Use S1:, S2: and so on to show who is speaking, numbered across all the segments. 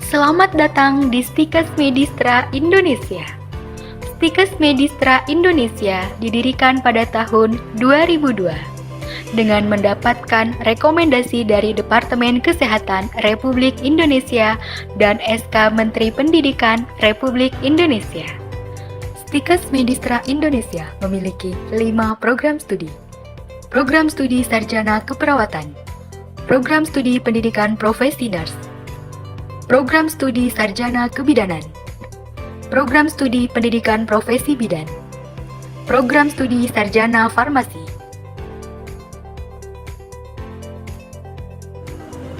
S1: Selamat datang di Stikes Medistra Indonesia. Stikes Medistra Indonesia didirikan pada tahun 2002 dengan mendapatkan rekomendasi dari Departemen Kesehatan Republik Indonesia dan SK Menteri Pendidikan Republik Indonesia. Stikes Medistra Indonesia memiliki 5 program studi. Program studi Sarjana Keperawatan, Program studi Pendidikan Profesi Nurse, Program studi Sarjana Kebidanan, Program studi Pendidikan Profesi Bidan, Program studi Sarjana Farmasi.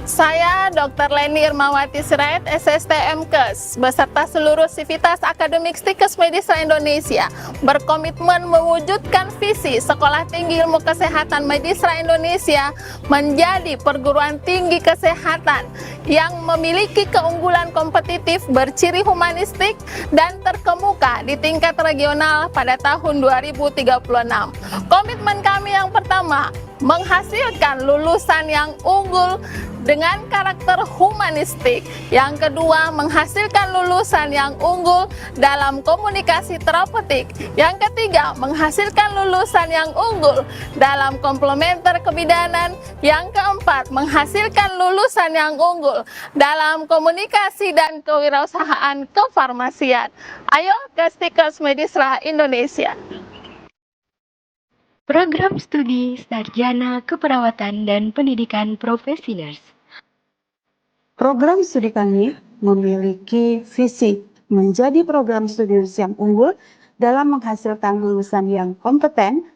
S2: Saya Dr. Leni Irmawati Sirait, SSTM Kes, beserta seluruh sivitas akademik Stikes Medistra Indonesia, berkomitmen mewujudkan visi Sekolah Tinggi Ilmu Kesehatan Medistra Indonesia menjadi perguruan tinggi kesehatan yang memiliki keunggulan kompetitif berciri humanistik dan terkemuka di tingkat regional pada tahun 2036. Komitmen kami yang pertama, menghasilkan lulusan yang unggul dengan karakter humanistik. Yang kedua, menghasilkan lulusan yang unggul dalam komunikasi terapeutik. Yang ketiga, menghasilkan lulusan yang unggul dalam komplementer kebidanan. Yang keempat, menghasilkan lulusan yang unggul dalam komunikasi dan kewirausahaan kefarmasian. Ayo ke Stikes Medistra Indonesia.
S1: Program studi Sarjana Keperawatan dan Pendidikan Profesi Nurse.
S3: Program studi kami memiliki visi menjadi program studi yang unggul dalam menghasilkan lulusan yang kompeten,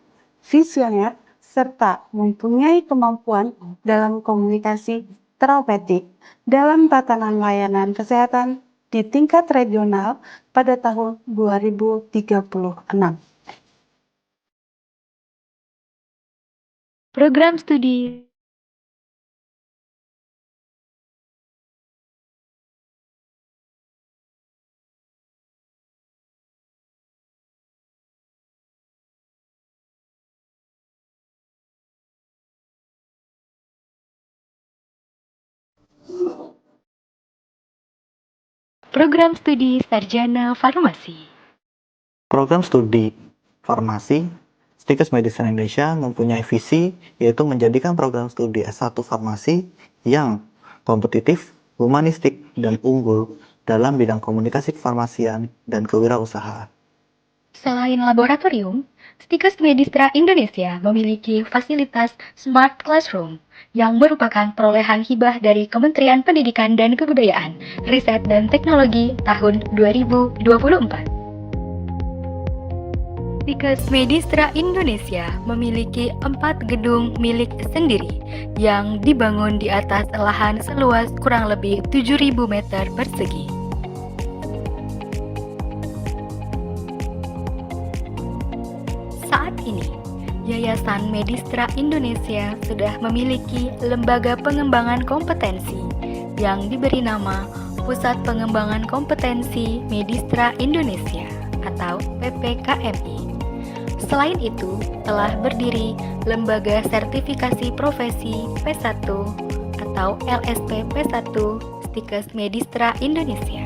S3: visioner, serta mempunyai kemampuan dalam komunikasi terapeutik dalam tatanan layanan kesehatan di tingkat regional pada tahun 2036.
S1: Program studi Program studi Sarjana Farmasi.
S4: Program studi farmasi Stikes Medistra Indonesia mempunyai visi yaitu menjadikan program studi S1 farmasi yang kompetitif, humanistik, dan unggul dalam bidang komunikasi kefarmasian dan kewirausahaan.
S1: Selain laboratorium, Stikes Medistra Indonesia memiliki fasilitas Smart Classroom yang merupakan perolehan hibah dari Kementerian Pendidikan dan Kebudayaan, Riset dan Teknologi tahun 2024. Stikes Medistra Indonesia memiliki 4 gedung milik sendiri yang dibangun di atas lahan seluas kurang lebih 7.000 meter persegi. Saat ini, Yayasan Medistra Indonesia sudah memiliki lembaga pengembangan kompetensi yang diberi nama Pusat Pengembangan Kompetensi Medistra Indonesia atau PPKMI. Selain itu, telah berdiri Lembaga Sertifikasi Profesi P1 atau LSP P1 Stikes Medistra Indonesia.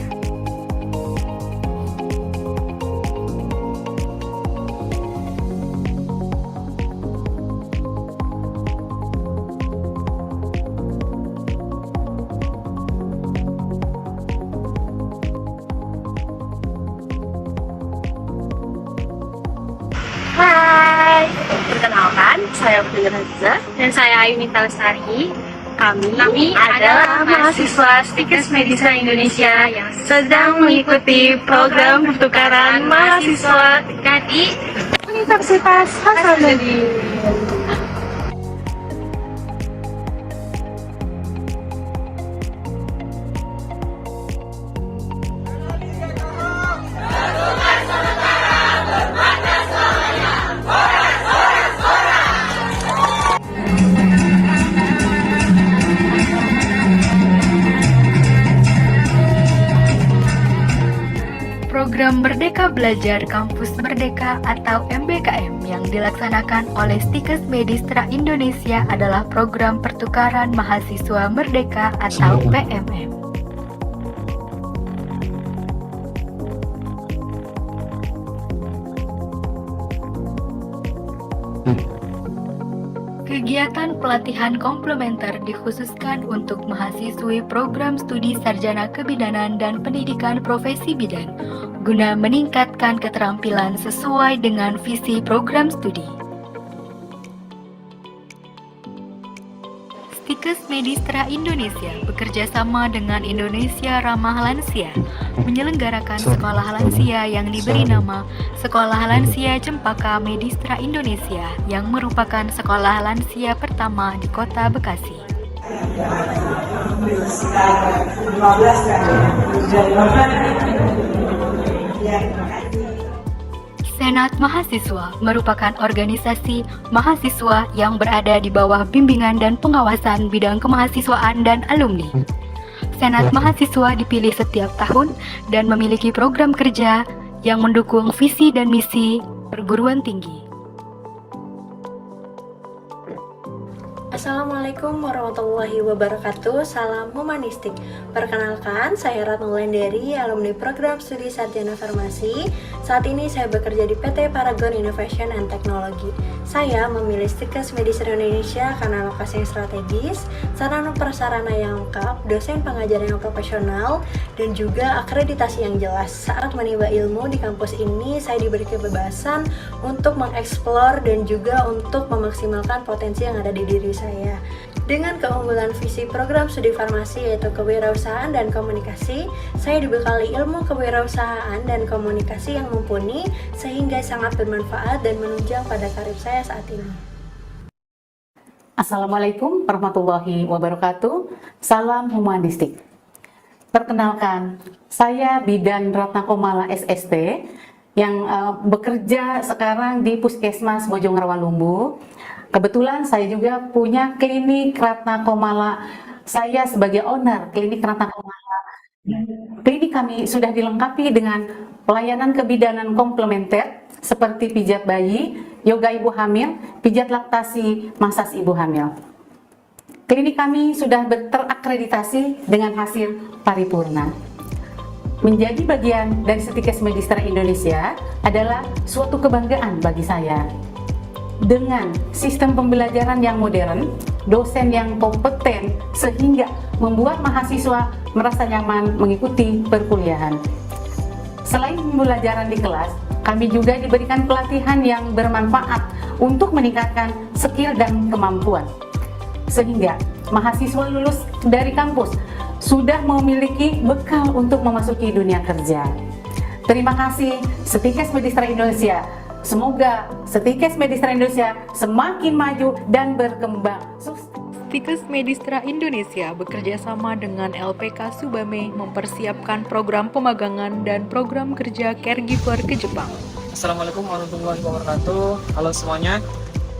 S5: Hai, perkenalkan, saya Putri Raza dan saya Ayunita Lestari. Kami adalah mahasiswa Stikes Medistra Indonesia yang sedang mengikuti program pertukaran mahasiswa di Universitas Hasanuddin.
S1: Program Merdeka Belajar Kampus Merdeka atau MBKM yang dilaksanakan oleh Stikes Medistra Indonesia adalah program pertukaran mahasiswa merdeka atau PMM. Kegiatan pelatihan komplementer dikhususkan untuk mahasiswi program studi sarjana kebidanan dan pendidikan profesi bidan, guna meningkatkan keterampilan sesuai dengan visi program studi. Stikes Medistra Indonesia bekerja sama dengan Indonesia Ramah Lansia menyelenggarakan sekolah lansia yang diberi nama Sekolah Lansia Cempaka Medistra Indonesia yang merupakan sekolah lansia pertama di Kota Bekasi. Senat Mahasiswa merupakan organisasi mahasiswa yang berada di bawah bimbingan dan pengawasan bidang kemahasiswaan dan alumni. Senat Mahasiswa dipilih setiap tahun dan memiliki program kerja yang mendukung visi dan misi perguruan tinggi.
S6: Assalamualaikum warahmatullahi wabarakatuh. Salam humanistik. Perkenalkan, saya Ratna Wulandari, alumni program studi sarjana farmasi. Saat ini saya bekerja di PT Paragon Innovation and Technology. Saya memilih Stikes Medistra Indonesia karena lokasi yang strategis, sarana prasarana yang lengkap, dosen pengajar yang profesional, dan juga akreditasi yang jelas. Saat menimba ilmu di kampus ini, saya diberi kebebasan untuk mengeksplor dan juga untuk memaksimalkan potensi yang ada di diri saya. Dengan keunggulan visi program studi farmasi yaitu kewirausahaan dan komunikasi, saya dibekali ilmu kewirausahaan dan komunikasi yang mumpuni sehingga sangat bermanfaat dan menunjang pada karir saya saat ini.
S7: Assalamualaikum warahmatullahi wabarakatuh. Salam humanistik. Perkenalkan, saya Bidan Ratna Komala SST yang bekerja sekarang di Puskesmas Bojong Rawalumbu. Kebetulan saya juga punya klinik Ratna Komala. Saya sebagai owner klinik Ratna Komala. Klinik kami sudah dilengkapi dengan pelayanan kebidanan komplementer seperti pijat bayi, yoga ibu hamil, pijat laktasi, masas ibu hamil. Klinik kami sudah terakreditasi dengan hasil paripurna. Menjadi bagian dari Stikes Medistra Indonesia adalah suatu kebanggaan bagi saya. Dengan sistem pembelajaran yang modern, dosen yang kompeten sehingga membuat mahasiswa merasa nyaman mengikuti perkuliahan. Selain pembelajaran di kelas, kami juga diberikan pelatihan yang bermanfaat untuk meningkatkan skill dan kemampuan. Sehingga mahasiswa lulus dari kampus sudah memiliki bekal untuk memasuki dunia kerja. Terima kasih Stikes Medistra Indonesia. Semoga Stikes Medistra Indonesia semakin maju dan berkembang.
S8: Stikes Medistra Indonesia bekerja sama dengan LPK Subame mempersiapkan program pemagangan dan program kerja caregiver ke Jepang.
S9: Assalamualaikum warahmatullahi wabarakatuh. Halo semuanya,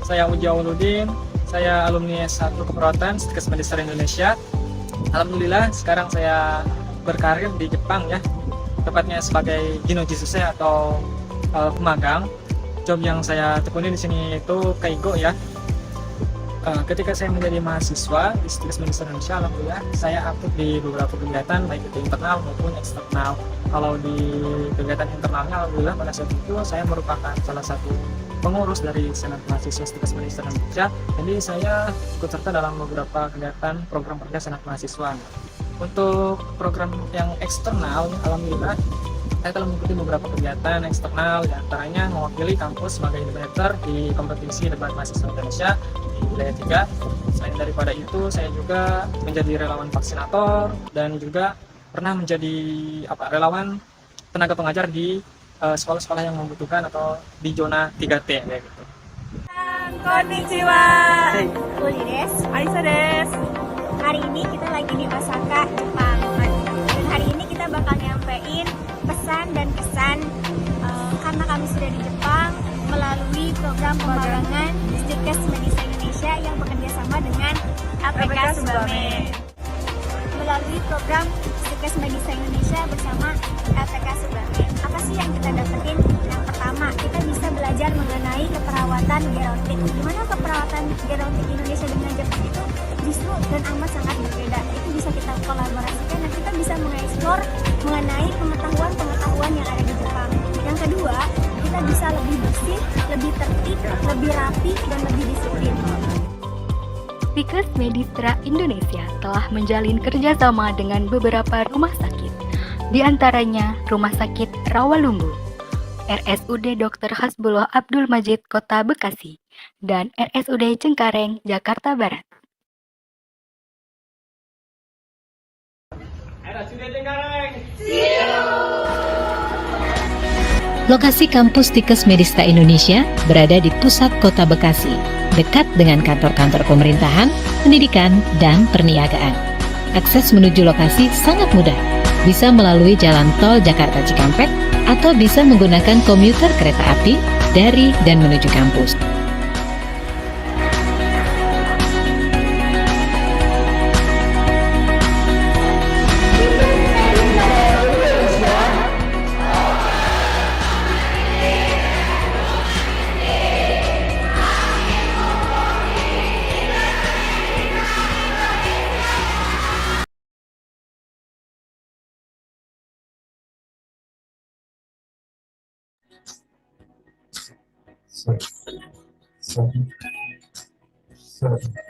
S9: saya Uji Awaludin, saya alumni S1 Keperawatan Stikes Medistra Indonesia. Alhamdulillah sekarang saya berkarir di Jepang ya, tepatnya sebagai Jinojisuse atau pemagang. Job yang saya tekuni di sini itu keigo ya. Ketika saya menjadi mahasiswa di Stikes Medistra Indonesia, alhamdulillah saya aktif di beberapa kegiatan baik itu internal maupun eksternal. Kalau di kegiatan internalnya, alhamdulillah pada saat itu saya merupakan salah satu pengurus dari Senat Mahasiswa Stikes Medistra Indonesia. Jadi saya ikut serta dalam beberapa kegiatan program kerja Senat Mahasiswa. Untuk program yang eksternal, alhamdulillah saya telah mengikuti beberapa kegiatan eksternal, diantaranya mewakili kampus sebagai debater di kompetisi debat mahasiswa Indonesia di wilayah 3. Selain daripada itu, saya juga menjadi relawan vaksinator dan juga pernah menjadi relawan tenaga pengajar di sekolah-sekolah yang membutuhkan atau di zona 3T ya gitu.
S10: Konnichiwa. Uli desu. Aisa desu. Hari ini kita lagi di Osaka, Jepang. Dan hari ini kita bakal nyampein pesan dan kesan karena kami sudah di Jepang melalui program pemagangan Stikes Medistra Indonesia yang bekerja sama dengan LPK Subame. Melalui program Stikes Medistra Indonesia bersama LPK Subame, apa sih yang kita dapetin? Yang pertama, kita bisa belajar mengenai keperawatan gerontik. Gimana keperawatan gerontik Indonesia dengan Jepang itu justru dan amat sangat berbeda. Itu bisa kita kolaborasikan dan kita bisa mengeksplor mengenai pengetahuan yang ada di Jepang. Yang kedua, kita bisa lebih bersih, lebih tertib, lebih rapi, dan lebih disiplin.
S1: Stikes Medistra Indonesia telah menjalin kerjasama dengan beberapa rumah sakit, di antaranya Rumah Sakit Rawalumbu, RSUD Dr. Hasbullah Abdul Majid Kota Bekasi, dan RSUD Cengkareng, Jakarta Barat.
S11: Lokasi kampus Stikes Medistra Indonesia berada di pusat kota Bekasi, dekat dengan kantor-kantor pemerintahan, pendidikan, dan perniagaan. Akses menuju lokasi sangat mudah, bisa melalui jalan tol Jakarta Cikampek atau bisa menggunakan komuter kereta api dari dan menuju kampus.
S12: Cek 1 1.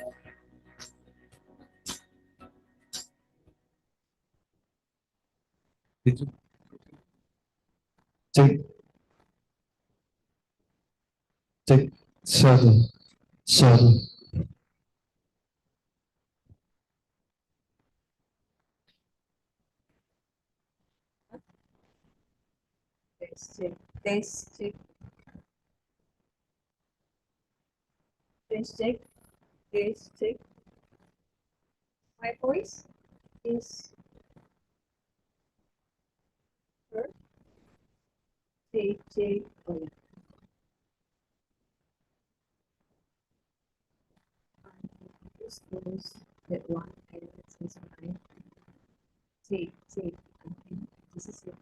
S13: Check. My voice is heard. Check. Oh yeah. This goes that one and this is mine. Check. Okay. This is it.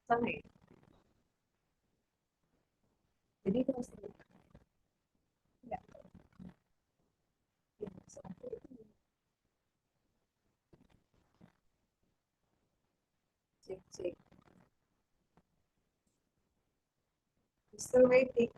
S13: Sama ya? Jadi itu harus enggak. Cek. Still waiting.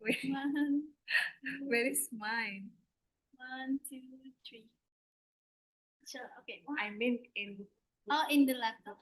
S10: One. Where is mine? 1, 2, 3. Sure. Okay. I mean in. Oh, in the laptop.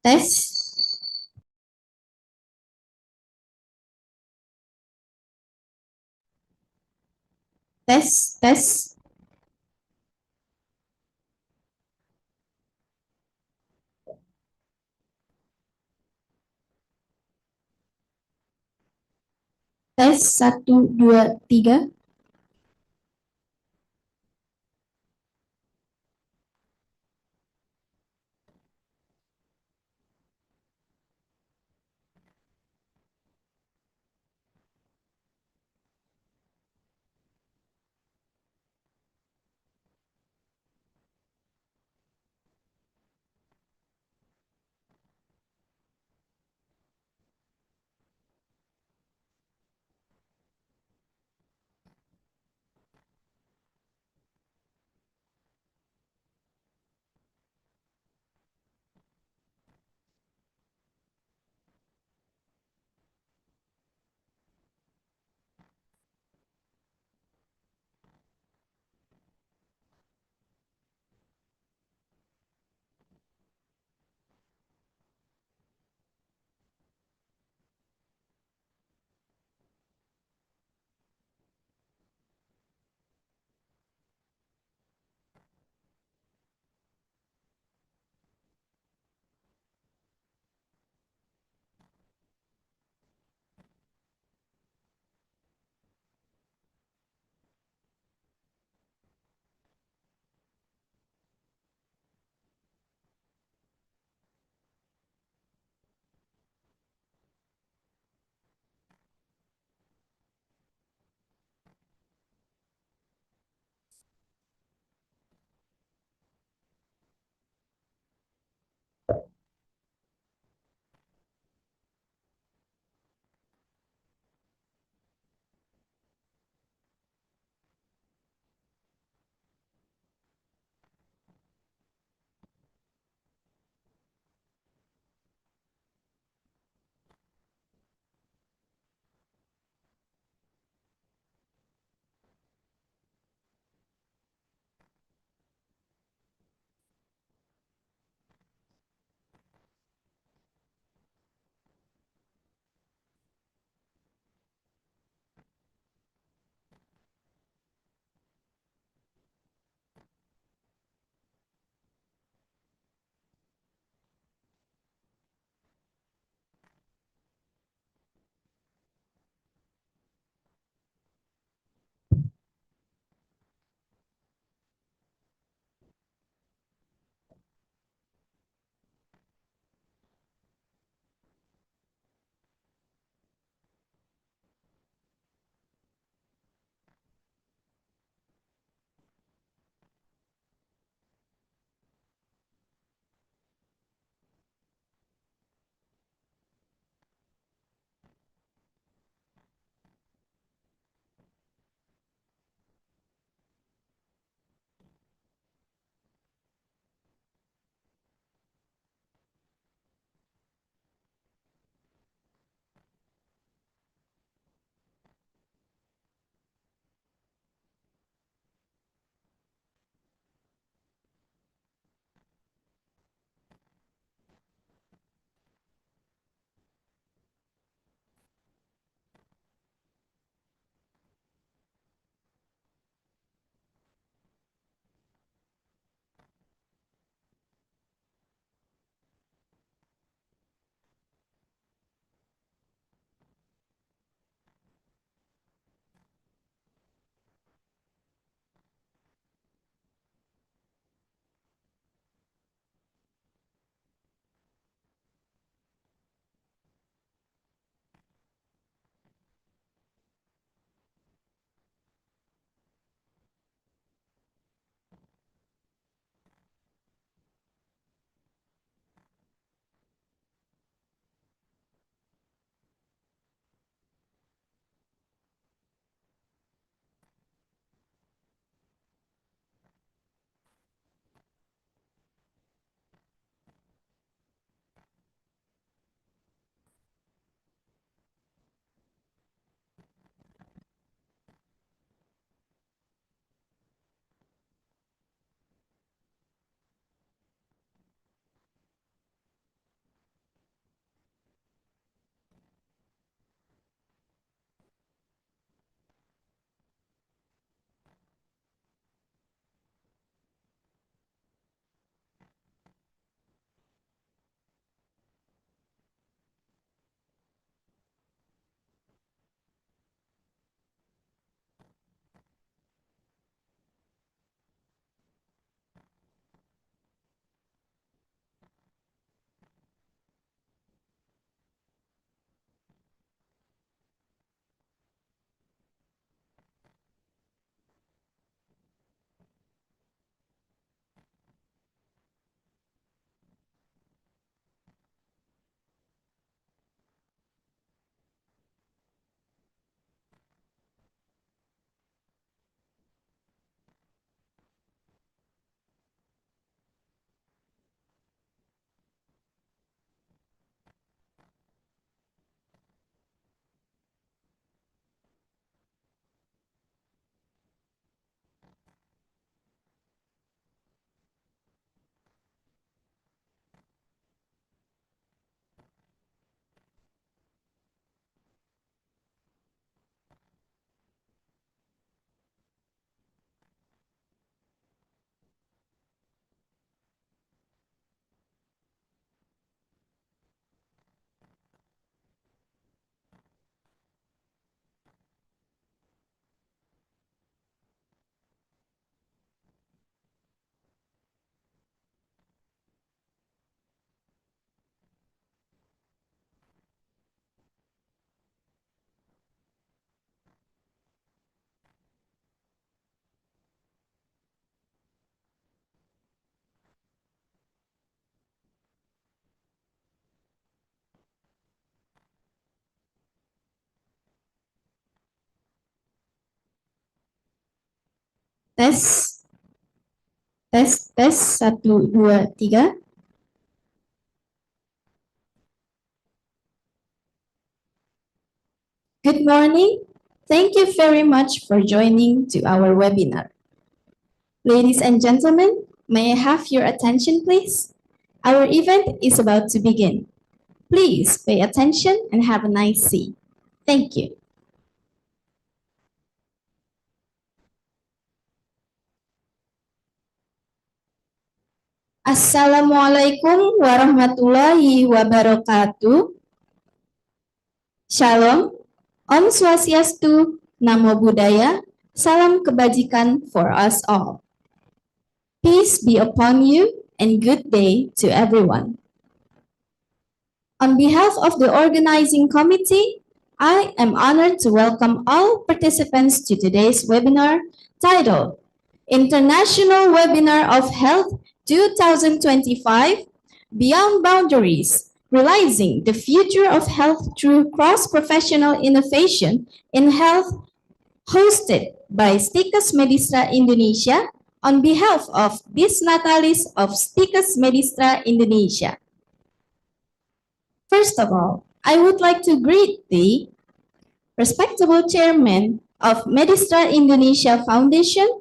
S10: Tes. Tes, tes. Tes 1, 2, 3. Tes. Tes, tes. 1, 2, 3. Good morning. Thank you very much for joining to our webinar. Ladies and gentlemen, may I have your attention, please? Our event is about to begin. Please pay attention and have a nice seat. Thank you. Assalamualaikum warahmatullahi wabarakatuh. Shalom, Om Swastiastu, Namo Buddhaya, Salam Kebajikan for us all. Peace be upon you and good day to everyone. On behalf of the organizing committee, I am honored to welcome all participants to today's webinar titled International Webinar of Health 2025 Beyond Boundaries, Realizing the Future of Health Through Cross-Professional Innovation in Health, hosted by Stikes Medistra Indonesia on behalf of Bis Natalis of Stikes Medistra Indonesia. First of all, I would like to greet the respectable chairman of Medistra Indonesia Foundation,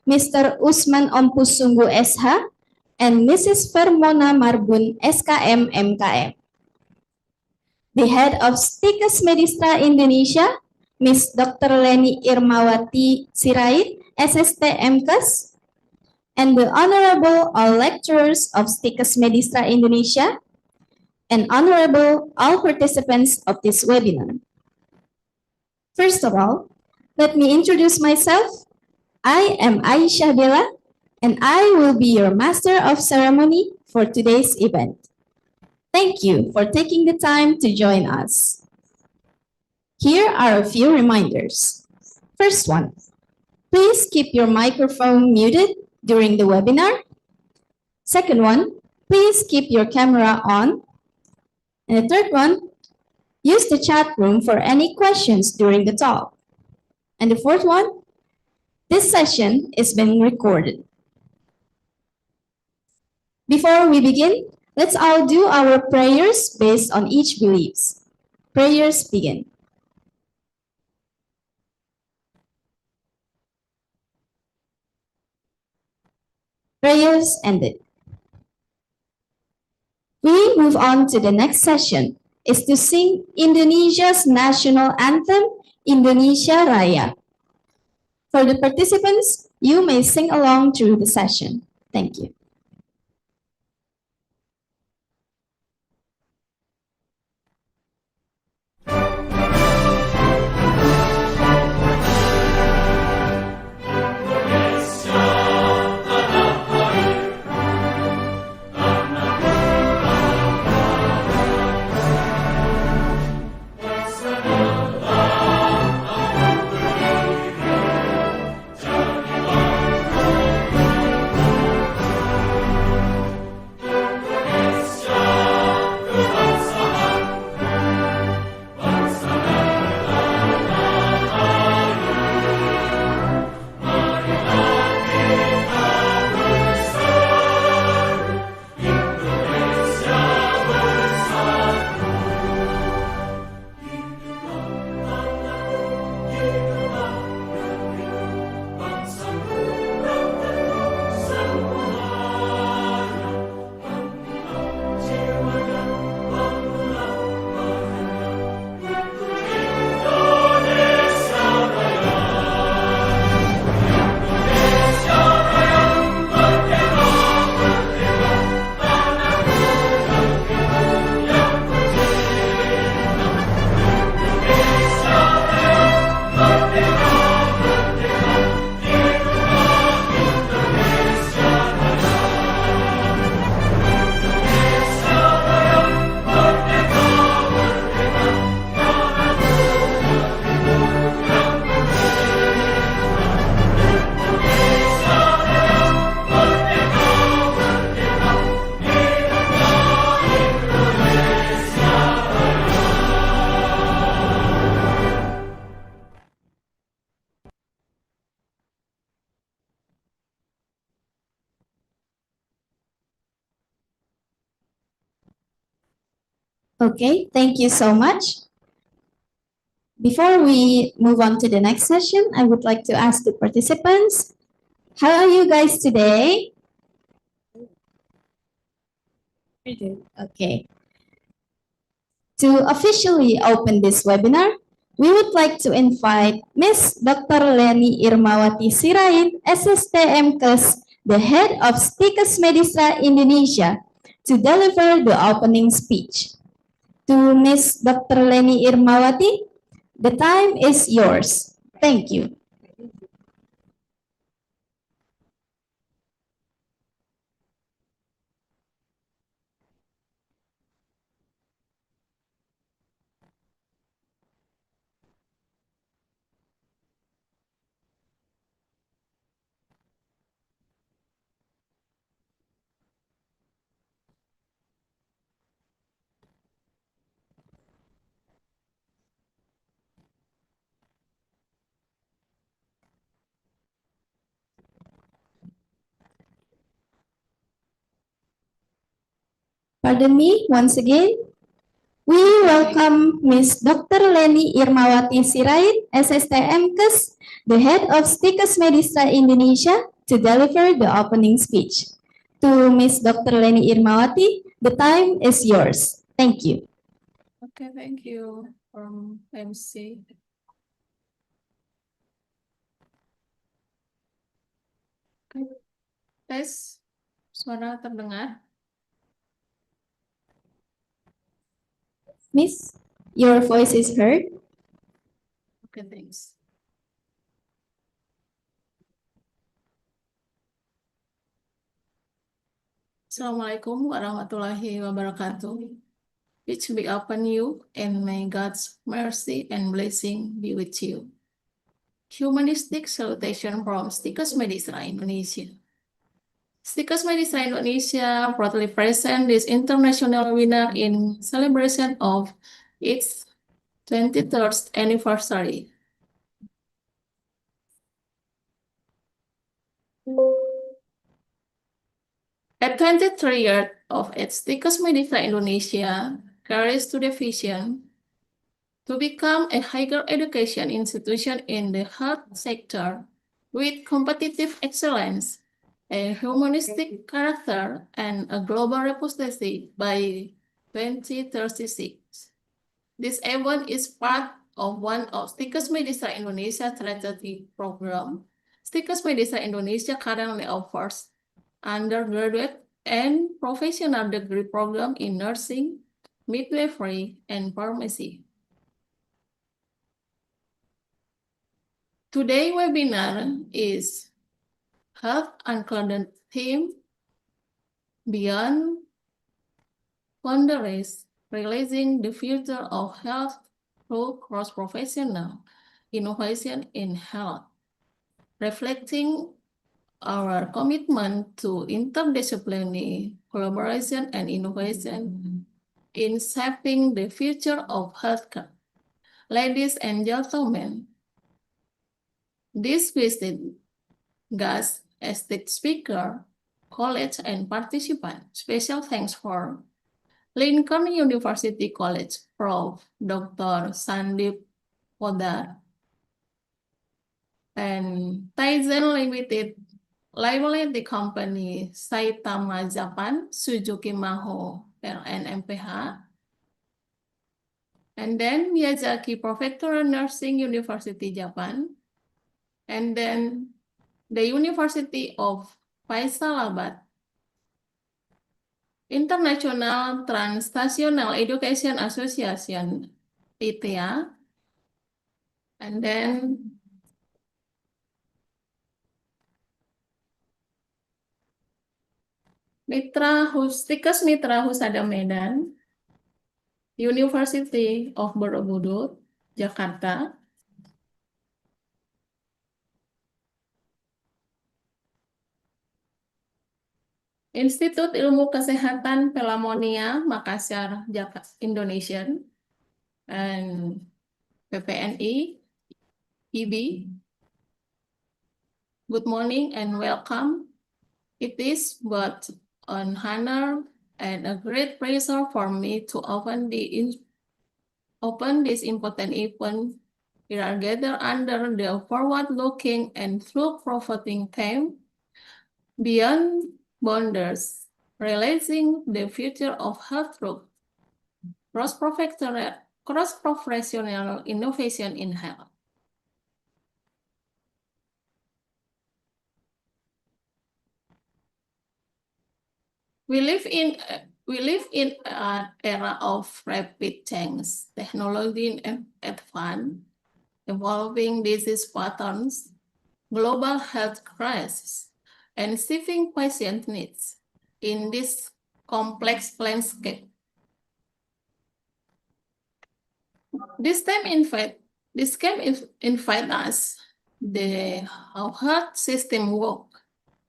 S10: Mr. Usman Ompusunggu SH, and Mrs. Vermona Marbun SKM MKM. The head of Stikes Medistra Indonesia, Ms. Dr. Leni Irmawati Sirait, SST MKes, and the Honorable all lecturers of Stikes Medistra Indonesia, and Honorable all participants of this webinar. First of all, let me introduce myself. I am Aisyah Bella, and I will be your Master of Ceremony for today's event. Thank you for taking the time to join us. Here are a few reminders. First one, please keep your microphone muted during the webinar. Second one, please keep your camera on. And the third one, use the chat room for any questions during the talk. And the fourth one, this session is being recorded. Before we begin, let's all do our prayers based on each beliefs. Prayers begin. Prayers ended. We move on to the next session, is to sing Indonesia's national anthem, Indonesia Raya. For the participants, you may sing along through the session. Thank you. Okay, thank you so much. Before we move on to the next session, I would like to ask the participants, how are you guys today? Okay. To officially open this webinar, we would like to invite Ms. Dr. Leni Irmawati Sirait, SSTM Kes, the head of Stikes Medistra Indonesia, to deliver the opening speech. To Ms. Dr. Leni Irmawati, the time is yours. Thank you. Pardon me once again. We welcome Ms. Dr. Leni Irmawati Sirait, SSTM Kes, the head of Stikes Medistra Indonesia, to deliver the opening speech. To Ms. Dr. Leni Irmawati, the time is yours. Thank you.
S2: Okay, thank you from MC. Okay. Tes, suara terdengar?
S10: Miss, your voice is heard.
S2: Okay, thanks. Assalamualaikum warahmatullahi wabarakatuh. Peace be upon you, and may God's mercy and blessing be with you. Humanistic salutation from Stikes Medistra Indonesia. Stikes Medistra Indonesia proudly present this international webinar in celebration of its 23rd anniversary. At 23 years of age, Stikes Medistra Indonesia carries to the vision to become a higher education institution in the health sector with competitive excellence, a humanistic character, and a global reputation by 2036. This event is part of one of Stikes Medistra Indonesia strategic program. Stikes Medistra Indonesia currently offers undergraduate and professional degree program in nursing, midwifery, and pharmacy. Today's webinar is Health Unclouded Theme Beyond Boundaries, Realizing the Future of Health through Cross-Professional Innovation in Health, reflecting our commitment to interdisciplinary collaboration and innovation in shaping the future of healthcare. Ladies and gentlemen, this visit guest, esteemed speaker, college, and participant. Special thanks for Lincoln University College Prof. Dr. Sandeep Poddar and Tizen Limited Liability Company Saitama Japan, Suzuki Maho LNMPH, and then Miyazaki Prefectural Nursing University Japan, and then the University of Faisalabad, International Transnational Education Association, ITA, and then Stikes Mitra Husada Medan, University of Borobudur, Jakarta, Institut Ilmu Kesehatan Pelamonia, Makassar, Indonesia, and PPNI, IB. Good morning and welcome. It is but an honor and a great pleasure for me to open this important event. We are gathered under the forward-looking and thought-provoking theme, Beyond Borders, Realizing the Future of Health through Cross-professional innovation in health. We live in an era of rapid change, technology advance, evolving disease patterns, global health crisis, and shifting patient needs. In this complex landscape, this can invite us how health system work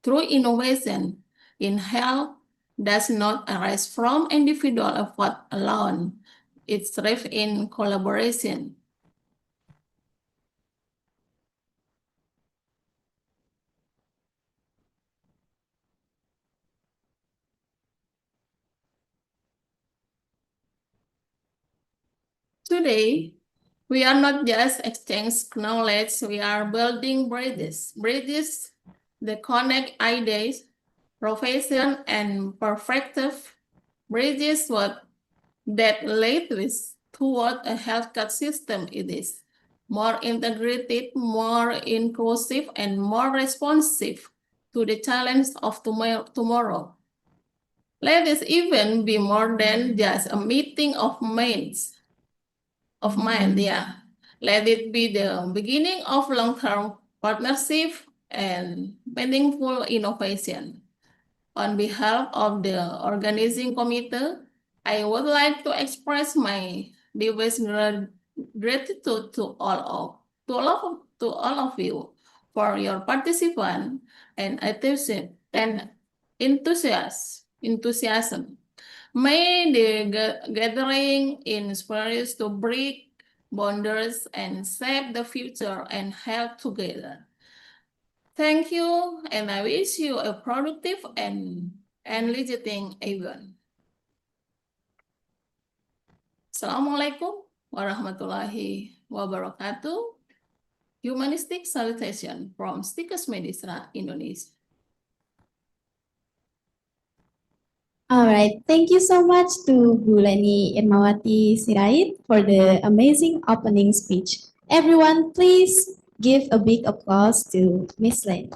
S2: through innovation in health does not arise from individual effort alone. It thrives in collaboration. Today, we are not just exchanging knowledge, we are building bridges that connect ideas, profession, and perspective, bridges that lead us toward a healthcare system it is more integrated, more inclusive, and more responsive to the challenge of tomorrow. Let this event be more than just a meeting of minds. Let it be the beginning of long-term partnership and meaningful innovation. On behalf of the organizing committee, I would like to express my deepest gratitude to all of you for your participation and enthusiasm. May the gathering inspire us to break boundaries and shape the future and help together. Thank you, and I wish you a productive and enlightening event. Assalamualaikum warahmatullahi wabarakatuh. Humanistic salutation from Stikes Medistra Indonesia.
S12: All right, thank you so much to Bu Leni Irmawati Sirait for the amazing opening speech. Everyone, please give a big applause to Miss Leni.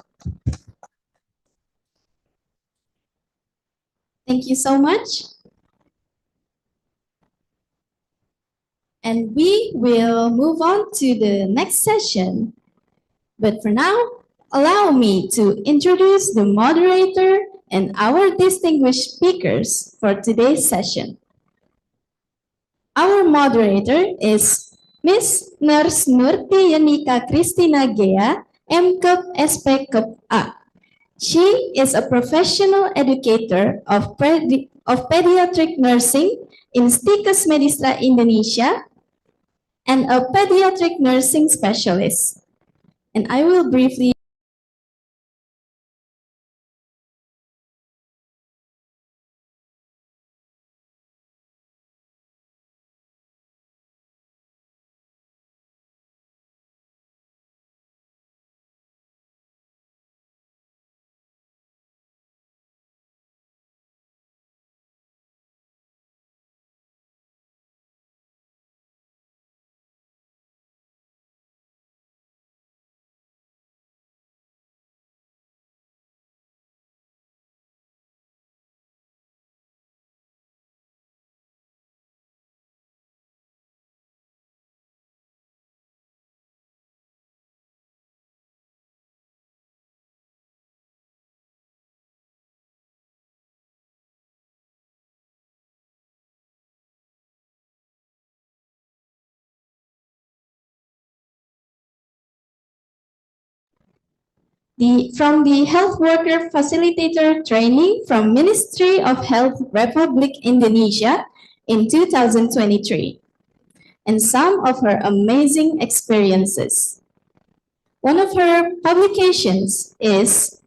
S12: Thank you so much. And we will move on to the next session. But for now, allow me to introduce the moderator and our distinguished speakers for today's session. Our moderator is Miss Nurse Nurti Yanika Christina Gea, MKep SPKep A. She is a professional educator of pediatric nursing in Stikes Medistra Indonesia and a pediatric nursing specialist. And I will briefly from the Health Worker Facilitator Training from Ministry of Health Republic Indonesia in 2023, and some of her amazing experiences. One of her publications is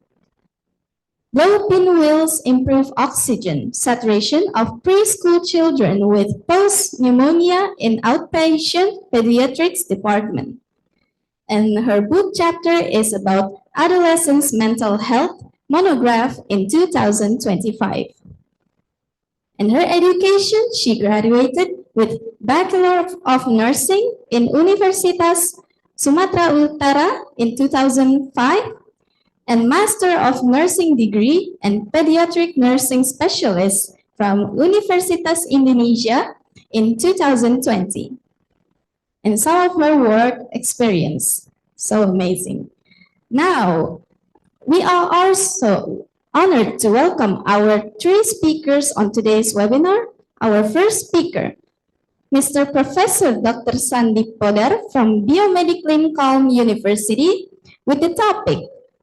S12: Blow pinwheels improve oxygen saturation of preschool children with post-pneumonia in outpatient pediatrics department. And her book chapter is about adolescents' mental health, monograph in 2025. In her education, she graduated with Bachelor of Nursing in Universitas Sumatera Utara in 2005 and Master of Nursing degree and Pediatric Nursing Specialist from Universitas Indonesia in 2020. And some of her work experience. So amazing. Now, we are also honored to welcome our three speakers on today's webinar. Our first speaker, Mr. Professor Dr. Sandi Podar from Biomedic Lincoln University with the topic,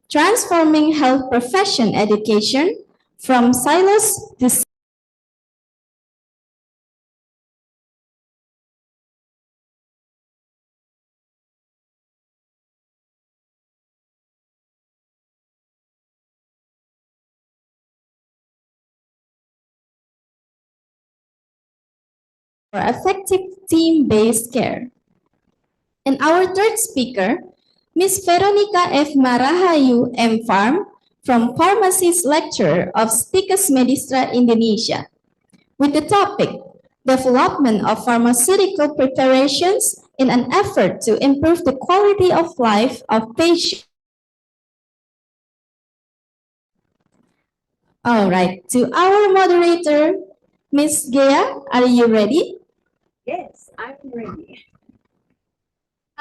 S12: Transforming Health Profession Education from Silos to for effective team-based care. And our third speaker, Ms. Veronica F. Marahayu M. Farm from Pharmacist Lecturer of Stikes Medistra Indonesia with the topic, Development of Pharmaceutical Preparations in an Effort to Improve the Quality of Life of Patients. All right, to our moderator, Ms. Gea, are you ready?
S13: Yes, I'm ready.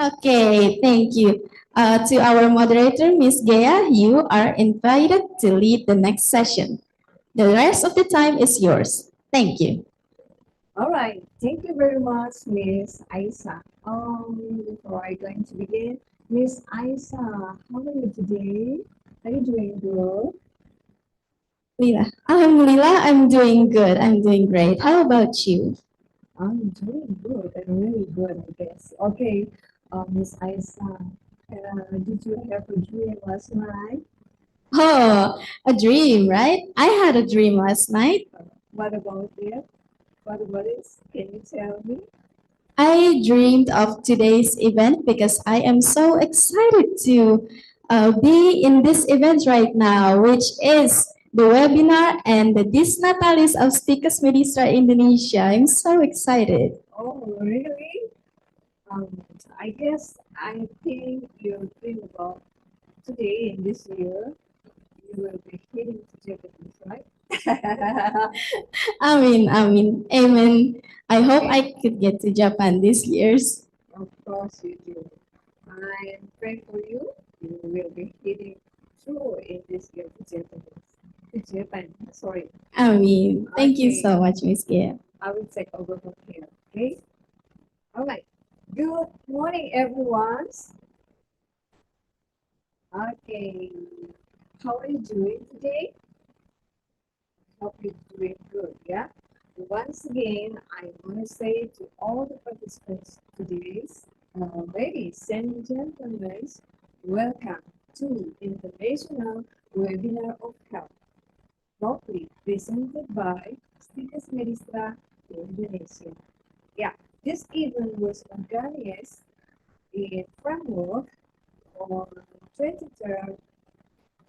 S12: Okay, thank you. To our moderator, Ms. Gea, you are invited to lead the next session. The rest of the time is yours. Thank you.
S13: All right, thank you very much, Miss Aisa. Before I going to begin, Miss Aisa, how are you today? Are you doing good?
S12: Alhamdulillah, I'm doing good. I'm doing great. How about you?
S13: I'm doing good and really good, I guess. Okay, Miss Aisa, did you have a dream last night?
S12: Oh, a dream, right? I had a dream last night.
S13: What about it? What about it? Can you tell me?
S12: I dreamed of today's event because I am so excited to be in this event right now, which is the webinar and the Dis Natalis of Stikes Medistra Indonesia. I'm so excited.
S13: Oh, really? I think you dream about today in this year, you will be heading to Japanese, right?
S12: Amen. I hope I could get to Japan this year.
S13: Of course you do. I am praying for you. You will be heading through in this year to Japanese. To Japan, sorry.
S12: Thank you
S13: Okay.
S12: so much, Miss Gia.
S13: I will take over from here, okay? All right. Good morning, everyone. Okay. How are you doing today? Hope you're doing good, yeah? Once again, I want to say to all the participants today, ladies and gentlemen, welcome to International Webinar of Health, proudly presented by Stikes Medistra Indonesia. Yeah, this event was organized in framework on 23rd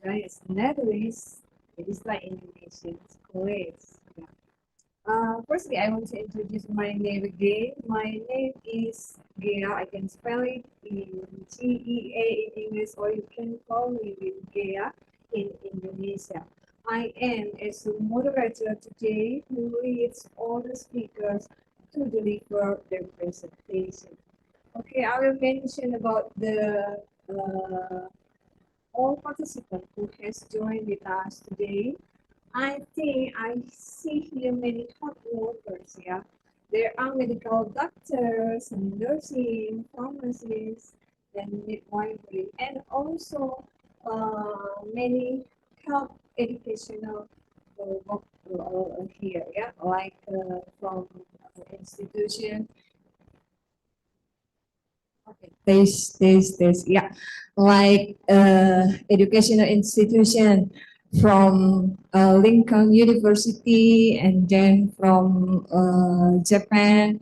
S13: Dias Natalis Medistra Indonesia College. Yeah. Firstly, I want to introduce my name again. My name is Gea. I can spell it in Gea in English, or you can call me with Gea in Indonesia. I am as a moderator today who leads all the speakers to deliver their presentation. Okay, I will mention about the all participants who has joined with us today. I think I see here many hard workers, yeah. There are medical doctors and nursing, pharmacists, and midwifery, and also many health educational work here, yeah, like from institution. Okay, this, yeah, like educational institution from Lincoln University, and then from Japan.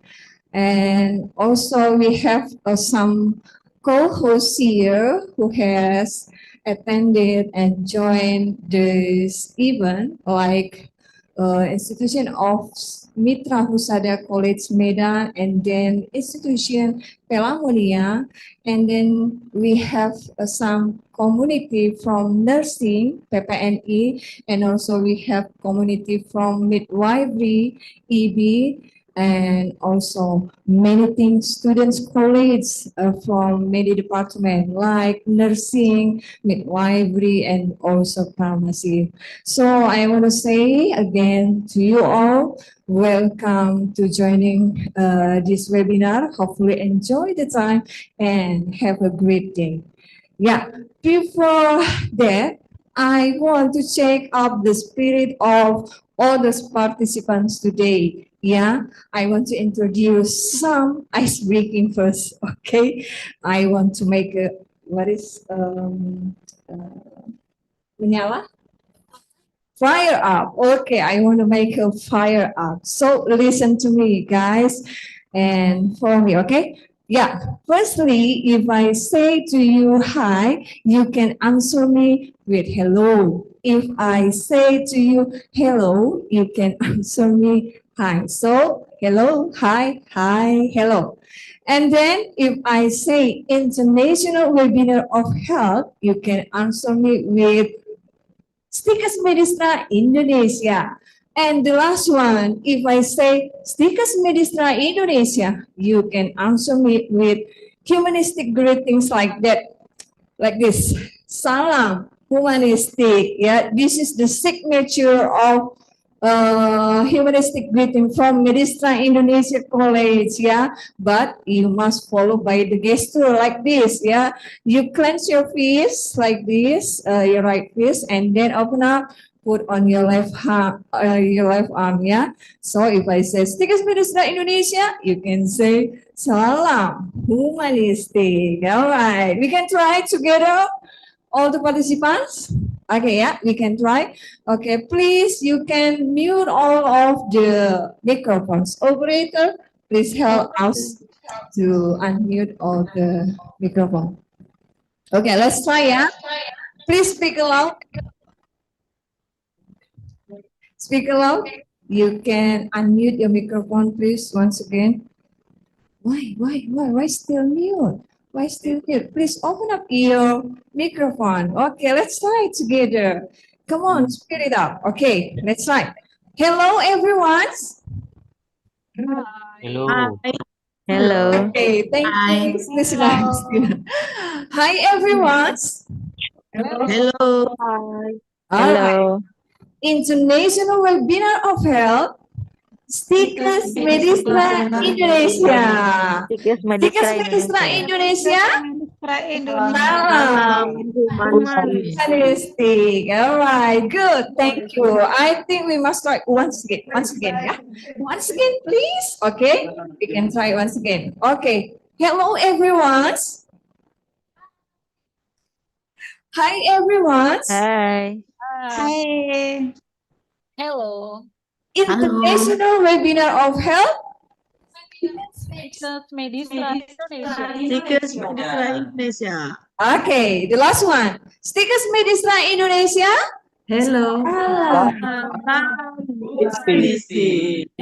S13: And also we have some co-hosts here who has attended and joined this event, like institution of Mitra Husada College Medan, and then institution Pelamonia, and then we have some community from nursing PPNI, and also we have community from midwifery EB, and also many things students college from many department like nursing, midwifery, and also pharmacy. So I want to say again to you all, welcome to joining this webinar. Hopefully enjoy the time and have a great day. Yeah, before that, I want to check up the spirit of all the participants today. Yeah, I want to introduce some ice breaking first. Okay, I want to make a menyala? Fire up. Okay, I want to make a fire up. So listen to me, guys, and follow me, okay? Yeah, firstly, if I say to you hi, you can answer me with hello. If I say to you hello, you can answer me hi. So hello, hi, hi, hello. And then if I say International Webinar of Health, you can answer me with Stikers Medistra Indonesia. And the last one, if I say Stikers Medistra Indonesia, you can answer me with humanistic greetings like that, like this. Salam humanistic. Yeah, this is the signature of humanistic greeting from Medistra Indonesia College. Yeah, but you must follow by the gesture like this. Yeah, you clench your fist like this, your right fist, and then open up. Put on your left hand, your left arm, yeah. So if I say Stikers Medistra Indonesia, you can say Salam humanistic. All right, we can try together, all the participants. Okay, yeah, we can try. Okay, please, you can mute all of the microphones. Operator, please help us to unmute all the microphone. Okay, let's try, yeah. Please speak aloud. Speak aloud. You can unmute your microphone, please, once again. Why still mute? Why still mute? Please open up your microphone. Okay, let's try it together. Come on, speak it up. Okay, let's try. Hello, everyone.
S14: Hello.
S13: Hello. Okay, thank you. Hi, everyone.
S14: Hello.
S13: Hello. International Webinar of Health, Stikers Medistra Indonesia. Stikers Medistra Indonesia. Salam humanistic. All right, good. Thank you. I think we must try once again. Yeah. Once again, please. Okay, we can try once again. Okay. Hello, everyone. Hi, everyone.
S14: Hi.
S13: Hi.
S5: Hello.
S13: International Webinar of Health.
S5: Stikers Medistra Indonesia.
S14: Stikers Medistra Indonesia.
S13: Okay, the last one. Stikers Medistra Indonesia.
S14: Hello.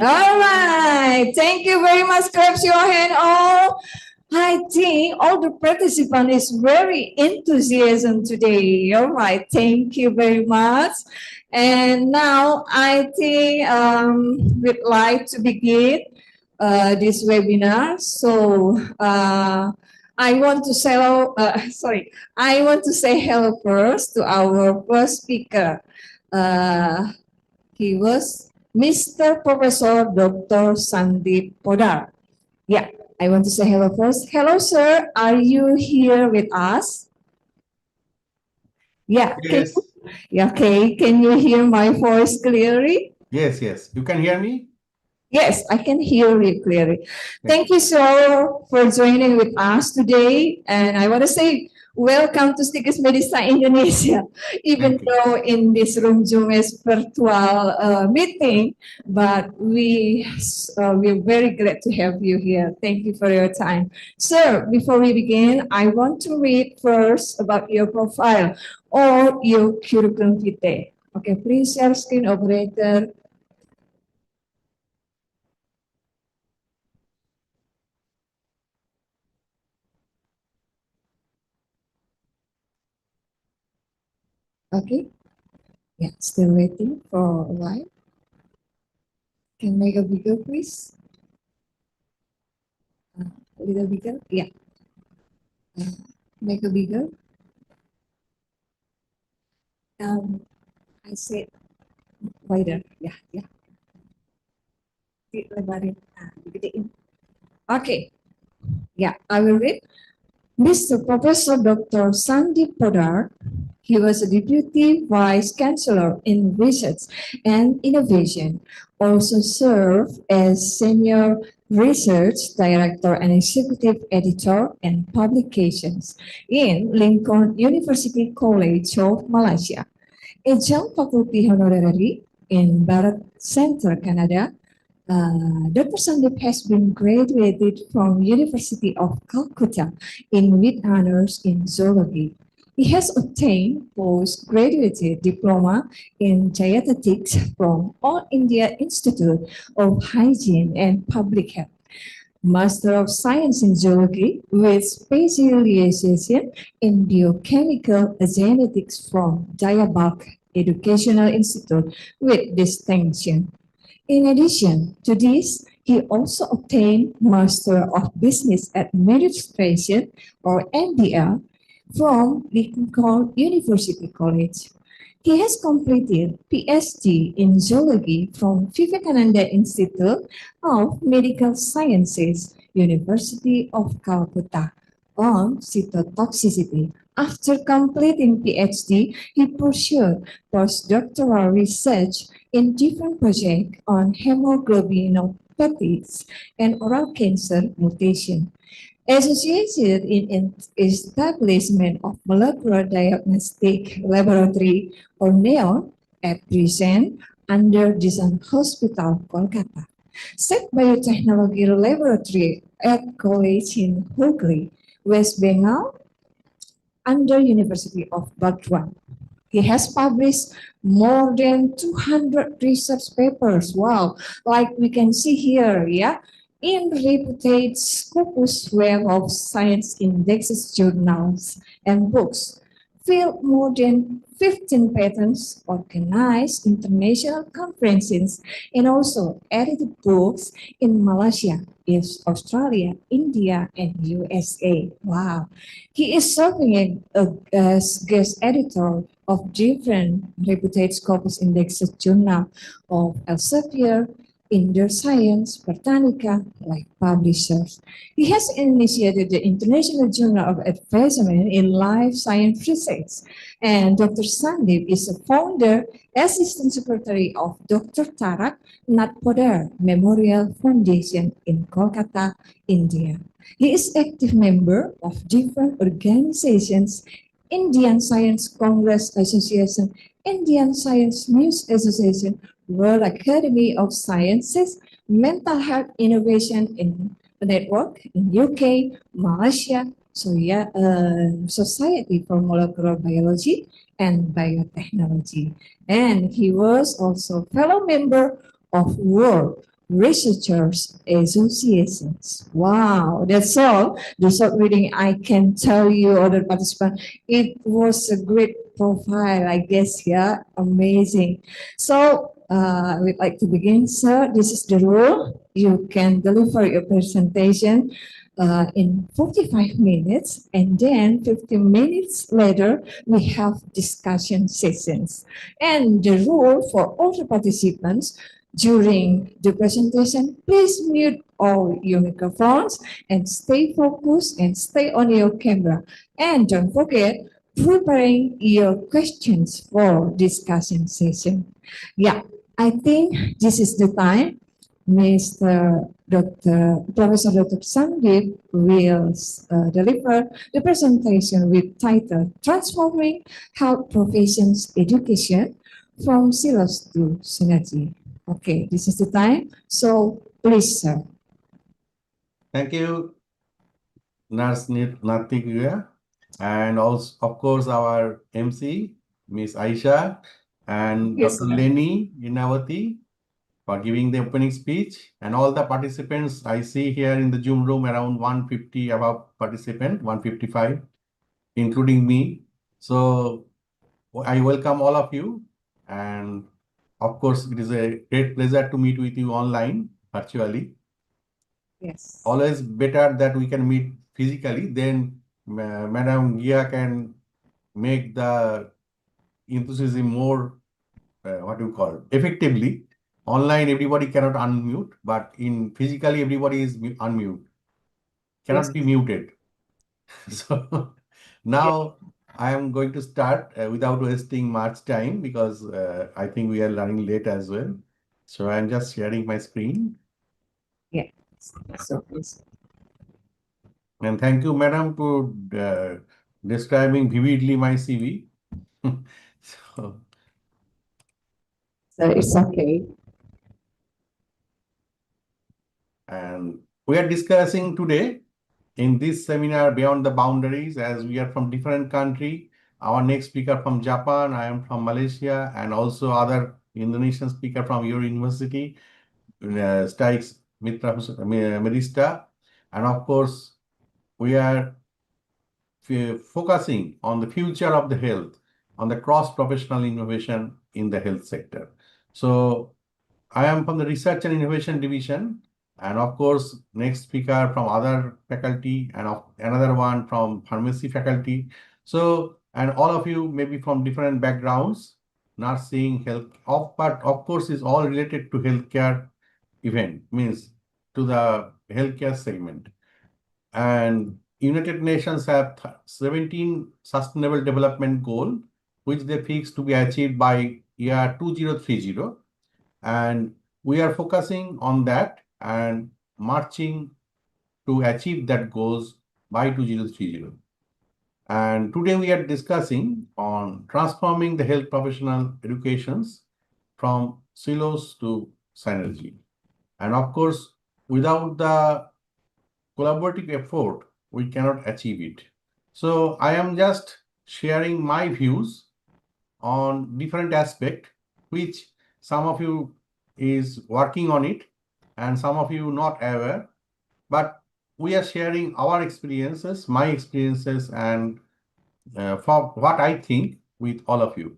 S13: All right. Thank you very much. Clap your hand all. I think all the participants is very enthusiasm today. All right. Thank you very much. And now I think we'd like to begin this webinar. So I want to say hello first to our first speaker. He was Mr. Professor Dr. Sandeep Podar. Yeah, I want to say hello first. Hello, sir. Are you here with us? Yeah.
S15: Yes.
S13: Okay. Can you hear my voice clearly?
S15: Yes. You can hear me?
S13: Yes, I can hear you clearly. Thank you, sir, for joining with us today. And I want to say Welcome to Stikes Medista Indonesia. Even though in this room Zoom is virtual meeting, but we're very glad to have you here. Thank you for your time. Sir, before we begin, I want to read first about your profile or your curriculum vitae. Okay, please share screen, operator. Okay. Yeah, still waiting for a while. Can make a bigger, please? A little bigger? Yeah. Make a bigger. I said wider. Yeah, yeah. Dilebarin. Digedein. Okay. Yeah, I will read. Mr. Professor Dr. Sandeep Podar, he was a Deputy Vice Chancellor in Research and Innovation, also served as Senior Research Director and Executive Editor and Publications in Lincoln University College of Malaysia. Adjunct Faculty Honorary in Barat Center, Canada. Dr. Sandeep has been graduated from University of Calcutta with honors in zoology. He has obtained postgraduate diploma in dietetics from All India Institute of Hygiene and Public Health. Master of Science in Zoology with specialization in biochemical genetics from Dayabak Educational Institute with distinction. In addition to this, he also obtained Master of Business Administration or MBA from Lincoln University College. He has completed PhD in Zoology from Vivekananda Institute of Medical Sciences, University of Calcutta on cytotoxicity. After completing PhD, he pursued postdoctoral research in different projects on hemoglobinopathies and oral cancer mutation. Associated in establishment of Molecular Diagnostic Laboratory or NEON at present under Design Hospital, Kolkata. SET Biotechnology Laboratory at College in Hooghly, West Bengal under University of Burdwan. He has published more than 200 research papers. Wow, like we can see here, yeah, in reputed Scopus Web of Science Indexes journals and books. Filled more than 15 patents, organized international conferences, and also edited books in Malaysia, Australia, India, and USA. Wow. He is serving as guest editor of different reputed Scopus Indexes journal of Elsevier, Indoor Science, Botanica, like publishers. He has initiated the International Journal of Advancement in Life Science Research. And Dr. Sandeep is a founder, Assistant Secretary of Dr. Tarak Nath Podar Memorial Foundation in Kolkata, India. He is active member of different organizations, Indian Science Congress Association, Indian Science News Association, World Academy of Sciences, Mental Health Innovation in Network in UK, Malaysia, Society for Molecular Biology and Biotechnology. And he was also fellow member of World Researchers Associations. Wow, that's all. The short reading, I can tell you, other participants, it was a great profile, I guess, yeah, amazing. So, we'd like to begin, sir. This is the rule. You can deliver your presentation in 45 minutes, and then 15 minutes later, we have discussion sessions. And the rule for all the participants, during the presentation, please mute all your microphones and stay focused and stay on your camera. And don't forget, preparing your questions for discussion session. Yeah, I think this is the time Mr. Dr. Professor Dr. Sandeep will deliver the presentation with title Transforming Health Professions Education from Silos to Synergy. Okay, this is the time. So please, sir.
S15: Thank you, Nurse Natika, and also, of course, our MC, Miss Aisha, and
S13: Yes,
S15: Dr.
S13: sir.
S15: Leni Inawati for giving the opening speech, and all the participants. I see here in the Zoom room around 150 above participant, 155, including me. So I welcome all of you, and of course, it is a great pleasure to meet with you online, virtually.
S13: Yes.
S15: Always better that we can meet physically, then Madam Gia can make the enthusiasm more, what do you call, effectively. Online, everybody cannot unmute, but in physically, everybody is unmute, cannot
S13: Yes.
S15: be muted. So now I am going to start without wasting much time because I think we are running late as well. So I'm just sharing my screen.
S13: Yeah. So please.
S15: And thank you, madam, for describing vividly my CV. So
S13: It's okay.
S15: and we are discussing today in this seminar Beyond the Boundaries, as we are from different country. Our next speaker from Japan, I am from Malaysia, and also other Indonesian speaker from your university, Stikes Mitra Medista. And of course, we are focusing on the future of the health, on the cross-professional innovation in the health sector. So I am from the Research and Innovation Division, and of course, next speaker from other faculty, and another one from pharmacy faculty. So, and all of you may be from different backgrounds, nursing, health, but of course, is all related to healthcare event, means to the healthcare segment. And United Nations have 17 Sustainable Development Goal, which they fixed to be achieved by year 2030. And we are focusing on that and marching to achieve that goals by 2030. And today we are discussing on transforming the health professional educations from silos to synergy. And of course, without the collaborative effort, we cannot achieve it. So I am just sharing my views on different aspects, which some of you is working on it and some of you not aware, but we are sharing our experiences, my experiences, and for what I think with all of you,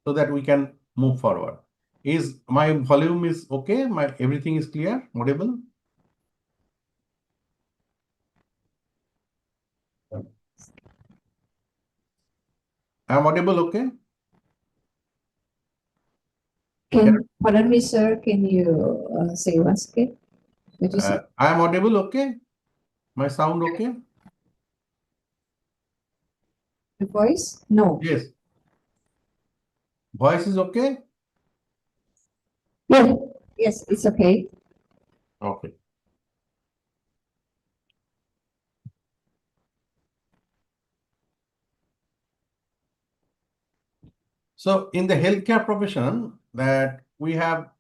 S15: so that we can move forward. Is my volume is okay? My everything is clear, audible? I'm audible, okay?
S13: Pardon me, sir, can you say once again? What you said?
S15: I am audible, okay? My sound okay?
S13: The voice? No.
S15: Yes. Voice is okay?
S13: Yeah. Yes, it's okay.
S15: Okay. So in the healthcare profession, that we have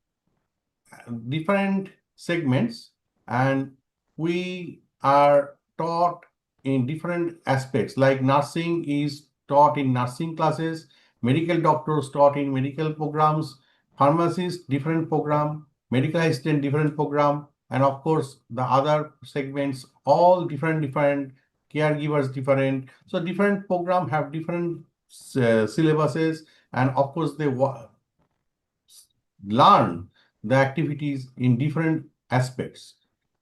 S15: different segments, and we are taught in different aspects, like nursing is taught in nursing classes, medical doctors taught in medical programs, pharmacists different program, medical assistant different program, and of course the other segments all different caregivers different. So different program have different syllabuses, and of course they learn the activities in different aspects,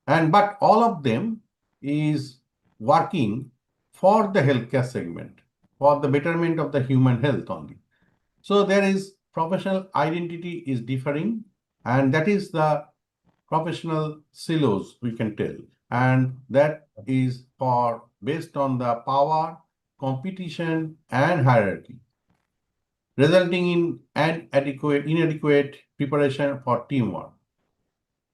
S15: but all of them is working for the healthcare segment, for the betterment of the human health only. So there is professional identity is differing, and that is the professional silos, we can tell, and that is for based on the power, competition, and hierarchy, resulting in inadequate preparation for teamwork.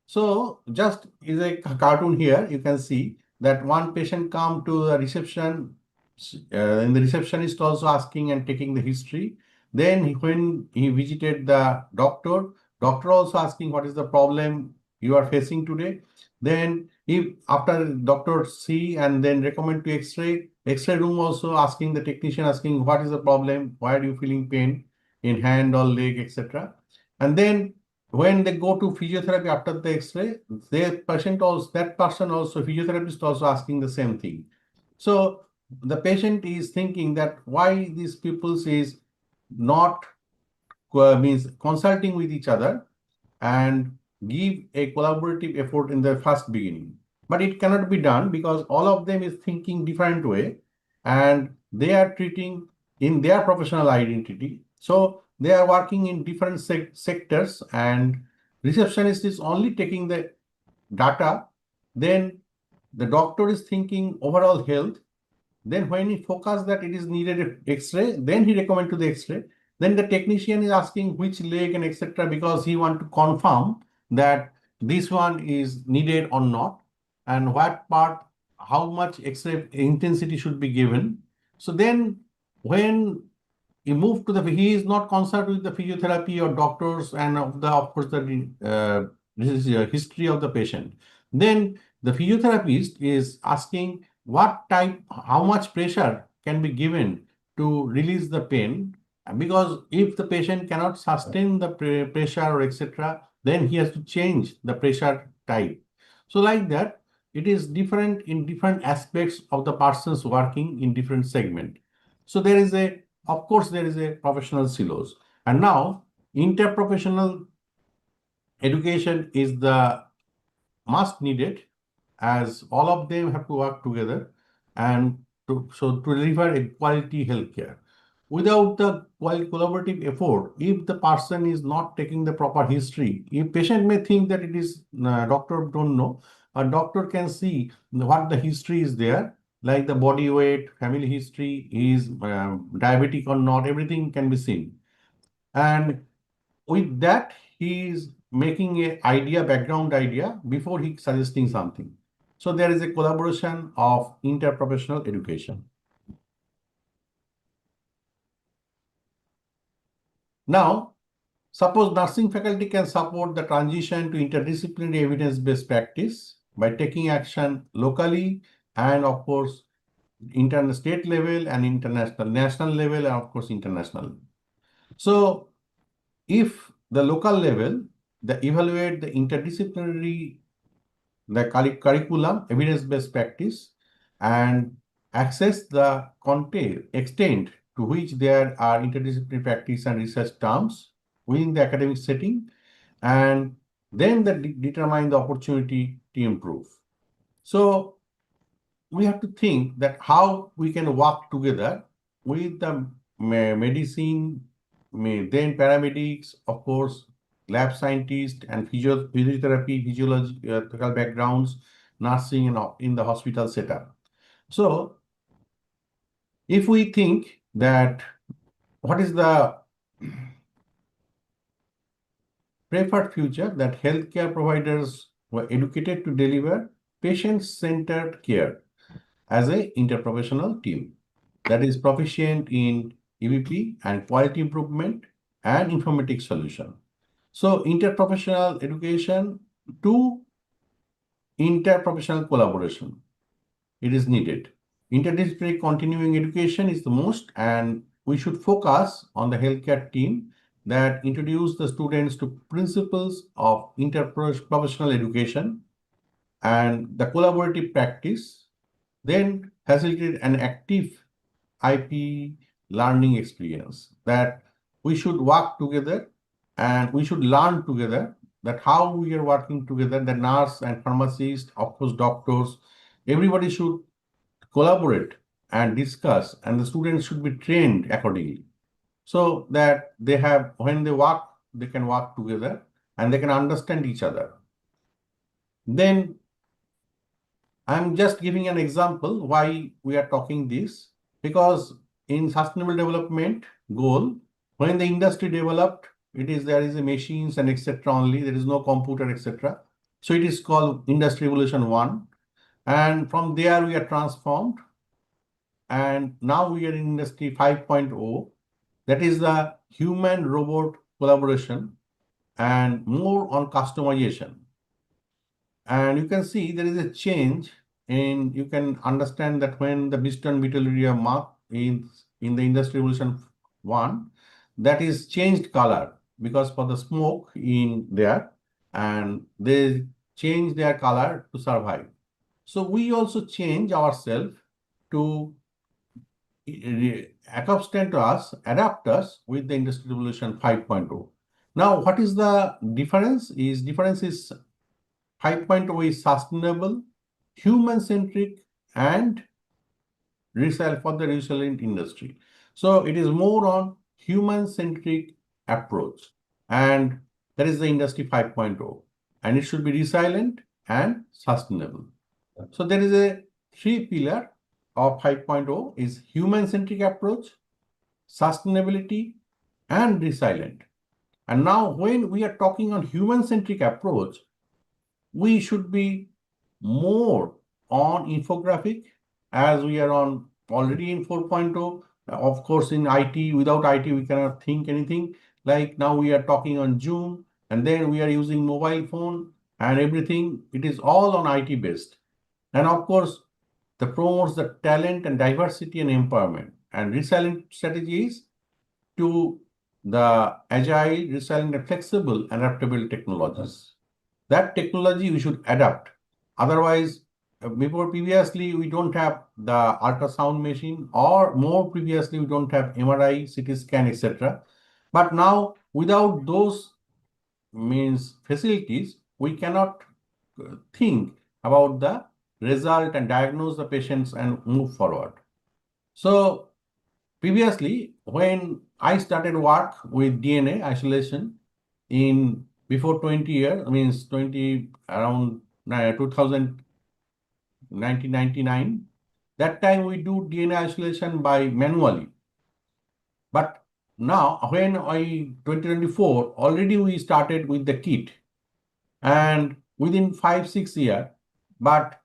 S15: So just is a cartoon here. You can see that one patient come to the reception, and the receptionist also asking and taking the history. Then when he visited the doctor, doctor also asking what is the problem you are facing today. Then if after doctor see and then recommend to X-ray, X-ray room also asking the technician asking what is the problem, why are you feeling pain in hand or leg, etc. And then when they go to physiotherapy after the X-ray, that person also physiotherapist also asking the same thing. So the patient is thinking that why these people is not means consulting with each other and give a collaborative effort in the first beginning. But it cannot be done because all of them is thinking different way and they are treating in their professional identity. So they are working in different sectors and receptionist is only taking the data. Then the doctor is thinking overall health. Then when he focus that it is needed X-ray, then he recommend to the X-ray. Then the technician is asking which leg and etc. because he want to confirm that this one is needed or not and what part, how much X-ray intensity should be given. So then when he moved to he is not concerned with the physiotherapy or doctors and of course the history of the patient. Then the physiotherapist is asking what type, how much pressure can be given to release the pain, because if the patient cannot sustain the pressure or etc., then he has to change the pressure type. So like that, it is different in different aspects of the persons working in different segment. So there is a, of course, there is a professional silos. And now interprofessional education is the must needed, as all of them have to work together and to deliver a quality healthcare. Without the collaborative effort, if the person is not taking the proper history, if patient may think that it is doctor don't know, a doctor can see what the history is there, like the body weight, family history, is diabetic or not, everything can be seen. And with that, he is making a idea, background idea before he suggesting something. So there is a collaboration of interprofessional education. Now, suppose nursing faculty can support the transition to interdisciplinary evidence-based practice by taking action locally and of course state level and national level and of course international. So if the local level, they evaluate the interdisciplinary curriculum, evidence-based practice, and access the extent to which there are interdisciplinary practice and research terms within the academic setting, and then determine the opportunity to improve. So we have to think that how we can work together with the medicine, then paramedics, of course, lab scientists and physiotherapy, physiological backgrounds, nursing and in the hospital setup. So if we think that what is the preferred future, that healthcare providers were educated to deliver patient-centered care as an interprofessional team that is proficient in EVP and quality improvement and informatics solution. So interprofessional education to interprofessional collaboration, it is needed. Interdisciplinary continuing education is the most, and we should focus on the healthcare team that introduce the students to principles of interprofessional education and the collaborative practice, then facilitate an active IP learning experience, that we should work together and we should learn together, that how we are working together, the nurse and pharmacist, of course, doctors, everybody should collaborate and discuss, and the students should be trained accordingly, so that they have, when they work, they can work together and they can understand each other. Then I'm just giving an example why we are talking this, because in sustainable development goal, when the industry developed, there is a machines and etc. only, there is no computer etc. So it is called Industry Revolution 1. And from there we are transformed. And now we are in Industry 5.0. That is the human-robot collaboration and more on customization. And you can see there is a change in, you can understand that when the Biston butylurea mark in the Industry Revolution 1, that is changed color because for the smoke in there, and they change their color to survive. So we also change ourselves to accustomed to us, adapt us with the Industry Revolution 5.0. Now, what is the difference? Difference is 5.0 is sustainable, human-centric, and for the resilient industry. So it is more on human-centric approach, and that is the Industry 5.0, and it should be resilient and sustainable. So there is a 3 pillar of 5.0 is human-centric approach, sustainability, and resilient. And now when we are talking on human-centric approach, we should be more on infographic, as we are on already in 4.0. Of course, in IT, without IT, we cannot think anything. Like now we are talking on Zoom, and then we are using mobile phone and everything. It is all on IT based. And of course, that promotes the talent and diversity and empowerment. And resilient strategies to the agile, resilient, and flexible, and adaptable technologies. That technology we should adapt. Otherwise, previously we don't have the ultrasound machine, or more previously we don't have MRI, CT scan, etc. But now without those facilities, we cannot think about the result and diagnose the patients and move forward. So previously, when I started work with DNA isolation in before 20 years, around 1999, that time we do DNA isolation by manually. But now when 2024, already we started with the kit, and within 5-6 years, but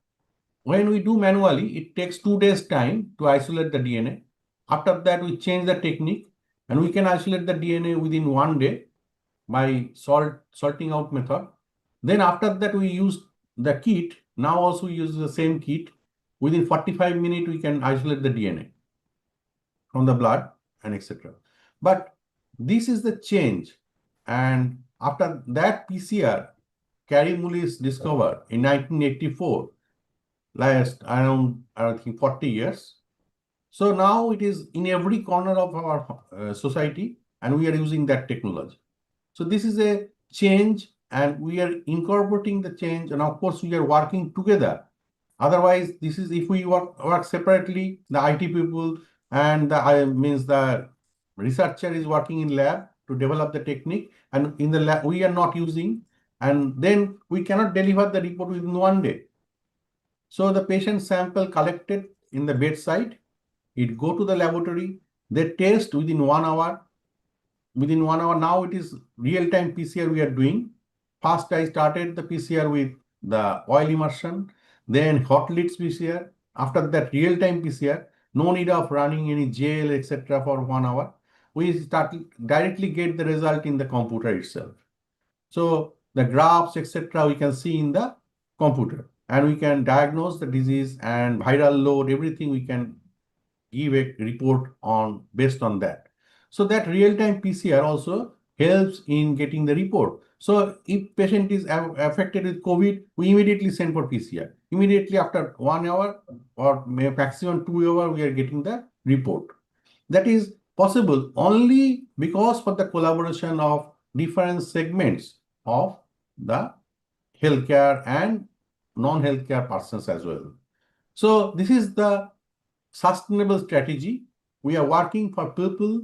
S15: when we do manually, it takes 2 days time to isolate the DNA. After that, we change the technique, and we can isolate the DNA within 1 day by salting out method. Then after that, we use the kit. Now also we use the same kit. Within 45 minutes, we can isolate the DNA from the blood and etc. But this is the change. And after that PCR, Kary Mullis discovered in 1984, last around, I think, 40 years. So now it is in every corner of our society, and we are using that technology. So this is a change, and we are incorporating the change, and of course we are working together. Otherwise, this is if we work separately, the IT people and the researcher is working in lab to develop the technique, and in the lab we are not using, and then we cannot deliver the report within 1 day. So the patient sample collected in the bedside, it go to the laboratory, they test within 1 hour. Within 1 hour, now it is real-time PCR we are doing. First, I started the PCR with the oil immersion, then hot leads PCR. After that, real-time PCR, no need of running any gel, etc. for 1 hour. We directly get the result in the computer itself. So the graphs, etc. we can see in the computer, and we can diagnose the disease and viral load, everything we can give a report on based on that. So that real-time PCR also helps in getting the report. So if patient is affected with COVID, we immediately send for PCR. Immediately after 1 hour or maximum 2 hours, we are getting the report. That is possible only because of the collaboration of different segments of the healthcare and non-healthcare persons as well. So this is the sustainable strategy. We are working for people,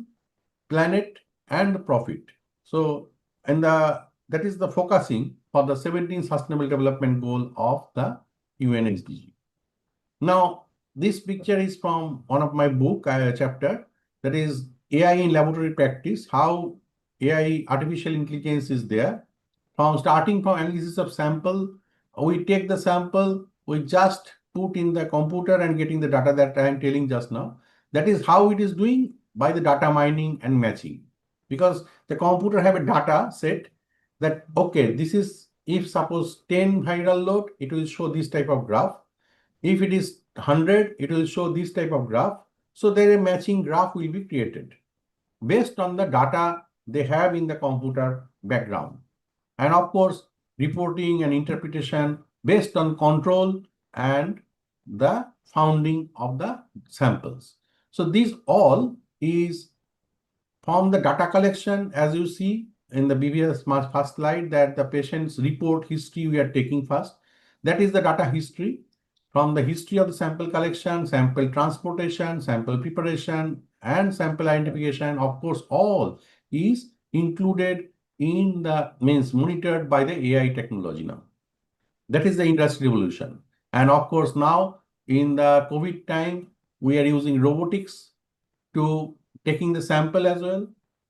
S15: planet, and profit. So, and that is the focusing for the 17 Sustainable Development Goal of the UN SDG. Now, this picture is from one of my book chapter, that is AI in laboratory practice, how AI, artificial intelligence is there. starting from analysis of sample, we take the sample, we just put in the computer and getting the data that I am telling just now. That is how it is doing by the data mining and matching. Because the computer have a data set that, okay, this is, if suppose 10 viral load, it will show this type of graph. If it is 100, it will show this type of graph. So there a matching graph will be created based on the data they have in the computer background. And of course, reporting and interpretation based on control and the founding of the samples. So these all is from the data collection, as you see in the previous first slide, that the patient's report history we are taking first. That is the data history. From the history of the sample collection, sample transportation, sample preparation, and sample identification, of course, all is included in the monitored by the AI technology now. That is the industry revolution. And of course, now in the COVID time, we are using robotics to taking the sample as well.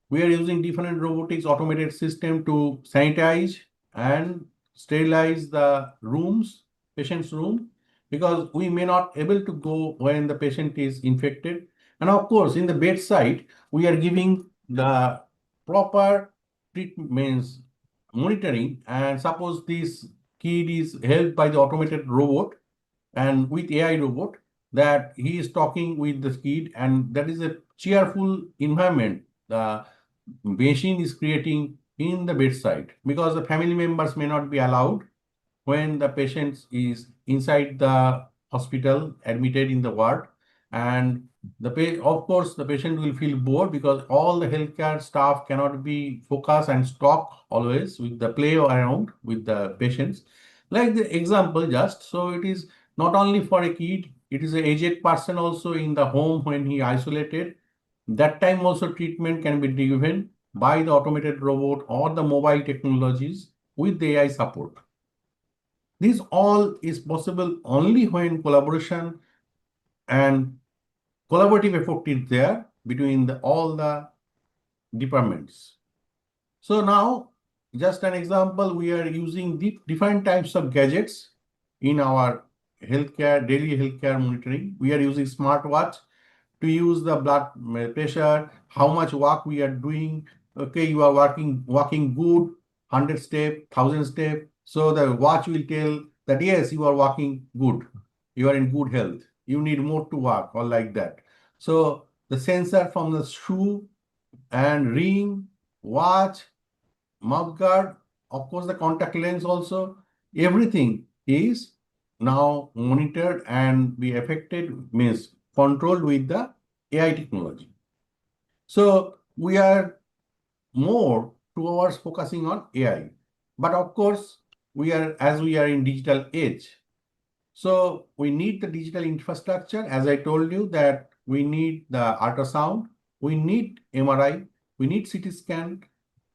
S15: We are using different robotics automated system to sanitize and sterilize the rooms, patient's room, because we may not able to go when the patient is infected. And of course, in the bedside, we are giving the proper treatments monitoring. And suppose this kid is helped by the automated robot and with AI robot, that he is talking with the kid, and that is a cheerful environment the machine is creating in the bedside, because the family members may not be allowed when the patient is inside the hospital admitted in the ward. And of course, the patient will feel bored because all the healthcare staff cannot be focused and talk always with the play around with the patients. Like the example just, so it is not only for a kid, it is an aged person also in the home when he isolated. That time also treatment can be given by the automated robot or the mobile technologies with the AI support. This all is possible only when collaboration and collaborative effort is there between all the departments. So now, just an example, we are using different types of gadgets in our healthcare, daily healthcare monitoring. We are using smartwatch to use the blood pressure, how much walk we are doing. Okay, you are walking good, 100 step, 1000 step. So the watch will tell that yes, you are walking good, you are in good health, you need more to walk, or like that. So the sensor from the shoe and ring, watch, mouth guard, of course the contact lens also, everything is now monitored and be affected, means controlled with the AI technology. So we are more towards focusing on AI. But of course, we are in digital age. So we need the digital infrastructure. As I told you that we need the ultrasound, we need MRI, we need CT scan,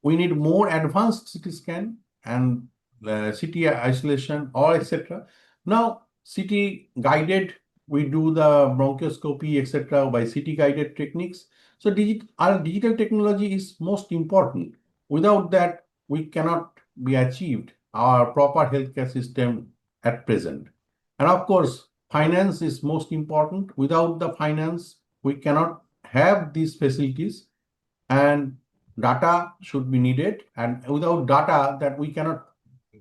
S15: we need more advanced CT scan and CT isolation, or etc. Now, CT guided, we do the bronchoscopy, etc. by CT guided techniques. So our digital technology is most important. Without that, we cannot be achieved our proper healthcare system at present. And of course, finance is most important. Without the finance, we cannot have these facilities, and data should be needed. And without data, that we cannot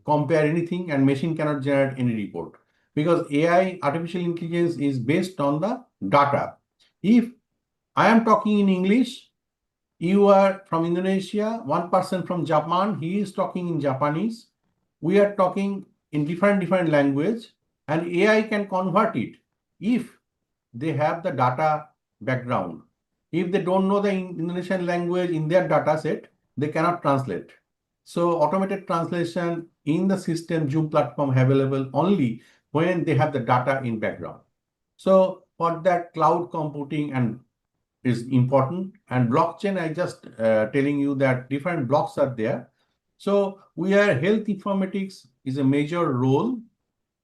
S15: compare anything, and machine cannot generate any report, because AI, artificial intelligence, is based on the data. If I am talking in English, you are from Indonesia, one person from Japan, he is talking in Japanese. We are talking in different language, and AI can convert it if they have the data background. If they don't know the Indonesian language in their data set, they cannot translate. So automated translation in the system Zoom platform available only when they have the data in background. So for that, cloud computing and is important, and blockchain, I just telling you that different blocks are there. So health informatics is a major role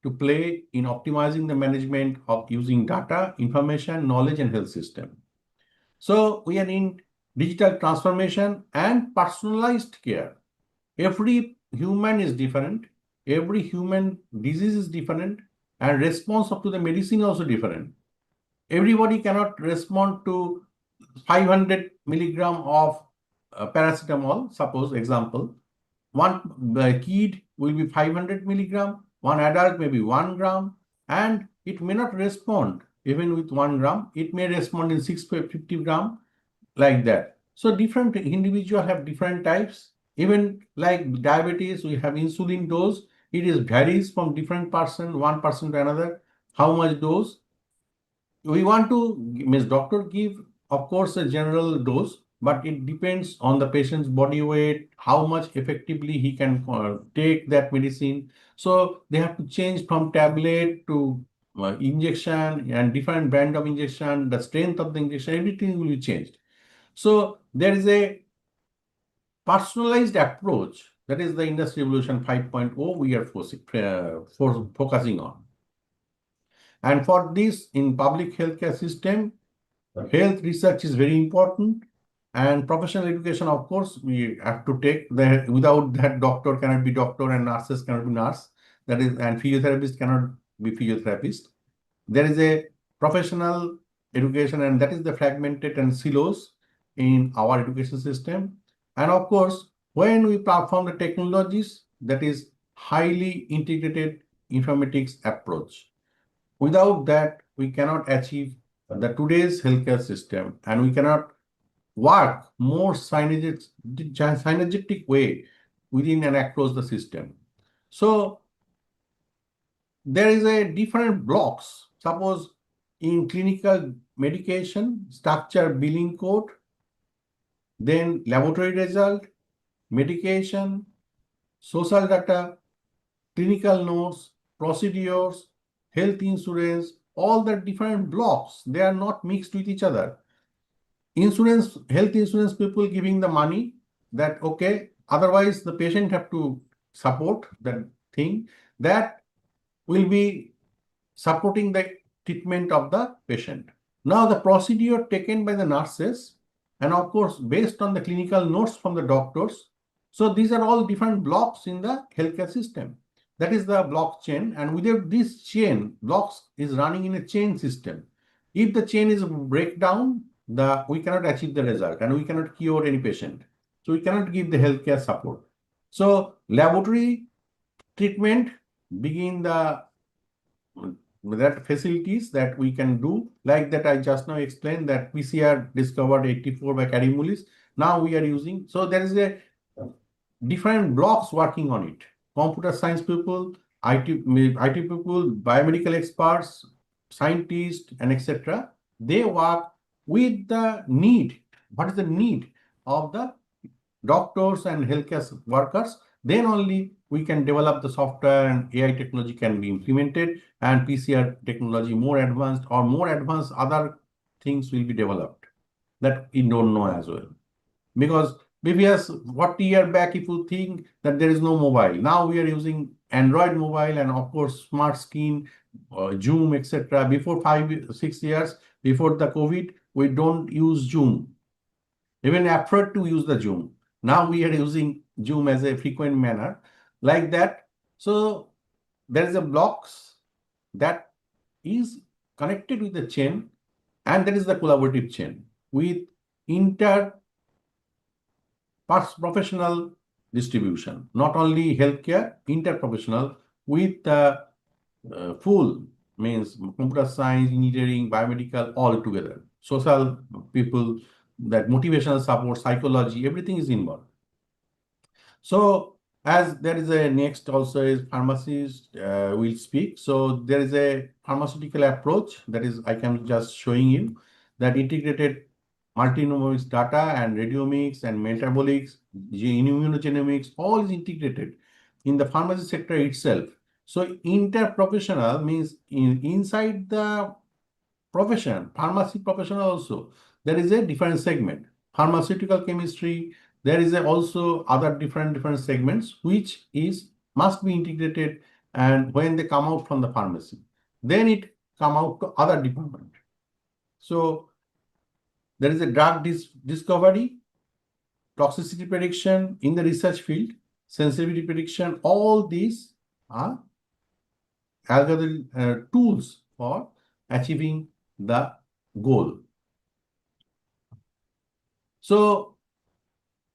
S15: to play in optimizing the management of using data, information, knowledge, and health system. So we are in digital transformation and personalized care. Every human is different. Every human disease is different, and response up to the medicine also different. Everybody cannot respond to 500 milligram of paracetamol, suppose example. One kid will be 500 milligram, one adult may be 1 gram, and it may not respond even with 1 gram. It may respond in 650 gram, like that. So different individuals have different types. Even like diabetes, we have insulin dose. It is varies from different person, one person to another. How much dose? We want to, means doctor give, of course, a general dose, but it depends on the patient's body weight, how much effectively he can take that medicine. So they have to change from tablet to injection, and different brand of injection, the strength of the injection, everything will be changed. So there is a personalized approach, that is the Industry Revolution 5.0 we are focusing on. And for this, in public healthcare system, health research is very important, and professional education, of course, we have to take. Without that, doctor cannot be doctor and nurses cannot be nurse. That is, and physiotherapist cannot be physiotherapist. There is a professional education, and that is the fragmented and silos in our education system. And of course, when we platform the technologies, that is highly integrated informatics approach. Without that, we cannot achieve the today's healthcare system, and we cannot work more synergetic way within and across the system. So there is a different blocks. Suppose in clinical medication, structure billing code, then laboratory result, medication, social data, clinical notes, procedures, health insurance, all the different blocks, they are not mixed with each other. Insurance, health insurance people giving the money that, okay, otherwise the patient have to support that thing, that will be supporting the treatment of the patient. Now the procedure taken by the nurses, and of course, based on the clinical notes from the doctors. So these are all different blocks in the healthcare system. That is the blockchain, and without this chain, blocks is running in a chain system. If the chain is breakdown, we cannot achieve the result, and we cannot cure any patient. So we cannot give the healthcare support. So laboratory treatment begin that facilities that we can do, like that I just now explained, that PCR discovered 84 by Karimulis. Now we are using, so there is a different blocks working on it. Computer science people, IT people, biomedical experts, scientists, and etc. They work with the need. What is the need of the doctors and healthcare workers? Then only we can develop the software, and AI technology can be implemented, and PCR technology more advanced, or more advanced other things will be developed that we don't know as well. Because previous, what year back, if you think that there is no mobile, now we are using Android mobile, and of course smart screen, Zoom, etc. Before 5-6 years, before the COVID, we don't use Zoom, even afraid to use the Zoom. Now we are using Zoom as a frequent manner, like that. So there is a blocks that is connected with the chain, and that is the collaborative chain with professional distribution, not only healthcare, interprofessional with full, means computer science, engineering, biomedical, all together. Social people, that motivational support, psychology, everything is involved. So as there is a next also is pharmacists will speak. So there is a pharmaceutical approach, that is I can just showing you, that integrated multi-omics data and radiomics and metabolics, immunogenomics, all is integrated in the pharmacy sector itself. So interprofessional means inside the profession, pharmacy professional also, there is a different segment. Pharmaceutical chemistry, there is also other different segments which must be integrated, and when they come out from the pharmacy, then it come out to other department. So there is a drug discovery, toxicity prediction in the research field, sensitivity prediction, all these are algorithm tools for achieving the goal. So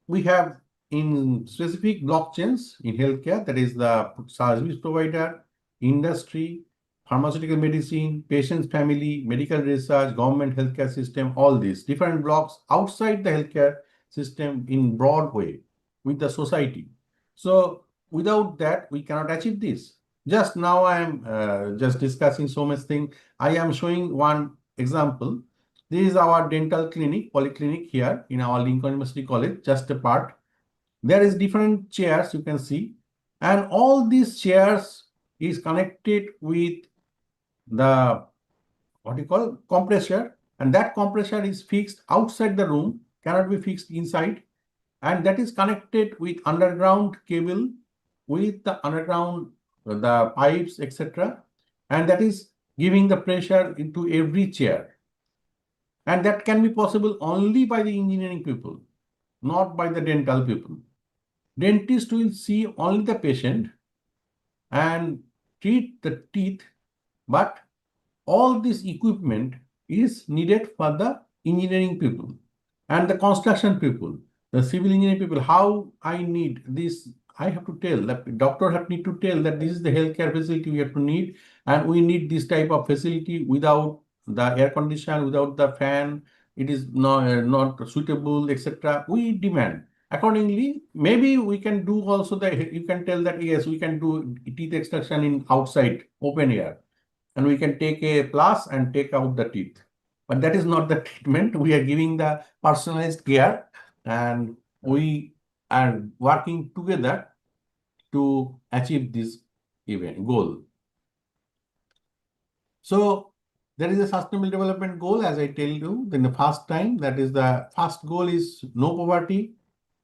S15: we have in specific blockchains in healthcare, that is the service provider, industry, pharmaceutical medicine, patient's family, medical research, government healthcare system, all these different blocks outside the healthcare system in broad way with the society. So without that, we cannot achieve this. Just now I am just discussing so much thing. I am showing one example. This is our dental clinic, polyclinic here in our Lincoln University College, just a part. There is different chairs you can see, and all these chairs is connected with the compressor, and that compressor is fixed outside the room, cannot be fixed inside, and that is connected with underground cable, with the underground the pipes, etc., and that is giving the pressure into every chair. And that can be possible only by the engineering people, not by the dental people. Dentist will see only the patient and treat the teeth, but all this equipment is needed for the engineering people and the construction people, the civil engineering people. How I need this, I have to tell, the doctor have need to tell that this is the healthcare facility we have to need, and we need this type of facility. Without the air condition, without the fan, it is not suitable, etc. We demand. Accordingly, maybe we can do also you can tell that yes, we can do teeth extraction in outside open air, and we can take a plus and take out the teeth. But that is not the treatment. We are giving the personalized care, and we are working together to achieve this goal. So there is a sustainable development goal, as I tell you in the first time. That is the first goal is no poverty.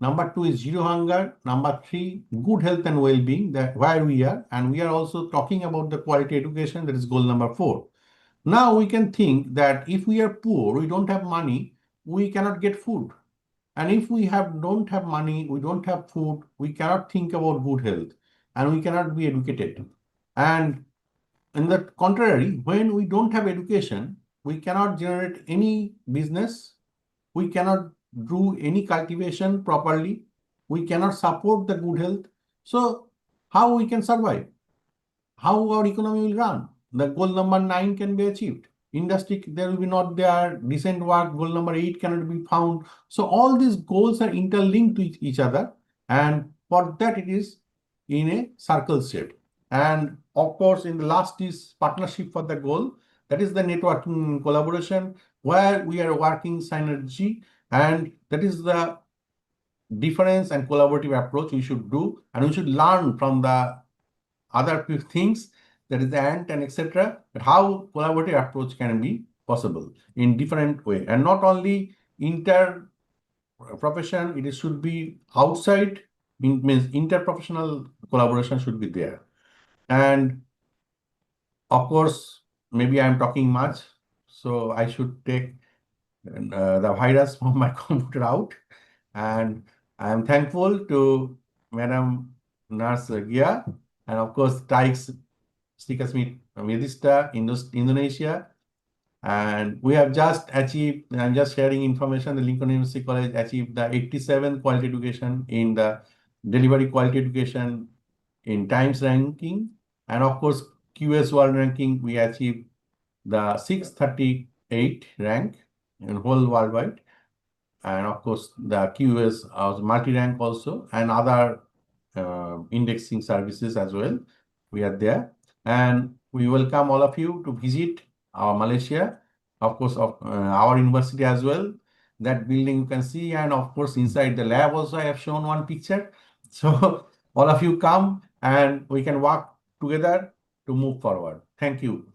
S15: Number 2 is zero hunger. Number 3, good health and well-being, that where we are. And we are also talking about the quality education, that is goal number 4. Now we can think that if we are poor, we don't have money, we cannot get food. And if we don't have money, we don't have food, we cannot think about good health, and we cannot be educated. And in the contrary, when we don't have education, we cannot generate any business, we cannot do any cultivation properly, we cannot support the good health. So how we can survive? How our economy will run? The goal number 9 can be achieved. Industry, there will be not there. Decent work, goal number 8 cannot be found. So all these goals are interlinked to each other, and for that it is in a circle shape. And of course, in the last is partnership for the goal. That is the networking collaboration, where we are working synergy, and that is the difference and collaborative approach we should do, and we should learn from the other things, that is the ant and etc. But how collaborative approach can be possible in different way, and not only inter profession, it should be outside, means interprofessional collaboration should be there. And of course, maybe I'm talking much, so I should take the virus from my computer out. And I am thankful to Madam Nurse Gia, and of course TAIEX Stikesmit Medistra Indonesia. And we have just achieved, I'm just sharing information, the Lincoln University College achieved the 87th quality education in the delivery quality education in Times ranking. And of course, QS World ranking, we achieved the 638 rank in whole worldwide. And of course, the QS was multi-rank also, and other indexing services as well. We are there. And we welcome all of you to visit our Malaysia, of course, of our university as well. That building you can see, and of course, inside the lab also I have shown one picture. So all of you come, and we can work together to move forward. Thank you.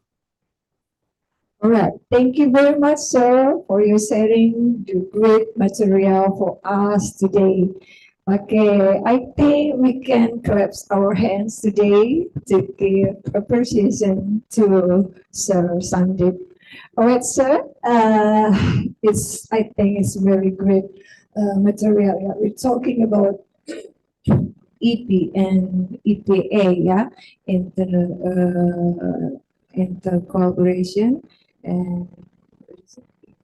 S13: All right. Thank you very much, sir, for your sharing the great material for us today. Okay, I think we can clap our hands today to give appreciation to Sir Sandeep. All right, sir. I think it's very great material. Yeah, we're talking about EP and EPA, yeah, inter collaboration and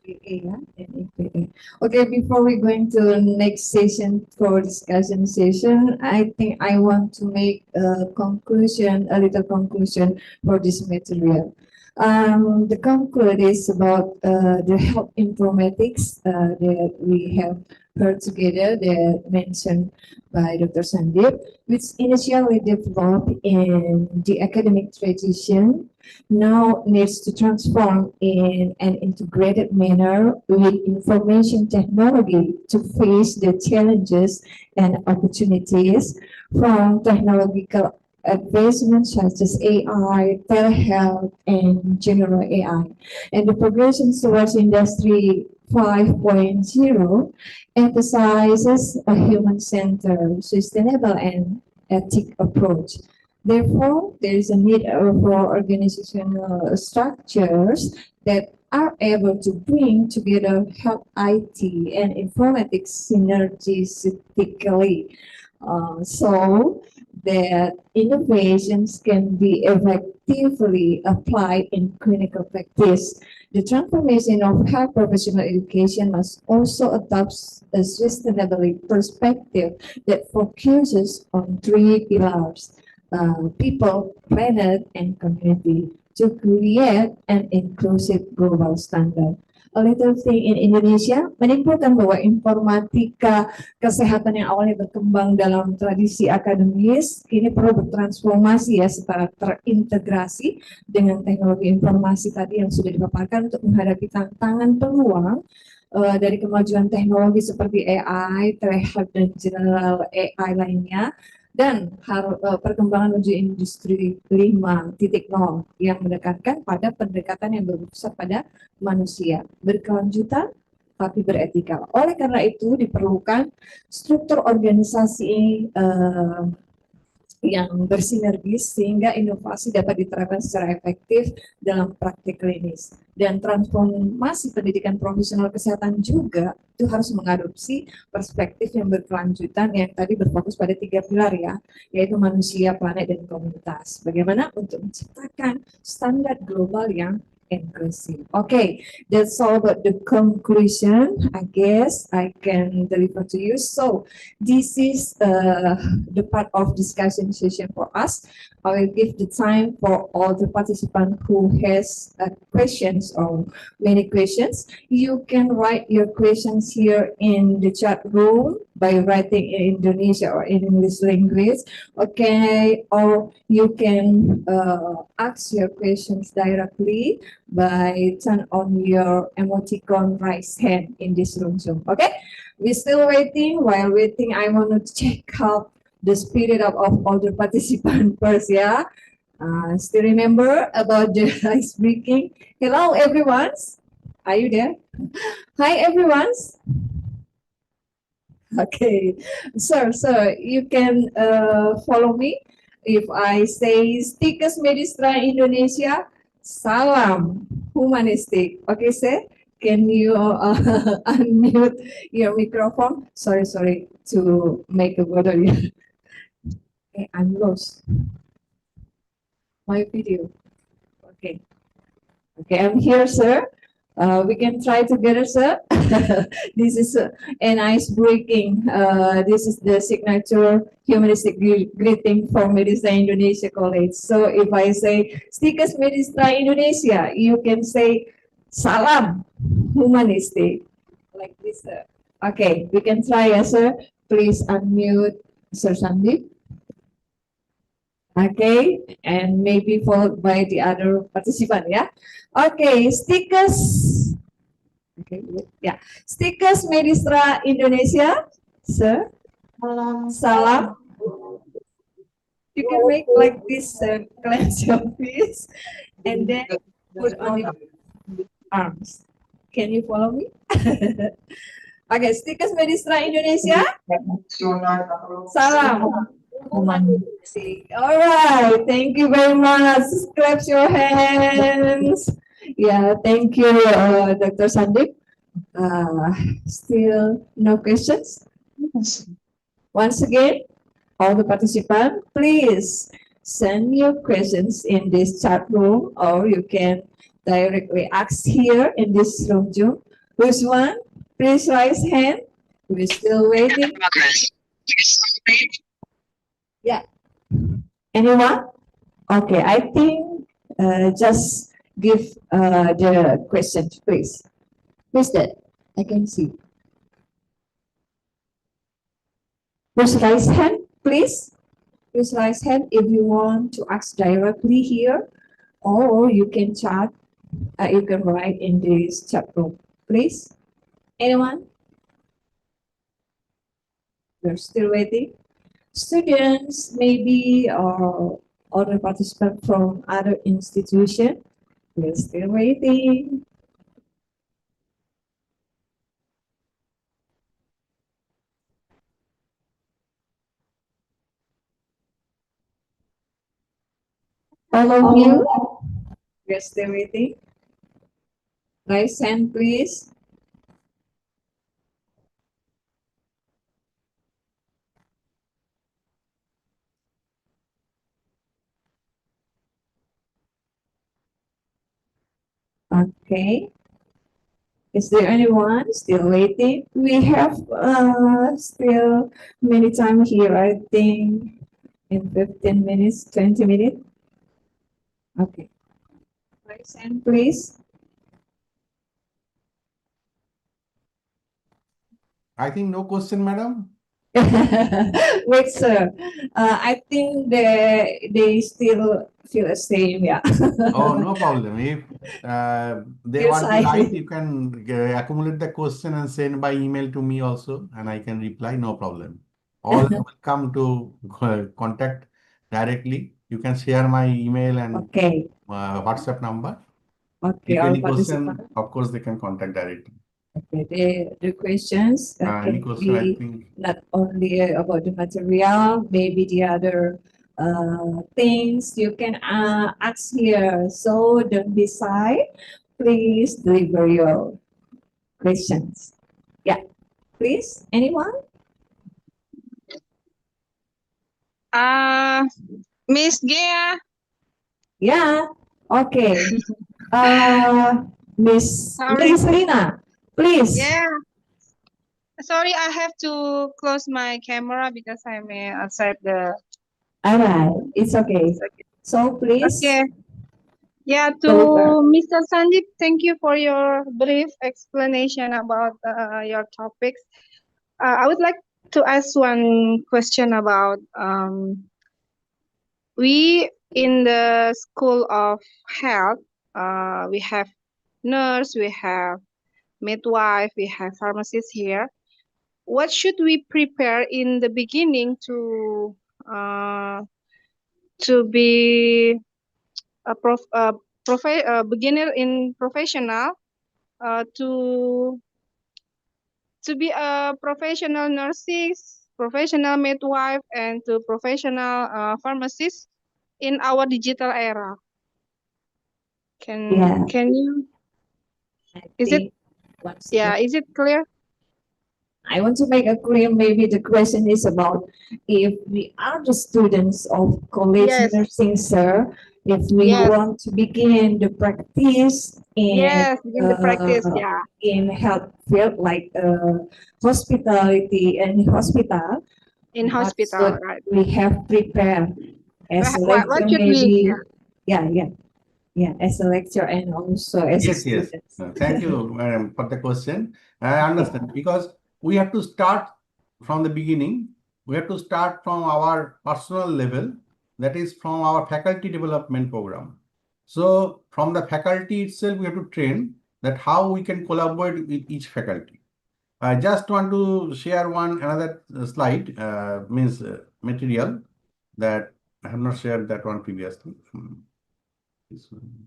S13: EPA, yeah, and EPA. Okay, before we go into the next session for discussion session, I think I want to make a conclusion, a little conclusion for this material. The conclude is about the health informatics that we have heard together, that mentioned by Dr. Sandeep, which initially developed in the academic tradition, now needs to transform in an integrated manner with information technology to face the challenges and opportunities from technological advancements such as AI, telehealth, and general AI. And the progression towards Industry 5.0 emphasizes a human-centered, sustainable, and ethic approach. Therefore, there is a need for organizational structures that are able to bring together health IT and informatics synergistically, so that innovations can be effectively applied in clinical practice. The transformation of health professional education must also adopt a sustainability perspective that focuses on three pillars: people, planet, and community, to create an inclusive global standard. A little thing in Indonesia menyimpulkan bahwa informatika kesehatan yang awalnya berkembang dalam tradisi akademis kini perlu bertransformasi ya, secara terintegrasi dengan teknologi informasi tadi yang sudah dipaparkan untuk menghadapi tantangan peluang dari kemajuan teknologi seperti AI, telehealth, dan general AI lainnya, dan perkembangan menuju industri 5.0 yang mendekatkan pada pendekatan yang berpusat pada manusia, berkelanjutan tapi beretika. Oleh karena itu diperlukan struktur organisasi yang bersinergis sehingga inovasi dapat diterapkan secara efektif dalam praktik klinis. Dan transformasi pendidikan profesional kesehatan juga itu harus mengadopsi perspektif yang berkelanjutan yang tadi berfokus pada 3 pilar ya, yaitu manusia, planet, dan komunitas. Bagaimana untuk menciptakan standar global yang inclusive. Okay, that's all about the conclusion. I guess I can deliver to you. So this is the part of discussion session for us. I will give the time for all the participants who has questions or many questions. You can write your questions here in the chat room by writing in Indonesia or in English language. Okay, or you can ask your questions directly by turn on your emoticon raise hand in this room Zoom. Okay, we're still waiting. While waiting, I want to check out the spirit of all the participants first, yeah. Still remember about the ice breaking. Hello, everyone. Are you there? Hi, everyone. Okay, sir, you can follow me. If I say Stikes Medistra Indonesia, salam humanistik. Okay, sir, can you unmute your microphone? Sorry to make a bother here. Okay, I'm lost. My video. Okay, I'm here, sir. We can try together, sir. This is an ice breaking. This is the signature humanistic greeting from Medistra Indonesia College. So if I say Stikes Medistra Indonesia, you can say salam humanistik, like this, sir. Okay, we can try, yes, sir. Please unmute Sir Sandeep. Okay, and maybe followed by the other participant, yeah. Okay, Stikes. Okay, yeah. Stikes Medistra Indonesia, sir. Salam. You can make like this, clench your fist, and then put on your arms. Can you follow me? Okay, Stikes Medistra Indonesia. Salam. All right, thank you very much. Clap your hands. Yeah, thank you, Dr. Sandeep. Still no questions? Once again, All the participants, please send your questions in this chat room, or you can directly ask here in this room too. Who's one? Please raise hand. We're still waiting. Yeah. Anyone? Okay, I think just give the question, please. Who's that? I can see. Please raise hand, please. Please raise hand if you want to ask directly here, or you can chat. You can write in this chat room, please. Anyone? We're still waiting. Students, maybe, or other participants from other institution. We're still waiting. All of you, we're still waiting. Raise hand, please. Okay. Is there anyone still waiting? We have still many time here, I think in 15 minutes, 20 minutes. Okay. Raise hand, please.
S15: I think no question, madam.
S13: Wait, sir. I think they still feel the same, yeah.
S15: Oh, no problem. If they
S13: Yes,
S15: want to
S13: I-
S15: write, you can accumulate the question and send by email to me also, and I can reply, no problem. All are welcome to contact directly. You can share my email and
S13: Okay.
S15: WhatsApp number.
S13: Okay,
S15: If
S13: all
S15: any question,
S13: participants.
S15: of course, they can contact directly.
S13: Okay, the questions
S15: Any
S13: can
S15: question, I
S13: be
S15: think.
S13: not only about the material, maybe the other things you can ask here. So don't be shy. Please deliver your questions. Yeah, please. Anyone?
S16: Miss Gea.
S13: Yeah. Okay. Miss
S16: Sorry.
S13: Selina, please.
S16: Yeah. Sorry, I have to close my camera because I'm outside the.
S13: All right, it's okay. So please.
S16: Okay. Yeah, to
S13: Deliver.
S16: Mr. Sandeep, thank you for your brief explanation about your topics. I would like to ask one question about we in the School of Health, we have nurse, we have midwife, we have pharmacists here. What should we prepare in the beginning to be a beginner in professional, to be a professional nurses, professional midwife, and to professional pharmacist in our digital era?
S13: Yeah.
S16: Can you? Is it? Yeah. Is it clear?
S13: I want to make it clear, maybe the question is about if we are the students of college
S16: Yes.
S13: nursing, sir, if we
S16: Yes.
S13: want to begin the practice in,
S16: Yes, begin the practice, yeah.
S13: in health field, like hospitality and hospital,
S16: In
S13: what
S16: hospital,
S13: should
S16: right?
S13: we have prepared as a
S16: What
S13: lecture,
S16: should we?
S13: maybe, yeah, as a lecture and also as a
S15: Yes, yes.
S13: student.
S15: Thank you, madam, for the question. I understand because we have to start from the beginning. We have to start from our personal level, that is from our faculty development program. So from the faculty itself, we have to train that how we can collaborate with each faculty. I just want to share another slide, means material that I have not shared that one previously. This one.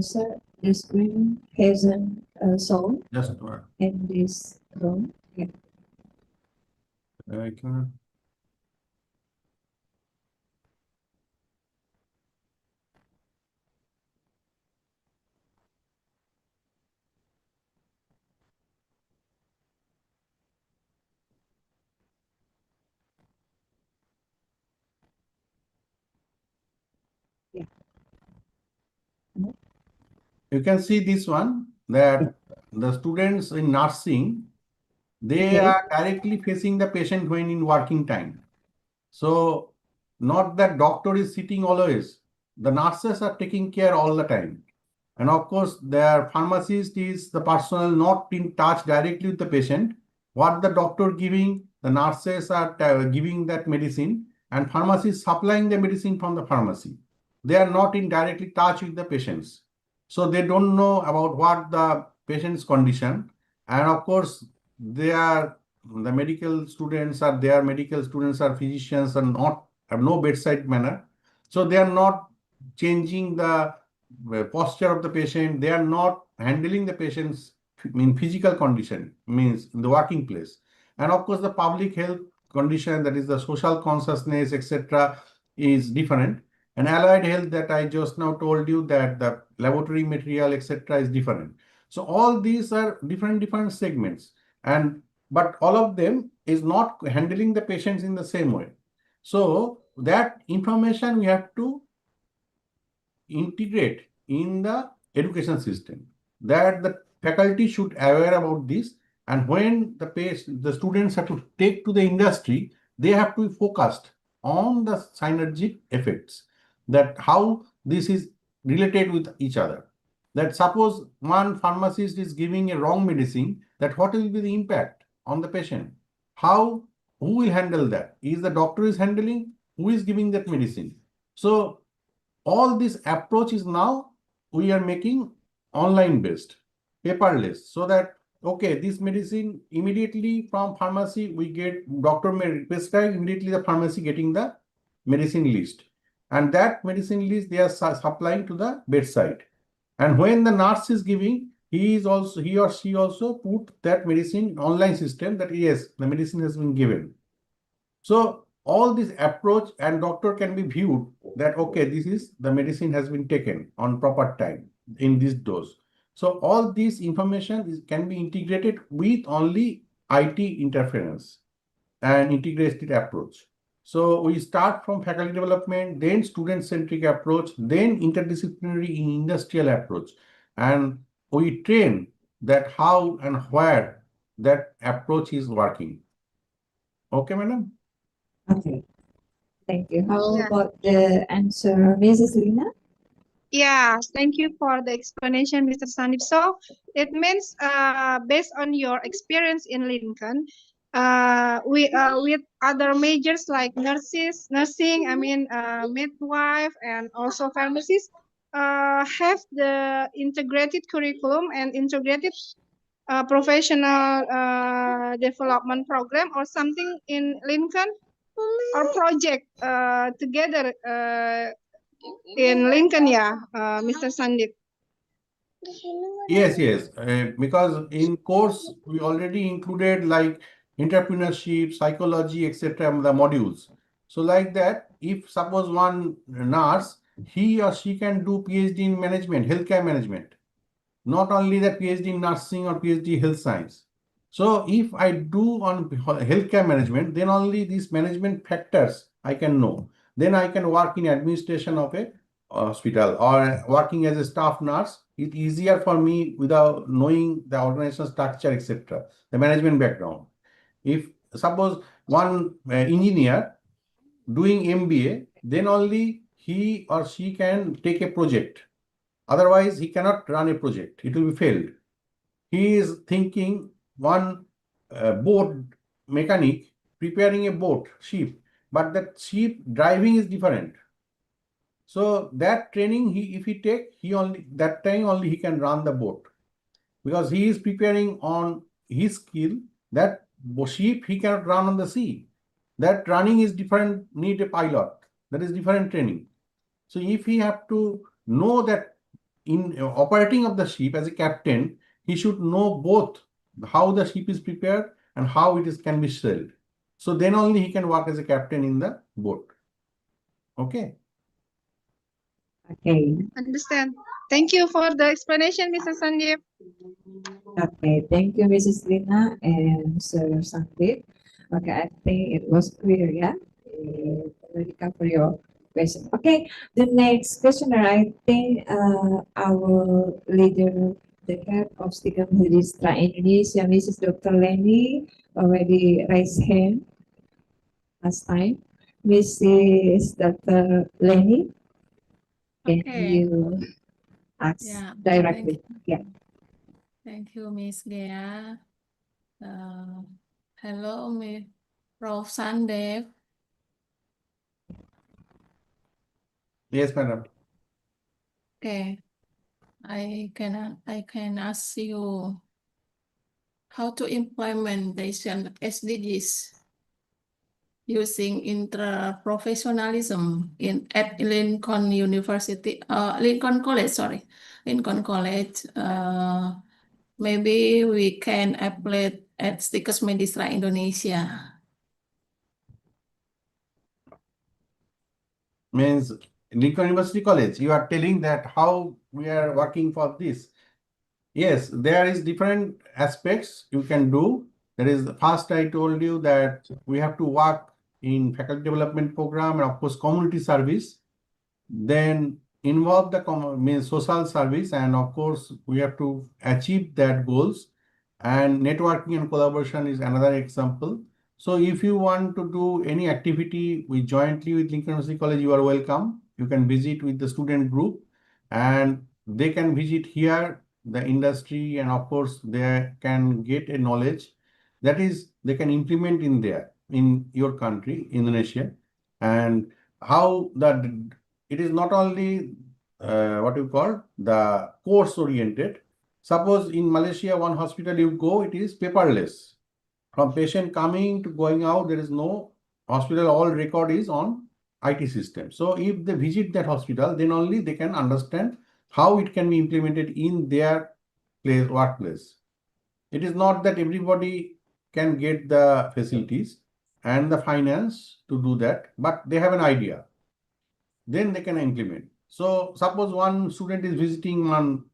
S13: Sir, the screen hasn't shown
S15: Just one.
S13: in this room. Yeah.
S15: I cannot. you can see this one, that the students in nursing, they
S3: Okay.
S15: are directly facing the patient when in working time. So not that doctor is sitting always. The nurses are taking care all the time. And of course, their pharmacist is the personnel not in touch directly with the patient. What the doctor giving, the nurses are giving that medicine, and pharmacist supplying the medicine from the pharmacy. They are not in directly touch with the patients. So they don't know about what the patient's condition. And of course, the medical students are physicians and not have no bedside manner. So they are not changing the posture of the patient. They are not handling the patient's physical condition, means in the working place. And of course, the public health condition, that is the social consciousness, etc., is different. And allied health, that I just now told you, that the laboratory material, etc., is different. So all these are different segments, but all of them is not handling the patients in the same way. So that information we have to integrate in the education system, that the faculty should aware about this. And when the students have to take to the industry, they have to be focused on the synergic effects, that how this is related with each other. That suppose one pharmacist is giving a wrong medicine, that what will be the impact on the patient? Who will handle that? Is the doctor is handling? Who is giving that medicine? So all this approach is now we are making online based, paperless, so that okay, this medicine immediately from pharmacy we get, doctor may prescribe, immediately the pharmacy getting the medicine list, and that medicine list they are supplying to the bedside. And when the nurse is giving, he or she also put that medicine online system, that yes, the medicine has been given. So all this approach, and doctor can be viewed that okay, this is the medicine has been taken on proper time in this dose. So all this information can be integrated with only IT interference and integrated approach. So we start from faculty development, then student-centric approach, then interdisciplinary in industrial approach, and we train that how and where that approach is working. Okay, madam?
S13: Okay. Thank you. How
S16: Yeah.
S13: about the answer, Mrs. Lina?
S16: Yeah, thank you for the explanation, Mr. Sandip. So it means, based on your experience in Lincoln, with other majors like nursing, midwife, and also pharmacists, have the integrated curriculum and integrated professional development program or something in Lincoln, or project together in Lincoln, yeah, Mr. Sandip.
S15: Yes, because in course we already included like entrepreneurship, psychology, etc., the modules. So like that, if suppose one nurse, he or she can do PhD in management, healthcare management, not only the PhD in nursing or PhD health science. So if I do on healthcare management, then only these management factors I can know. Then I can work in administration of a hospital or working as a staff nurse. It's easier for me without knowing the organizational structure, etc., the management background. If suppose one engineer doing MBA, then only he or she can take a project. Otherwise, he cannot run a project. It will be failed. He is thinking one boat mechanic preparing a boat, ship, but that ship driving is different. So that training, if he take, that time only he can run the boat, because he is preparing on his skill. That ship he cannot run on the sea. That running is different, need a pilot. That is different training. So if he have to know that in operating of the ship as a captain, he should know both how the ship is prepared and how it can be sailed. So then only he can work as a captain in the boat. Okay.
S13: Okay.
S16: Understand. Thank you for the explanation, Mr. Sandip.
S13: Okay. Thank you, Mrs. Lina and Sir Sandip. Okay, I think it was clear, yeah? Already cover your question. Okay, the next questioner, I think our leader, the head of Stika Medistra Indonesia, Mrs. Dr. Leni, already raised hand last time. Mrs. Dr. Leni, can
S2: Okay.
S13: you ask
S2: Yeah,
S13: directly? Yeah.
S2: Thank you, Miss Gea. Hello, Prof. Sandeep.
S15: Yes, madam.
S2: Okay, I can ask you how to implementation SDGs using interprofessionalism at Lincoln University, Lincoln College. Lincoln College. Maybe we can apply at Stikes Medistra Indonesia.
S15: Means Lincoln University College, you are telling that how we are working for this. Yes, there is different aspects you can do. There is first I told you that we have to work in faculty development program and of course community service. Then involve the means social service, and of course we have to achieve that goals. And networking and collaboration is another example. So if you want to do any activity with jointly with Lincoln University College, you are welcome. You can visit with the student group and they can visit here the industry, and of course they can get a knowledge that is they can implement in there in your country, Indonesia. And how that it is not only what you call the course oriented. Suppose in Malaysia, one hospital you go, it is paperless. From patient coming to going out, there is no hospital, all record is on IT system. So if they visit that hospital, then only they can understand how it can be implemented in their place, workplace. It is not that everybody can get the facilities and the finance to do that, but they have an idea. Then they can implement. So suppose one student is visiting one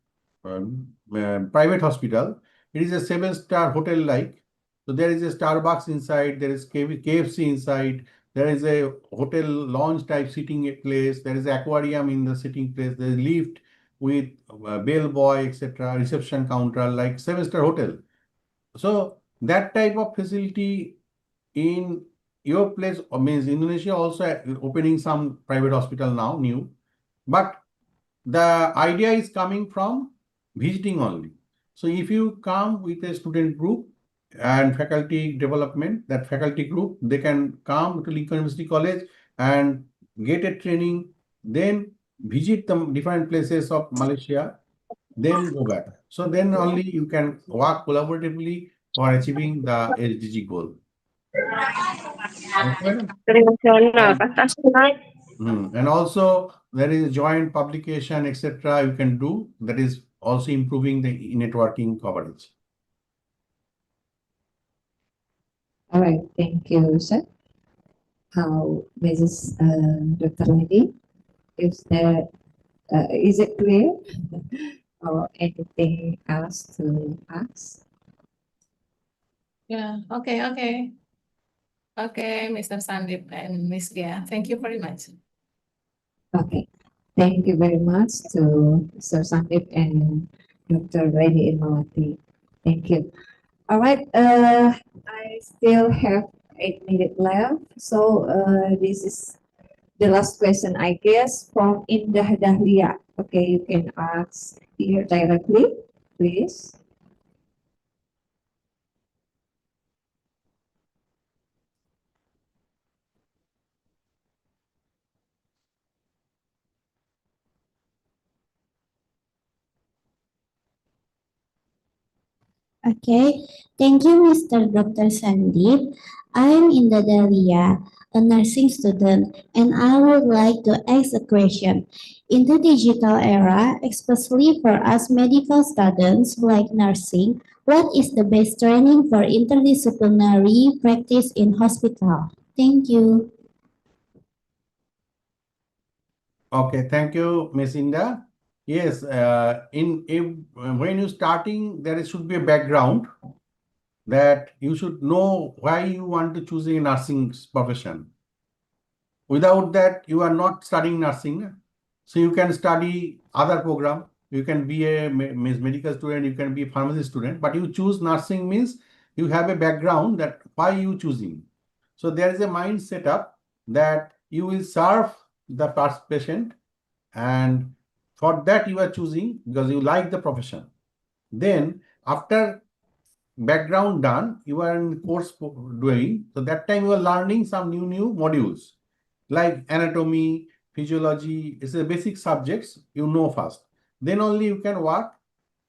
S15: private hospital, it is a 7-star hotel like. So there is a Starbucks inside, there is KFC inside, there is a hotel lounge type sitting place, there is aquarium in the sitting place, there is lift with bellboy, etc., reception counter like 7-star hotel. So that type of facility in your place means Indonesia also opening some private hospital now new, but the idea is coming from visiting only. So if you come with a student group and faculty development, that faculty group, they can come to Lincoln University College and get a training, then visit the different places of Malaysia, then go back. So then only you can work collaboratively for achieving the SDG goal. And also there is joint publication, etc. you can do, that is also improving the networking coverage.
S13: All right, thank you, sir. How Mrs. Dr. Lady, is it clear or anything else to ask?
S2: Yeah, okay. Okay, Mr. Sandeep and Miss Gea, thank you very much.
S13: Okay, thank you very much to Mr. Sandeep and Dr. Lady Irmawati. Thank you. All right, I still have 8 minutes left. So this is the last question, I guess, from Indah Dahlia. Okay, you can ask here directly, please.
S17: Okay, thank you, Mr. Dr. Sandeep. I'm Indah Dahlia, a nursing student, and I would like to ask a question. In the digital era, especially for us medical students like nursing, what is the best training for interdisciplinary practice in hospital? Thank you.
S15: Okay, thank you, Ms. Inda. Yes, when you starting, there should be a background that you should know why you want to choose a nursing profession. Without that, you are not studying nursing. So you can study other program. You can be a medical student, you can be a pharmacy student, but you choose nursing means you have a background that why you choosing. So there is a mind set up that you will serve the patient, and for that you are choosing because you like the profession. Then after background done, you are in course doing, so that time you are learning some new modules like anatomy, physiology. It's a basic subjects you know first, then only you can work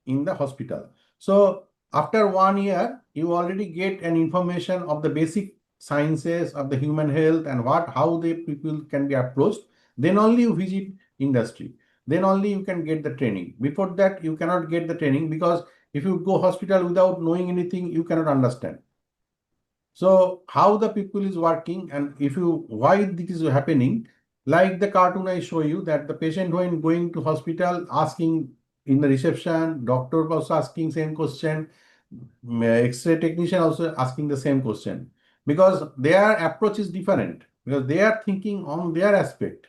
S15: in the hospital. So after 1 year you already get an information of the basic sciences of the human health and how the people can be approached. Then only you visit industry, then only you can get the training. Before that you cannot get the training, because if you go hospital without knowing anything, you cannot understand. So how the people is working, and if you why this is happening, like the cartoon I show you, that the patient when going to hospital asking in the reception, doctor also asking same question, X-ray technician also asking the same question, because their approach is different, because they are thinking on their aspect,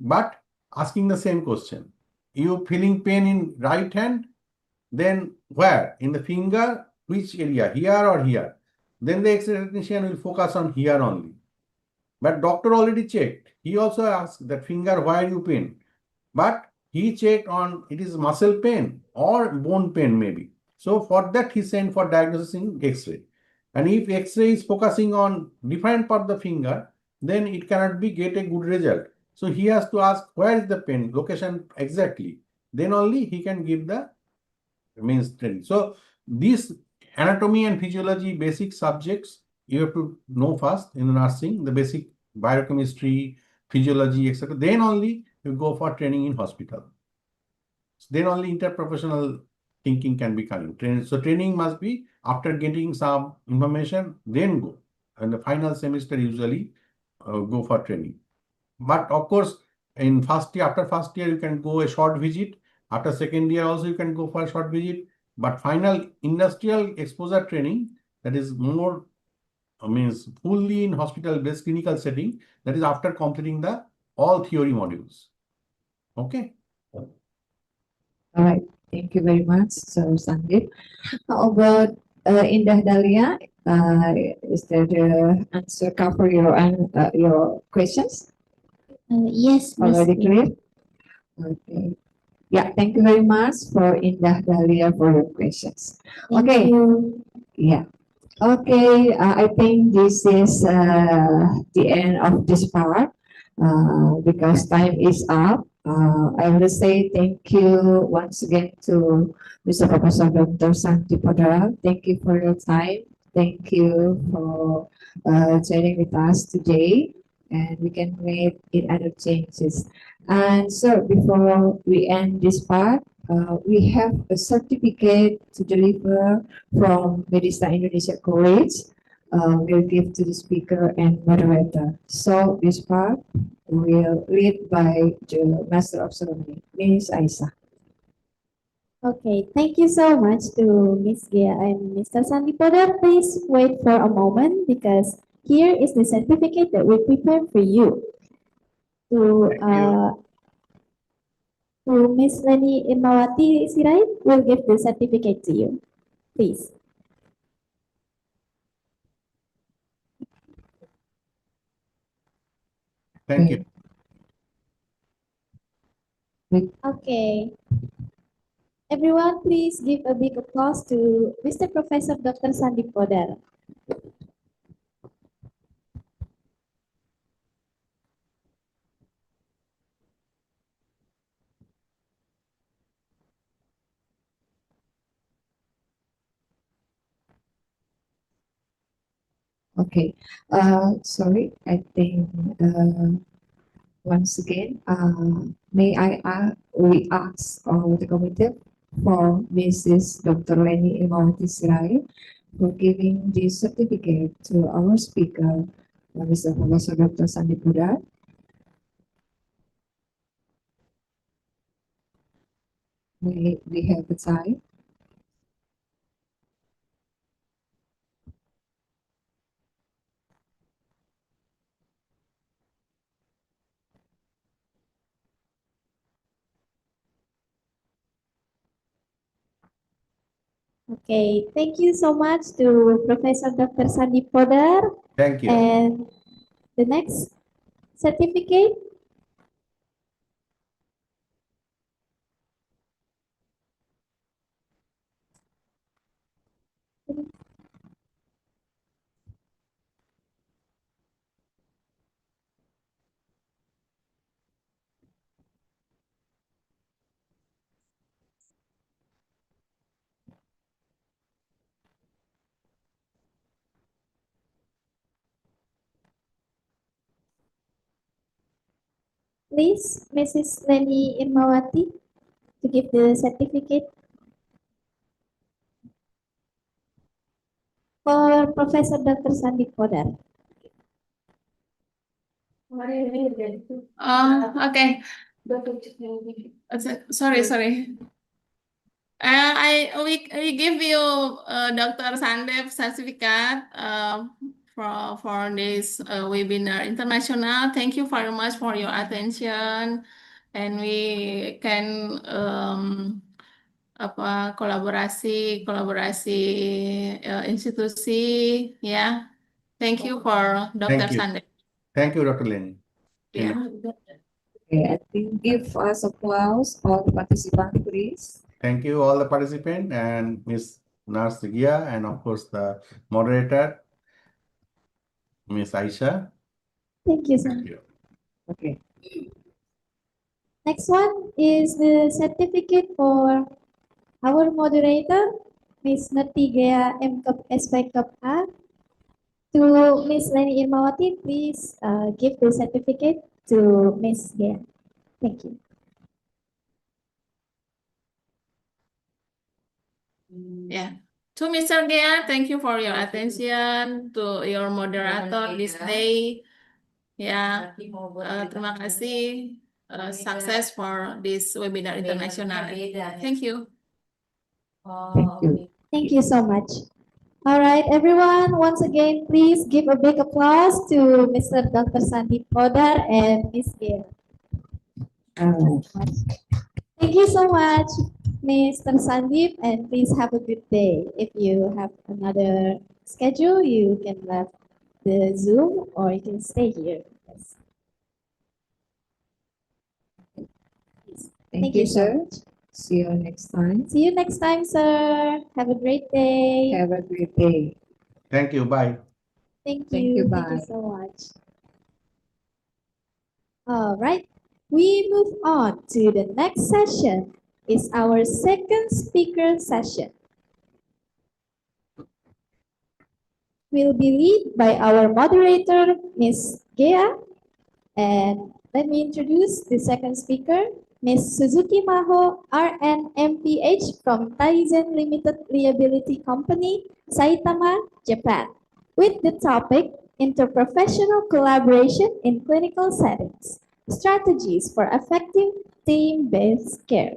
S15: but asking the same question. You feeling pain in right hand, then where? In the finger, which area, here or here? Then the X-ray technician will focus on here only. But doctor already checked. He also asked that finger, why you pain? But he checked on it is muscle pain or bone pain maybe. So for that he sent for diagnosing X-ray. And if X-ray is focusing on different part of the finger, then it cannot be get a good result. So he has to ask where is the pain, location exactly. Then only he can give the means training. So these anatomy and physiology basic subjects you have to know first in nursing, the basic biochemistry, physiology, etc. Then only you go for training in hospital. Then only interprofessional thinking can be coming. So training must be after getting some information, then go. And the final semester usually go for training. But of course, in first year, after first year, you can go a short visit. After second year also you can go for a short visit. But final industrial exposure training, that is more means fully in hospital-based clinical setting, that is after completing the all theory modules. Okay.
S13: All right. Thank you very much, Sir Sandeep. How about Indah Dahlia? Is there the answer cover your questions?
S17: Yes, Miss.
S13: Already clear? Okay. Yeah, thank you very much for Indah Dahlia for your questions.
S17: Thank
S13: Okay.
S17: you.
S13: Yeah. Okay, I think this is the end of this part because time is up. I will say thank you once again to Mr. Professor Dr. Santi Podara. Thank you for your time. Thank you for joining with us today, and we can make it other changes. And so before we end this part, we have a certificate to deliver from Medista Indonesia College. We'll give to the speaker and moderator. So this part will lead by the Master of Ceremony, Miss Aisyah.
S12: Okay, thank you so much to Miss Gia and Mr. Sandy Podar. Please wait for a moment because here is the certificate that we prepared for you. To Miss Leni Irmawati Sirait, we'll give the certificate to you. Please.
S15: Thank you.
S12: Okay. Everyone, please give a big applause to Mr. Professor Dr. Sandy Podar.
S13: Okay. Sorry, I think once again, may we ask all the committee for Mrs. Dr. Leni Irmawati Sirait for giving this certificate to our speaker, Mr. Professor Dr. Sandy Podar. We have the time.
S12: Okay, thank you so much to Professor Dr. Sandi Podar.
S15: Thank you.
S12: And the next certificate. Please, Mrs. Leni Irmawati, to give the certificate for Professor Dr. Sandi Podar.
S2: Okay. Sorry. We give you Dr. Sandeep certificate for this webinar international. Thank you very much for your attention, and we can kolaborasi institusi ya. Thank you for Dr.
S15: Thank you.
S2: Sandeep.
S15: Thank you, Dr. Leni.
S2: Yeah.
S13: Okay, I think give us applause all the participants, please.
S15: Thank you, all the participants, and Ms. Nars Gia, and of course the moderator, Ms. Aisha.
S12: Thank you, sir.
S15: Thank you.
S13: Okay.
S12: Next one is the certificate for our moderator, Ms. Nertigea M. SPKA. To Ms. Leni Irmawati, please give the certificate to Ms. Gea. Thank you.
S2: Yeah. To Mr. Gea, thank you for your attention. To your moderator this day. Ya, terima kasih. Success for this webinar international. Thank you.
S12: Thank you so much. All right, everyone, once again, please give a big applause to Mr. Dr. Sandi Podar and Ms. Gea. Thank you so much, Mr. Sandip, and please have a good day. If you have another schedule, you can left the Zoom or you can stay here. Yes.
S13: Thank you, sir. See you next time.
S12: See you next time, sir. Have a great day.
S13: Have a great day.
S15: Thank you. Bye.
S12: Thank
S13: Thank
S12: you.
S13: you,
S12: Thank you
S13: bye.
S12: so much. All right. We move on to the next session. It's our second speaker session. Will be led by our moderator, Ms. Gea. And let me introduce the second speaker, Ms. Suzuki Maho, RN MPH from Taizen Limited Liability Company, Saitama, Japan, with the topic Interprofessional Collaboration in Clinical Settings, Strategies for Effective Team-Based Care.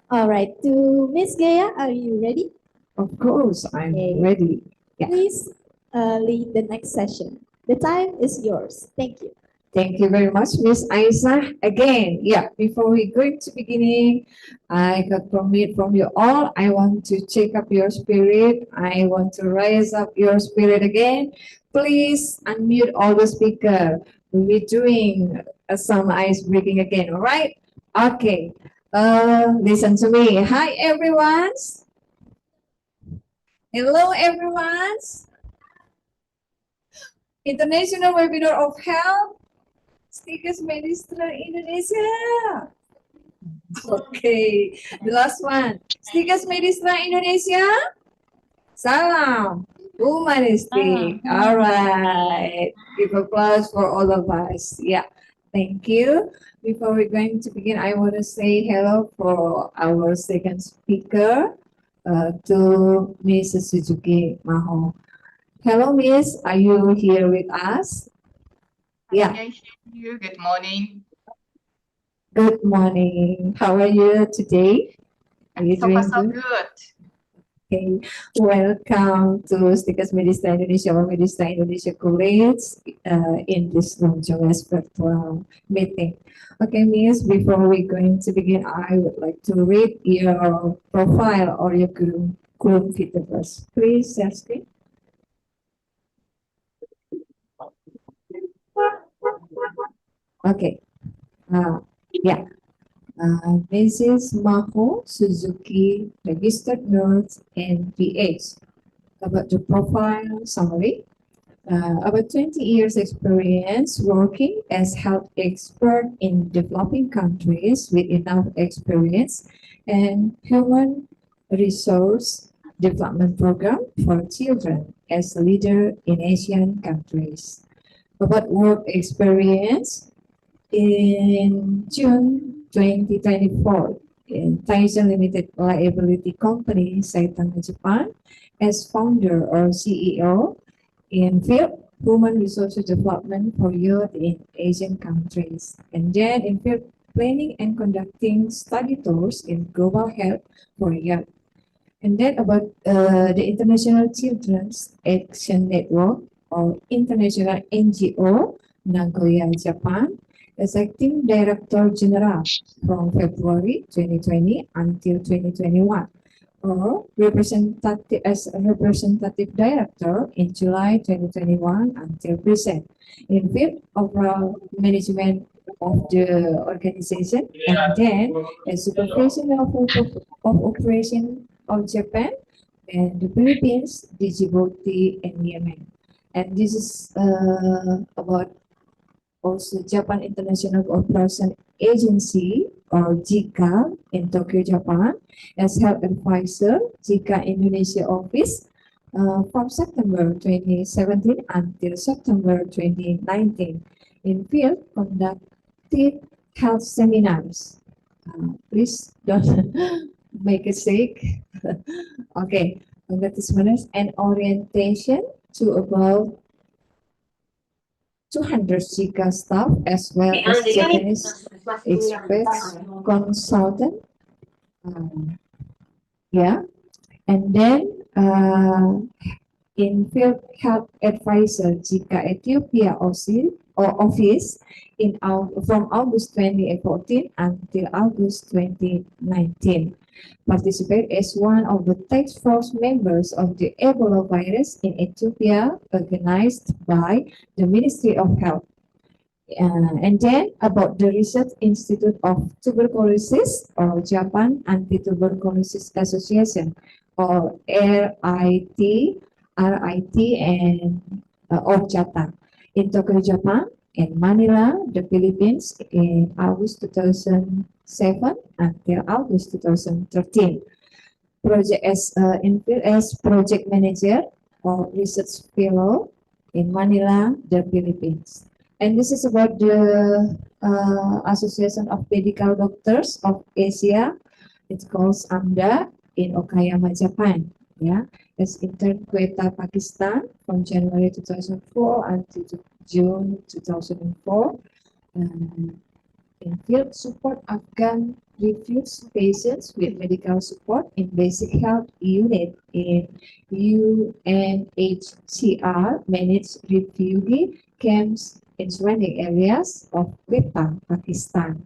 S12: All right, to Ms. Gea, are you ready?
S13: Of course, I'm ready. Yeah.
S12: Please lead the next session. The time is yours. Thank you.
S13: Thank you very much, Miss Aisha. Again, before we go into beginning, I got permit from you all. I want to check up your spirit. I want to raise up your spirit again. Please unmute all the speaker. We'll be doing some ice breaking again, all right? Okay. Listen to me. Hi, everyone. Hello, everyone. International Webinar of Health. Stikers Medistra Indonesia. Okay, the last one. Stikers Medistra Indonesia. Salam humanistik. All right. Give applause for all of us. Yeah. Thank you. Before we're going to begin, I want to say hello for our second speaker, to Mrs. Suzuki Maho. Hello, Miss. Are you here with us? Yeah.
S18: Good morning.
S13: Good morning. How are you today? Are you
S18: So far, so
S13: doing good?
S18: good.
S13: Okay. Welcome to Stikers Medistra Indonesia or Medistra Indonesia colleagues in this Jones virtual meeting. Okay, Miss, before we're going to begin, I would like to read your profile or your Chrome Vitaverse. Please share screen. Okay. Yeah. Mrs. Maho Suzuki, registered nurse and PH. About the profile summary. About 20 years experience working as health expert in developing countries with enough experience and human resource development program for children as a leader in Asian countries. About work experience, in June 2024, in Taisen Limited Liability Company, Saitama, Japan, as founder or CEO in field human resources development for youth in Asian countries, and then in field planning and conducting study tours in global health for youth. And then about the International Children's Action Network or International NGO, Nagoya, Japan, as acting Director General from February 2020 until 2021, or as a representative director in July 2021 until present, in field overall management of the organization, and then as supervision of operation of Japan and the Philippines, Djibouti, and Yemen. And this is about also Japan International Cooperation Agency or JICA in Tokyo, Japan, as health advisor, JICA Indonesia office from September 2017 until September 2019. In field, conducted health seminars. Please don't make it sick. Okay, conducted seminars and orientation to about 200 JICA staff as well as Japanese experts, consultant. Yeah, and then in field health advisor JICA Ethiopia office in from August 2014 until August 2019. Participate as one of the task force members of the Ebola virus in Ethiopia, organized by the Ministry of Health. And then about the Research Institute of Tuberculosis or Japan Anti-Tuberculosis Association or RIT and of Japan in Tokyo, Japan, and Manila, the Philippines in August 2007 until August 2013. Project as project manager or research fellow in Manila, the Philippines. And this is about the Association of Medical Doctors of Asia. It's called AMDA in Okayama, Japan. Yeah, as intern Quetta, Pakistan from January 2004 until June 2004. In field support Afghan refugee patients with medical support in basic health unit in UNHCR managed refugee camps in surrounding areas of Quetta, Pakistan.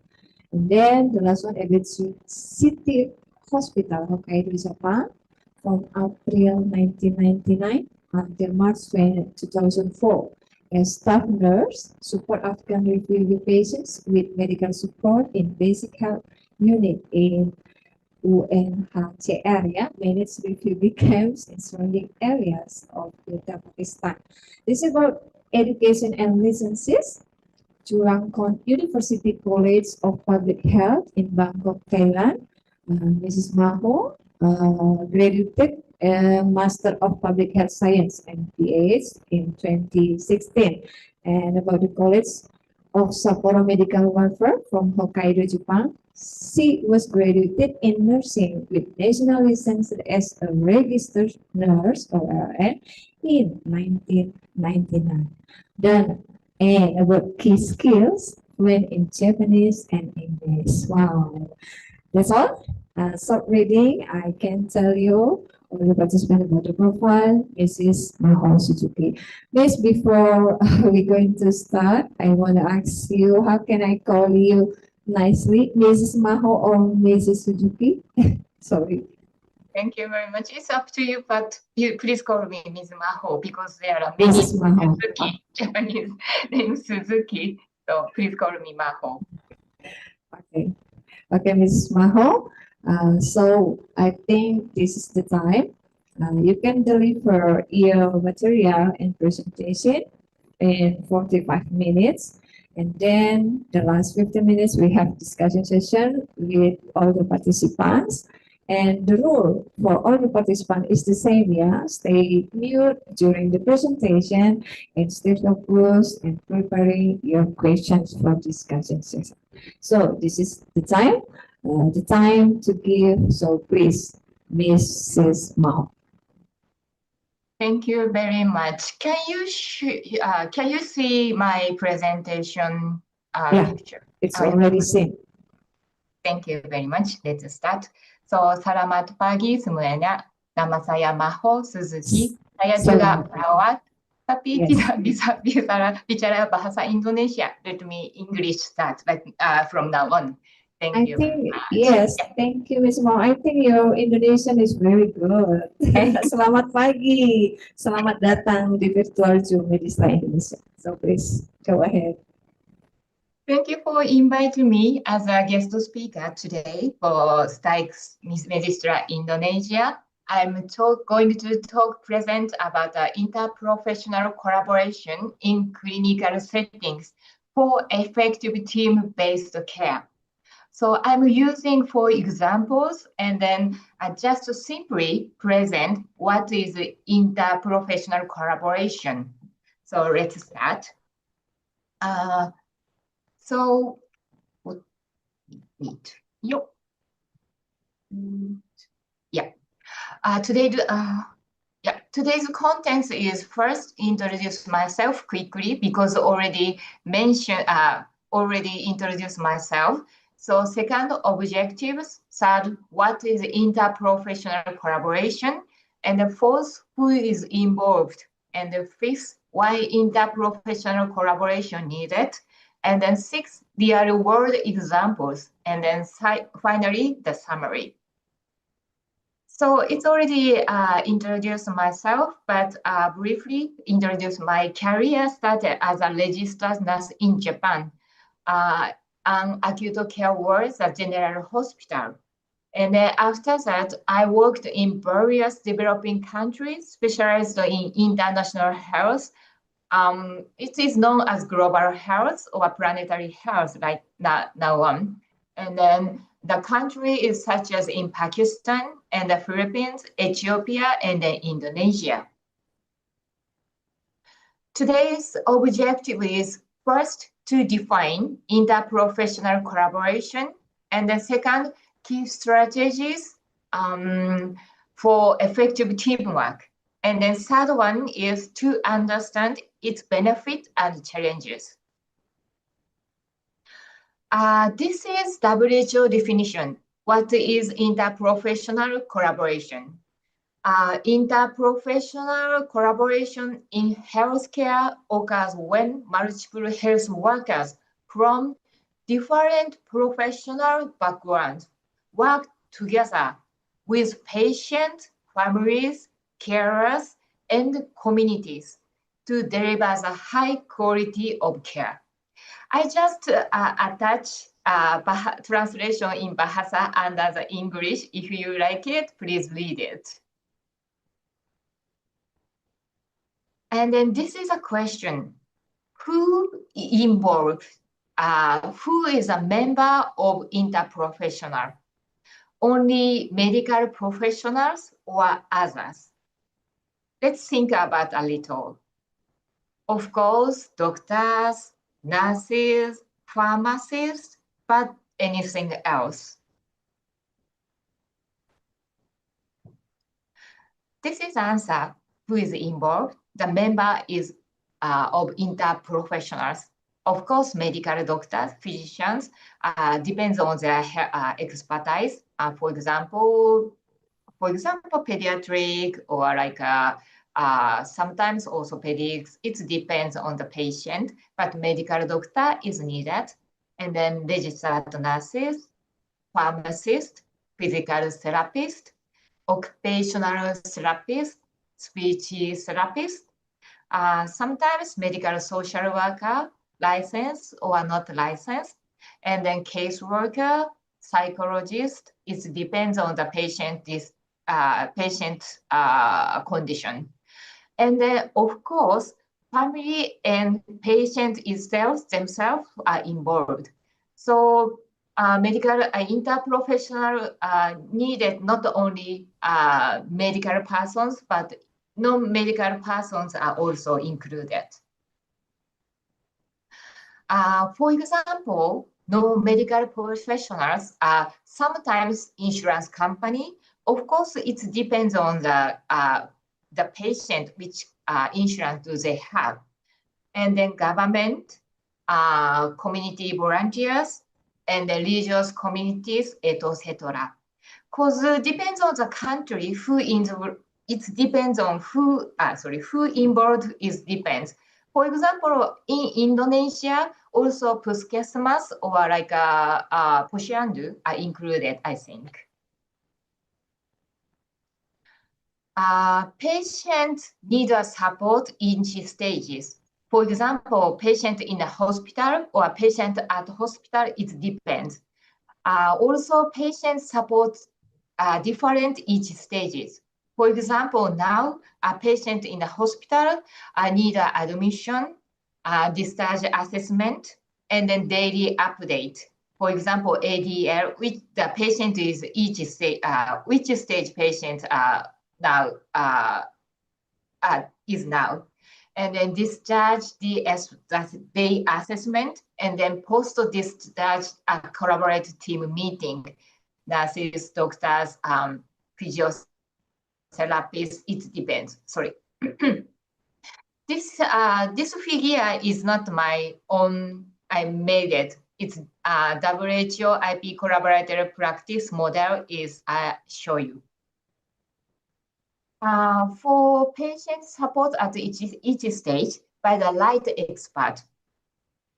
S13: And then the last one, Ebit City Hospital, Hokkaido, Japan, from April 1999 until March 2004. As staff nurse, support Afghan refugee patients with medical support in basic health unit in UNHCR, managed refugee camps in surrounding areas of Quetta, Pakistan. This is about education and licenses. Chulalongkorn University College of Public Health in Bangkok, Thailand. Mrs. Maho graduated Master of Public Health Science MPH in 2016. And about the College of Sapporo Medical Warfare from Hokkaido, Japan. She was graduated in nursing with national license as a registered nurse or RN in 1999. Then, and about key skills when in Japanese and English. Wow, that's all. Short reading, I can tell you all the participants about the profile. Mrs. Maho Suzuki. Miss, before we're going to start, I want to ask you, how can I call you nicely? Mrs. Maho or Mrs. Suzuki? Sorry.
S18: Thank you very much. It's up to you, but you please call me Ms. Maho because there are many
S3: Mrs. Maho.
S18: Suzuki, Japanese name Suzuki. So please call me Maho.
S13: Okay. Okay, Mrs. Maho. So I think this is the time. You can deliver your material and presentation in 45 minutes. And then the last 15 minutes, we have discussion session with all the participants. And the rule for all the participants is the same, yeah. Stay mute during the presentation and stay focused and preparing your questions for discussion session. So this is the time to give. So please, Mrs. Mao.
S18: Thank you very much. Can you see my presentation
S13: Yeah,
S18: picture?
S13: it's already seen.
S18: Thank you very much. Let's start. So, selamat pagi semuanya. Nama saya Maho Suzuki. Saya juga perawat, tapi tidak bisa bicara bahasa Indonesia. Let me English start from now on. Thank you.
S13: Yes, thank you, Ms. Mao. I think your Indonesian is very good. Selamat pagi. Selamat datang di virtual Zoom Medistra Indonesia. So please go ahead.
S18: Thank you for inviting me as a guest speaker today for STICS Medistra Indonesia. I'm going to present about interprofessional collaboration in clinical settings for effective team-based care. So I'm using 4 examples and then just to simply present what is interprofessional collaboration. So let's start. So, today's content is first introduce myself quickly because already introduced myself. So second, objectives. Third, what is interprofessional collaboration? And the fourth, who is involved? And the fifth, why interprofessional collaboration needed? And then 6 real-world examples, and then finally the summary. So it's already introduced myself, but briefly introduce my career. Started as a registered nurse in Japan, an acute care ward at General Hospital. And then after that, I worked in various developing countries, specialized in international health. It is known as global health or planetary health like now on. And then the country is such as in Pakistan and the Philippines, Ethiopia, and then Indonesia. Today's objective is first to define interprofessional collaboration, and then second, key strategies for effective teamwork. And then third one is to understand its benefit and challenges. This is WHO definition. What is interprofessional collaboration? Interprofessional collaboration in healthcare occurs when multiple health workers from different professional backgrounds work together with patients, families, carers, and communities to deliver the high quality of care. I just attach translation in Bahasa under the English. If you like it, please read it. And then this is a question. Who involved? Who is a member of interprofessional? Only medical professionals or others? Let's think about a little. Of course, doctors, nurses, pharmacists, but anything else? This is the answer. Who is involved? The member is of interprofessionals. Of course, medical doctors, physicians, depends on their expertise. For example, pediatric or like sometimes orthopedics. It depends on the patient, but medical doctor is needed. And then registered nurses, pharmacists, physical therapists, occupational therapist, speech therapist, sometimes medical social worker, licensed or not licensed, and then caseworker, psychologist. It depends on the patient condition. And then, of course, family and patient themselves are involved. So medical interprofessional needed not only medical persons, but non-medical persons are also included. For example, non-medical professionals are sometimes insurance company. Of course, it depends on the patient, which insurance do they have. And then government, community volunteers, and the religious communities, etc. Because it depends on the country, it depends on who involved depends. For example, in Indonesia, also puskesmas or like posyandu are included, I think. Patients need a support in stages. For example, patient in a hospital or patient at hospital, it depends. Also, patient support different each stages. For example, now a patient in the hospital need admission, discharge assessment, and then daily update. For example, ADL, which the patient is each stage, which stage patient now is now. And then discharge day assessment, and then post-discharge collaborative team meeting. Nurses, doctors, physiotherapists, it depends. Sorry. This figure is not my own, I made it. It's WHO IP collaborative practice model is I show you. For patient support at each stage by the right expert.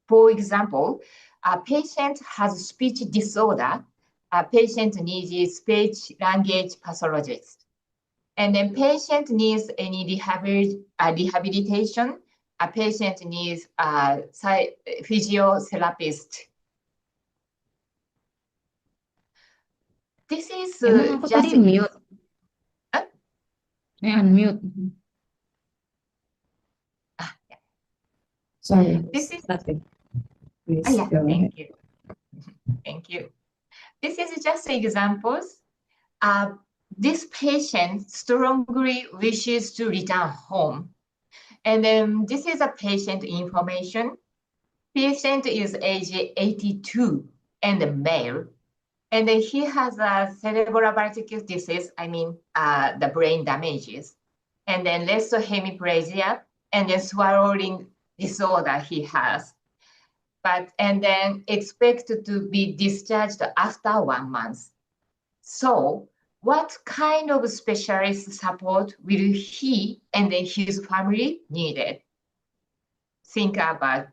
S18: For example, a patient has speech disorder, a patient needs speech language pathologist. And then patient needs any rehabilitation, a patient needs a physiotherapist. This is just
S14: mute. Unmute. Sorry.
S18: This is
S14: Please
S18: yeah,
S14: go ahead.
S18: thank you. Thank you. This is just examples. This patient strongly wishes to return home. And then this is a patient information. Patient is age 82 and a male. And then he has a cerebrospinal disease, I mean, the brain damages. And then less hemiplegia, and then swallowing disorder he has. And then expected to be discharged after 1 month. So what kind of specialist support will he and then his family needed? Think about.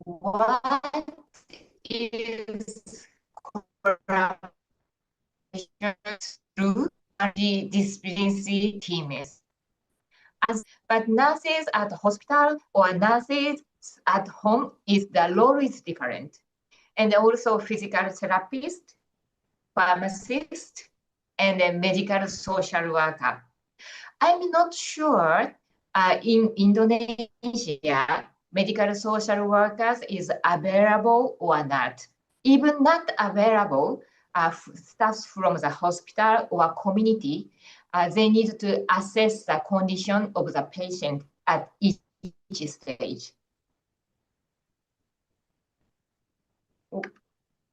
S18: What is through the disciplinary teams? But nurses at the hospital or nurses at home the role is different. And also physical therapist, pharmacist, and a medical social worker. I'm not sure in Indonesia, medical social workers is available or not. Even not available, staff from the hospital or community, they need to assess the condition of the patient at each stage. Oh,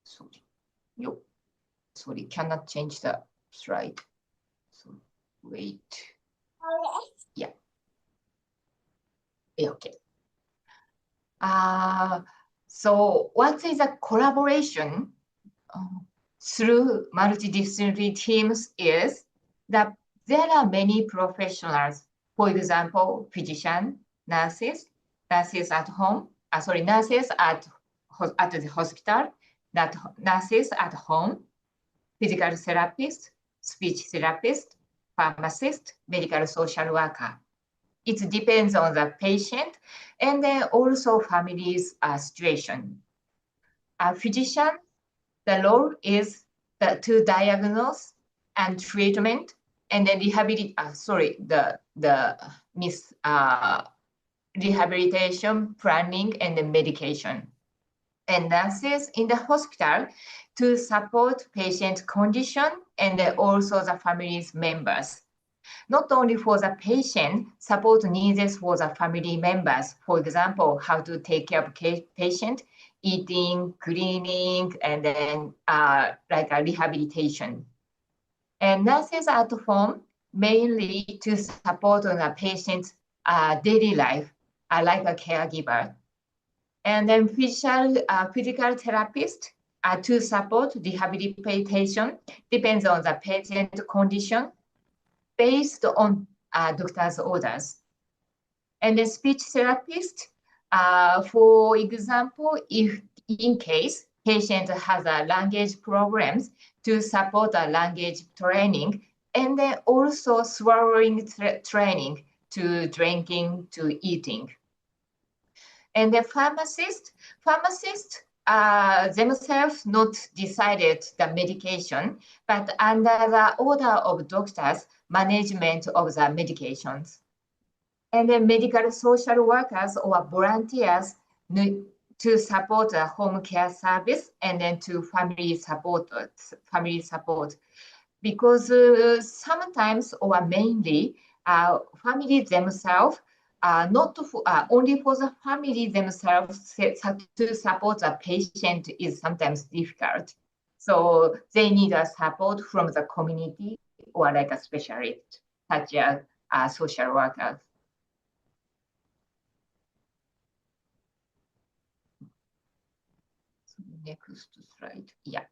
S18: sorry. No, sorry, cannot change the slide. So wait. Yeah. Okay. So what is a collaboration through multidisciplinary teams is that there are many professionals, for example, physician, nurses, nurses at home, nurses at the hospital, nurses at home, physical therapist, speech therapist, pharmacist, medical social worker. It depends on the patient and then also family's situation. A physician, the role is to diagnose and treatment and then rehabilitation, planning, and the medication. And nurses in the hospital to support patient condition and then also the family's members. Not only for the patient, support needed for the family members. For example, how to take care of patient, eating, cleaning, and then like a rehabilitation. And nurses at home mainly to support on the patient's daily life, like a caregiver. And then physical therapist to support rehabilitation depends on the patient condition based on doctor's orders. And the speech therapist, for example, if in case patient has a language problems, to support a language training, and then also swallowing training to drinking to eating. And the pharmacists themselves not decided the medication, but under the order of doctors, management of the medications. And then medical social workers or volunteers to support the home care service and then to family support. Because sometimes or mainly families themselves not only for the family themselves to support the patient is sometimes difficult. So they need a support from the community or like a specialist, such as social workers. Next slide. Yeah.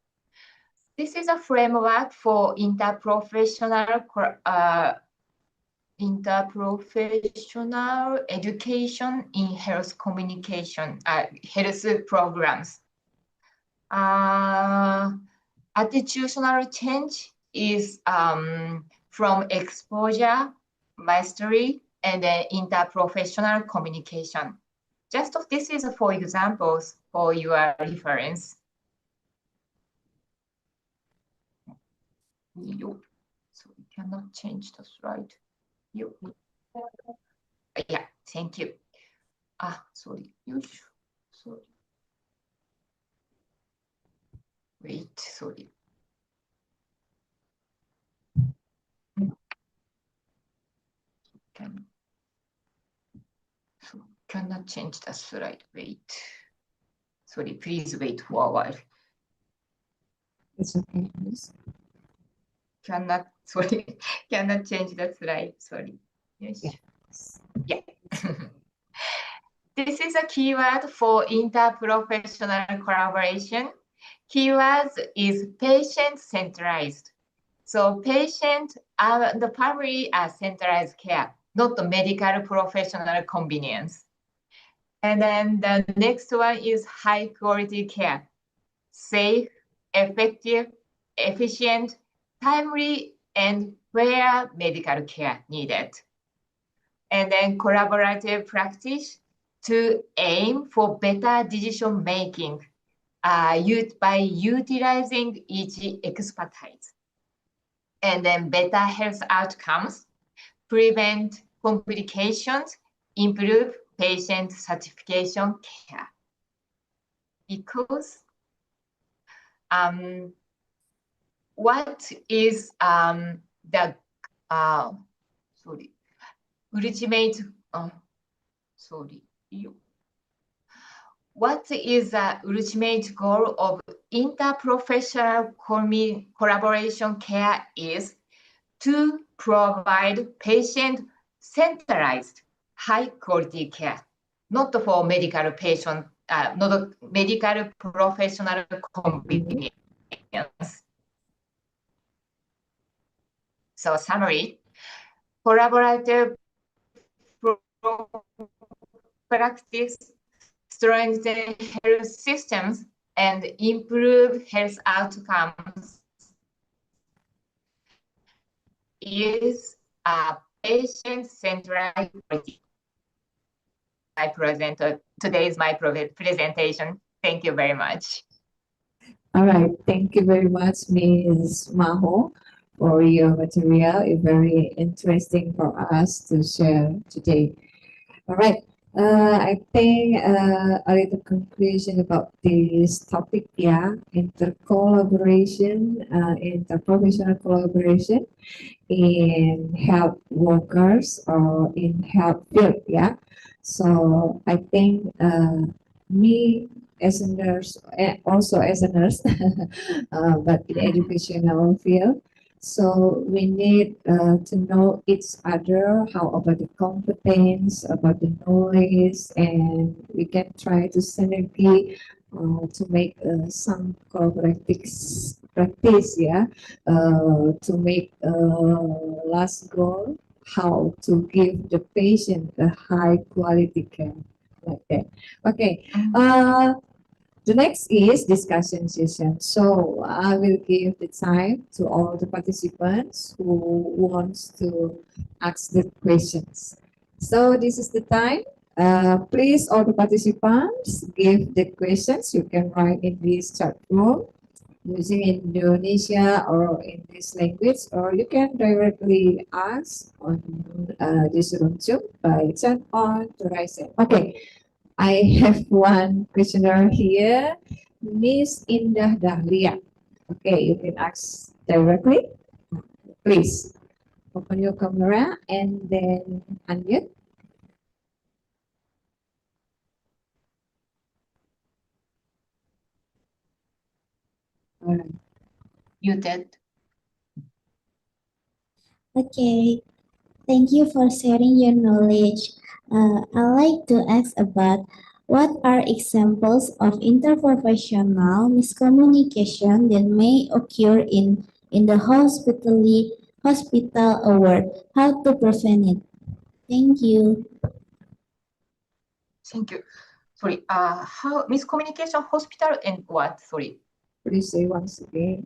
S18: This is a framework for interprofessional education in health communication, health programs. Attitudinal change is from exposure, mastery, and interprofessional communication. Just this is for examples for your reference. So we cannot change the slide. Yeah, thank you. Sorry. Sorry. Wait, sorry. Cannot change the slide. Wait. Sorry, please wait for a while.
S12: It's okay, please.
S18: Cannot change the slide. Sorry. Yes. Yeah. This is a keyword for interprofessional collaboration. Keywords is patient-centralized. So patient and the family are centralized care, not the medical professional convenience. And then the next one is high quality care, safe, effective, efficient, timely, and where medical care needed. And then collaborative practice to aim for better decision making by utilizing each expertise. And then better health outcomes, prevent complications, improve patient satisfaction care. Because what is the ultimate what is the ultimate goal of interprofessional collaboration care is to provide patient-centralized, high-quality care, not for medical patient, not medical professional convenience. So summary, collaborative practice, strengthen health systems, and improve health outcomes is a patient-centered approach. I presented today is my presentation. Thank you very much.
S13: All right, thank you very much, Ms. Maho, for your material. It's very interesting for us to share today. All right, I think a little conclusion about this topic, yeah, interprofessional collaboration in health workers or in health field, yeah. So I think me as a nurse, also as a nurse, but in educational field. So we need to know each other, how about the competence, about the knowledge, and we can try to synergy to make some collaborative practice, yeah, to make last goal, how to give the patient a high quality care, like that. Okay. The next is discussion session. So I will give the time to all the participants who wants to ask the questions. So this is the time. Please, all the participants, give the questions. You can write in this chat room using Indonesia or English language, or you can directly ask on this room Zoom by chat on the right side. Okay. I have one questioner here, Miss Indah Dahlia. Okay, you can ask directly. Please open your camera and then unmute. All right.
S18: Muted.
S17: Okay, thank you for sharing your knowledge. I'd like to ask about what are examples of interprofessional miscommunication that may occur in the hospital or how to prevent it? Thank you.
S18: Thank you. Sorry, how miscommunication hospital and what? Sorry.
S13: Please say once again.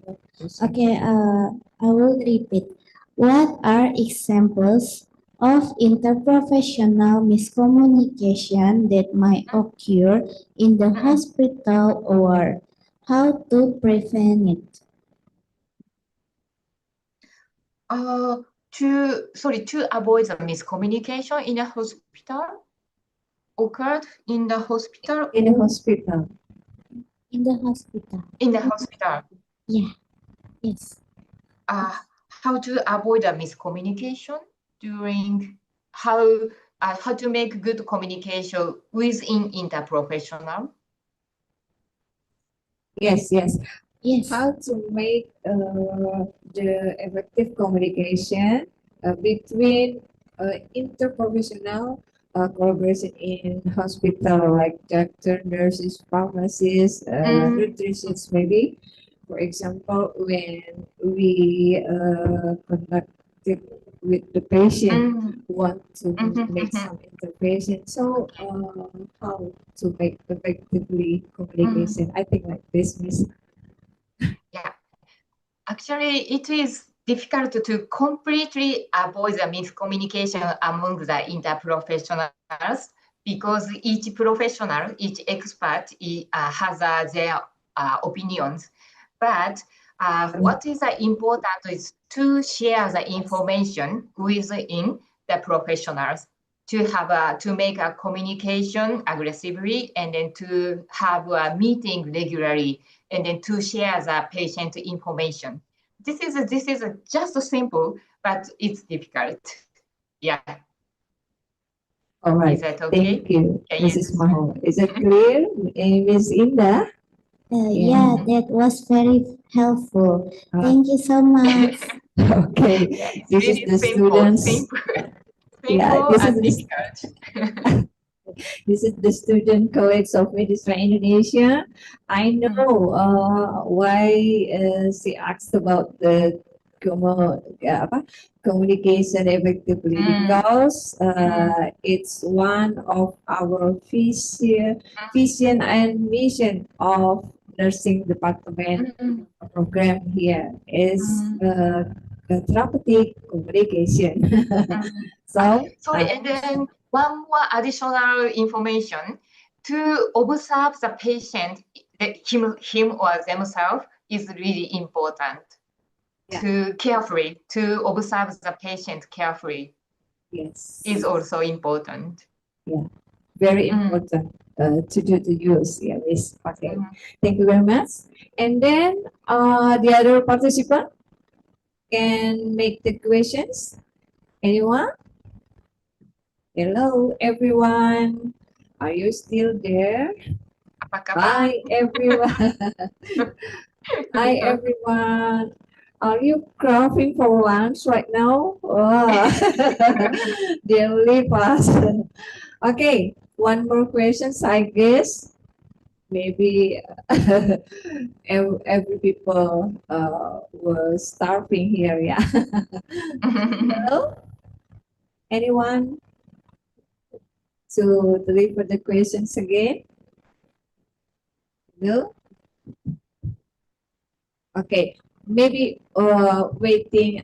S17: Okay, I will repeat. What are examples of interprofessional miscommunication that might occur in the hospital or how to prevent it?
S18: To avoid the miscommunication in a hospital occurred in the hospital.
S13: In the hospital.
S17: In the hospital.
S18: In the hospital.
S17: Yeah. Yes.
S18: How to avoid a miscommunication during how to make good communication within interprofessional.
S13: Yes, yes.
S17: Yes.
S13: How to make the effective communication between interprofessional collaboration in hospital, like doctor, nurses, pharmacists, nutritionists, maybe. For example, when we conducted with the patient, want to make some intervention. So how to make effectively communication? I think like this, Miss.
S18: Yeah, actually, it is difficult to completely avoid the miscommunication among the interprofessionals because each professional, each expert has their opinions. But what is important is to share the information within the professionals to have to make a communication aggressively and then to have a meeting regularly and then to share the patient information. This is just simple, but it's difficult. Yeah.
S13: All right.
S18: Is that okay?
S13: Thank you, Mrs. Maho. Is it clear, Miss Indah?
S17: Yeah, that was very helpful. Thank you so much.
S13: Okay, this is the students. Yeah, this is
S18: difficult.
S13: This is the student colleagues of Medistra Indonesia. I know why she asked about the communication effectively because it's one of our vision and mission of nursing department program here is therapeutic communication. So
S18: And then one more additional information to observe the patient, him or themselves is really important. To carefully, to observe the patient carefully.
S13: Yes.
S18: Is also important.
S13: Yeah, very important to do the use. Yeah, yes. Okay. Thank you very much. And then the other participant can make the questions. Anyone? Hello, everyone. Are you still there? Hi, everyone. Hi, everyone. Are you craving for lunch right now? Wow. They'll leave us. Okay, one more question, I guess. Maybe every people were starving here, yeah. Hello? Anyone to deliver the questions again? No? Okay, maybe while waiting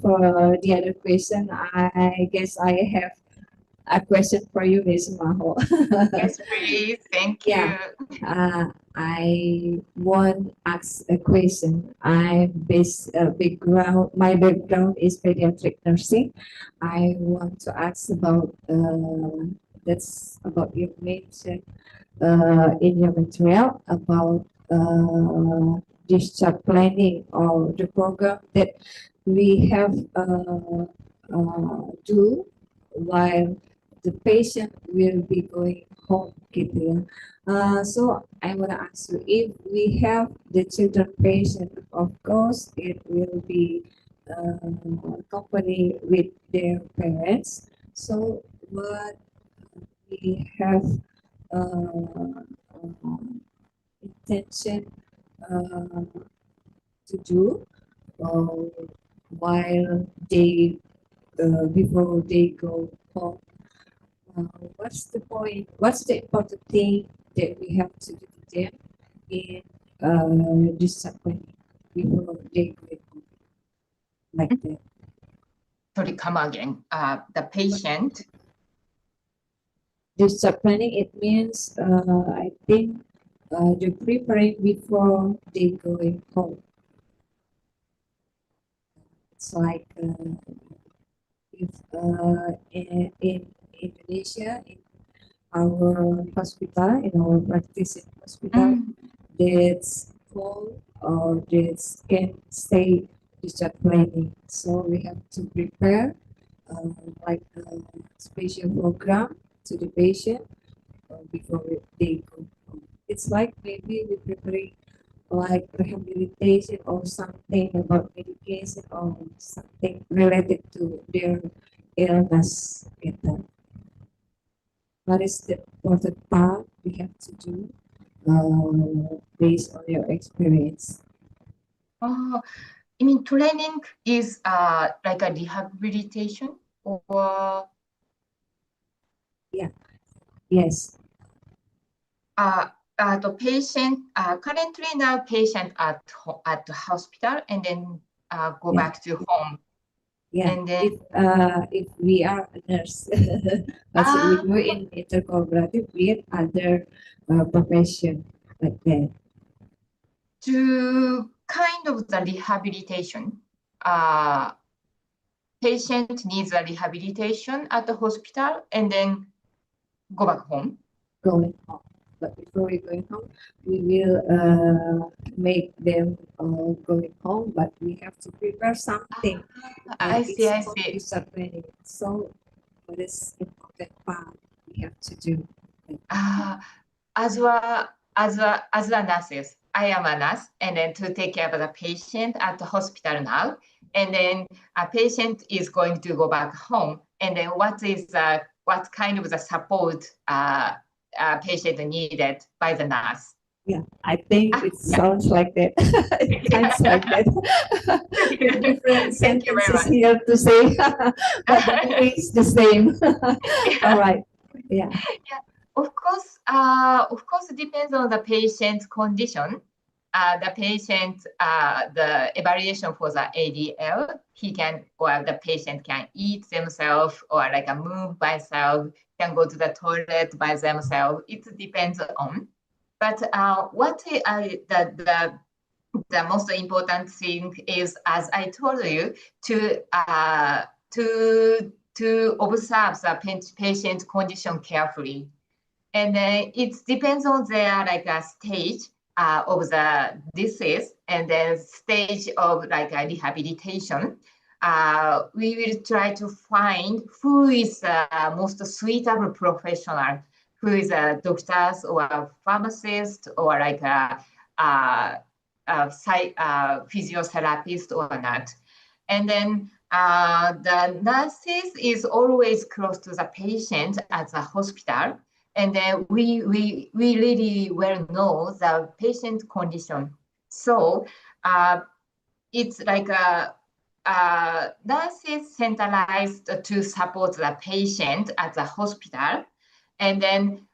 S13: for the other question, I guess I have a question for you, Ms. Maho.
S18: Yes, please. Thank you.
S13: I want to ask a question. My background is pediatric nursing. I want to ask about that's about you mentioned in your material about discharge planning or the program that we have do while the patient will be going home gitu ya. So I want to ask you, if we have the children patient, of course it will be accompanied with their parents. So what we have intention to do while they before they go home. What's the point? What's the important thing that we have to do to them in discipline before they go home? Like that.
S18: Sorry, come again. The patient.
S13: Disciplining, it means I think the preparing before they going home. It's like if in Indonesia, in our hospital, in our practicing hospital, that's full or that can stay discharge planning. So we have to prepare like a special program to the patient before they go home. It's like maybe we preparing like rehabilitation or something about medication or something related to their illness. Gitu. What is the important part we have to do based on your experience?
S18: Oh, I mean, training is like a rehabilitation or?
S13: Yeah. Yes.
S18: The patient currently now patient at the hospital and then go back to home.
S13: Yeah.
S18: And then
S13: if we are a nurse, but we do in intercooperative with other profession like that.
S18: To kind of the rehabilitation, patient needs a rehabilitation at the hospital and then go back home.
S13: Going home. But before we going home, we will make them going home, but we have to prepare something.
S18: I see.
S13: Disciplining. So what is important part we have to do?
S18: As a nurses, I am a nurse, and then to take care of the patient at the hospital now, and then a patient is going to go back home, and then what kind of the support patient needed by the nurse?
S13: Yeah, I think it sounds like that. It sounds like that. Different
S18: Thank you very
S13: sentences
S18: much.
S13: here to say, but the meaning is the same. All right. Yeah.
S18: Yeah, of course, it depends on the patient's condition. The patient, the evaluation for the ADL, the patient can eat themselves or like move by themselves, can go to the toilet by themselves. It depends on. But what the most important thing is, as I told you, to observe the patient condition carefully, and then it depends on their stage of the disease and then stage of rehabilitation. We will try to find who is the most suitable professional, who is a doctors or pharmacist or physiotherapist or not. And then the nurses is always close to the patient at the hospital. And then we really well know the patient condition. So it's like nurses centralized to support the patient at the hospital, and then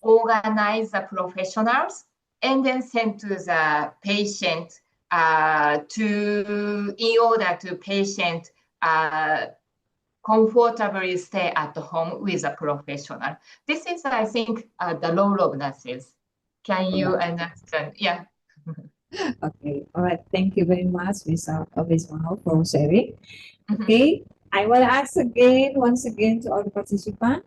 S18: organize the professionals and then send to the patient in order to patient comfortably stay at home with a professional. This is, I think, the role of nurses. Can you understand? Yeah.
S13: Okay. All right. Thank you very much, Ms. Maho, for sharing. Okay. I will ask once again to all the participants.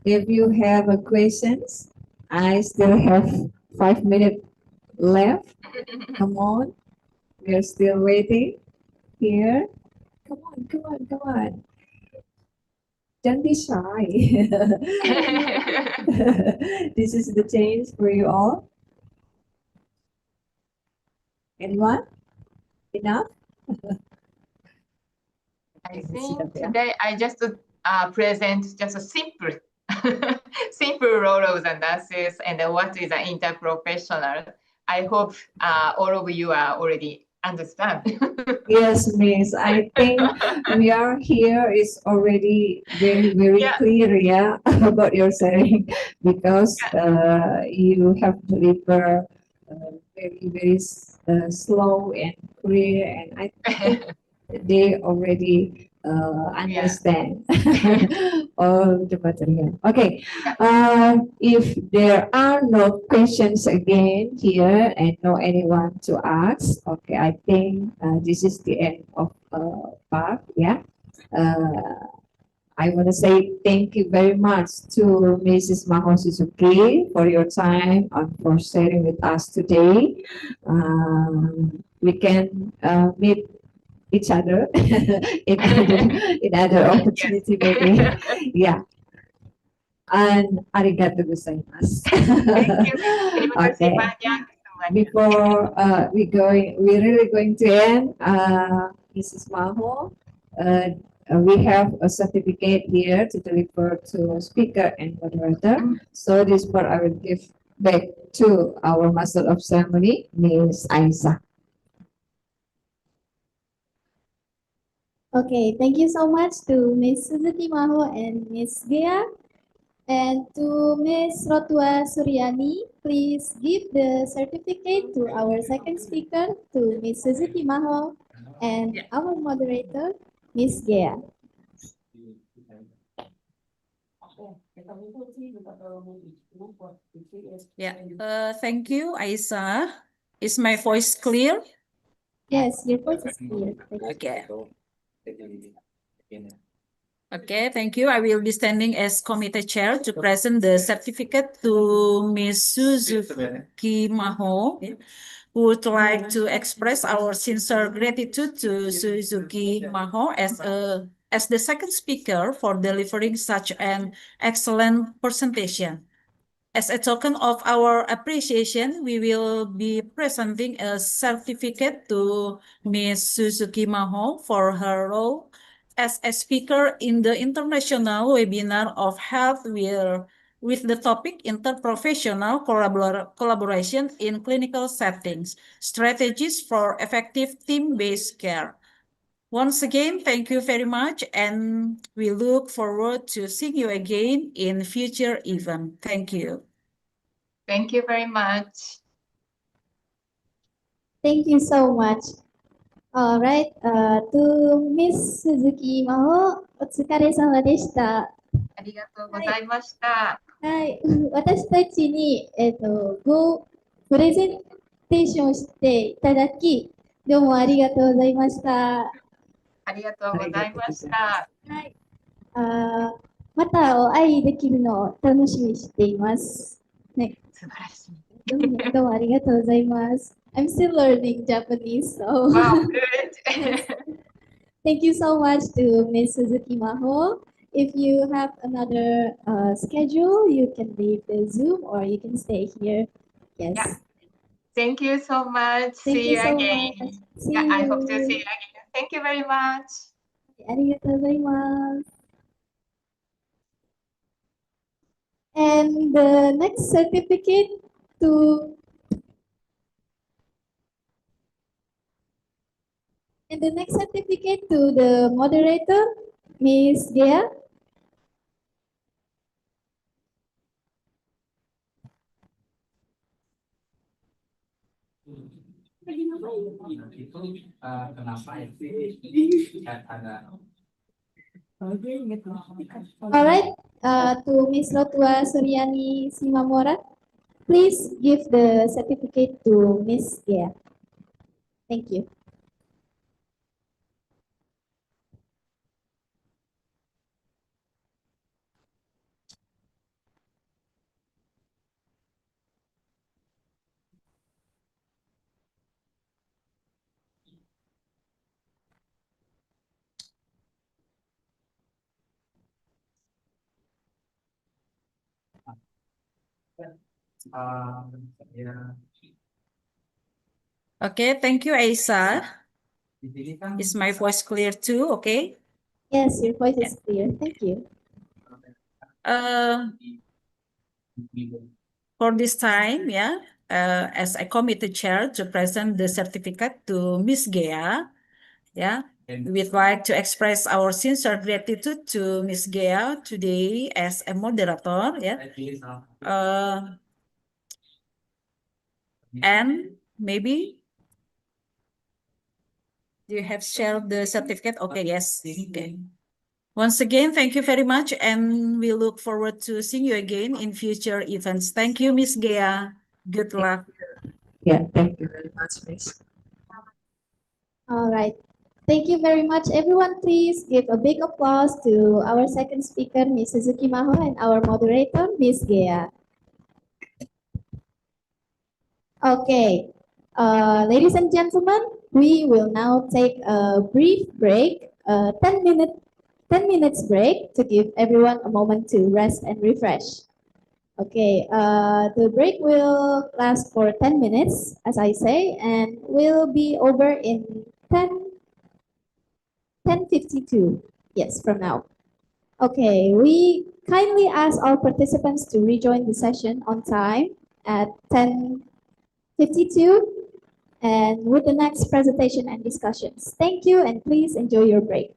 S13: If you have questions, I still have 5 minutes left. Come on. We are still waiting here. Come on. Don't be shy. This is the chance for you all. Anyone? Enough?
S18: I think today I just present just a simple role of the nurses and what is an interprofessional. I hope all of you are already understand.
S13: Yes, Miss. I think we are here is already very clear, yeah, about your sharing, because you have delivered very slow and clear, and I think they already understand all the material. Okay, if there are no questions again here and no anyone to ask, okay, I think this is the end of part. Yeah. I want to say thank you very much to Mrs. Maho Suzuki for your time and for sharing with us today. We can meet each other in other opportunity maybe. Yeah. And arigatou gozaimasu. Okay. Before we're really going to end, Mrs. Maho, we have a certificate here to deliver to speaker and moderator. So this part I will give back to our Master of Ceremony, Ms. Aiza.
S12: Okay, thank you so much to Ms. Suzuki Maho and Ms. Gea. And to Ms. Rotwa Suryani, please give the certificate to our second speaker, to Ms. Suzuki Maho, and our moderator, Ms. Gea.
S5: Yeah. Thank you, Aiza. Is my voice clear?
S12: Yes, your voice is clear.
S5: Okay. Okay, thank you. I will be standing as committee chair to present the certificate to Ms. Suzuki Maho, who would like to express our sincere gratitude to Suzuki Maho as the second speaker for delivering such an excellent presentation. As a token of our appreciation, we will be presenting a certificate to Ms. Suzuki Maho for her role as a speaker in the international webinar of health where with the topic interprofessional collaboration in clinical settings, strategies for effective team-based care. Once again, thank you very much, and we look forward to seeing you again in future event. Thank you.
S18: Thank you very much.
S12: Thank you so much. Alright, to Miss Suzuki Maho, お疲れ様でした。
S18: ありがとうございました。
S12: はい、私たちに、プレゼンテーションをしていただき、どうもありがとうございました。
S18: ありがとうございました。
S12: はい、またお会いできるのを楽しみにしています。ね、
S18: 素晴らしい。
S12: どうもありがとうございます。I'm still learning Japanese, so.
S18: Wow, good.
S12: Thank you so much to Ms. Suzuki Maho. If you have another schedule, you can leave the Zoom or you can stay here. Yes.
S18: Yeah. Thank you so much.
S12: Thank
S18: See
S12: you
S18: you
S12: so
S18: again.
S12: much. See
S18: Yeah, I hope to
S12: you.
S18: see you again. Thank you very much.
S12: ありがとうございます。And the next certificate to the moderator, Miss Gea. Alright, to Miss Rotua Suryani Simamora, please give the certificate to Miss Gea. Thank you.
S5: Okay, thank you, Aisa. Is my voice clear too? Okay.
S12: Yes, your voice is clear. Thank you.
S5: For this time, yeah, as a committee chair to present the certificate to Miss Gea, yeah, we'd like to express our sincere gratitude to Miss Gea today as a moderator, yeah. And maybe you have shared the certificate? Okay, yes. Okay. Once again, thank you very much, and we look forward to seeing you again in future events. Thank you, Miss Gea. Good luck.
S14: Yeah, thank you very much, Miss.
S12: All right. Thank you very much, everyone. Please give a big applause to our second speaker, Ms. Suzuki Maho, and our moderator, Ms. Gea. Okay, ladies and gentlemen, we will now take a brief break, 10 minutes break to give everyone a moment to rest and refresh. Okay, the break will last for 10 minutes, as I say, and will be over in 10:52, yes, from now. Okay, we kindly ask all participants to rejoin the session on time at 10:52 and with the next presentation and discussions. Thank you, and please enjoy your break.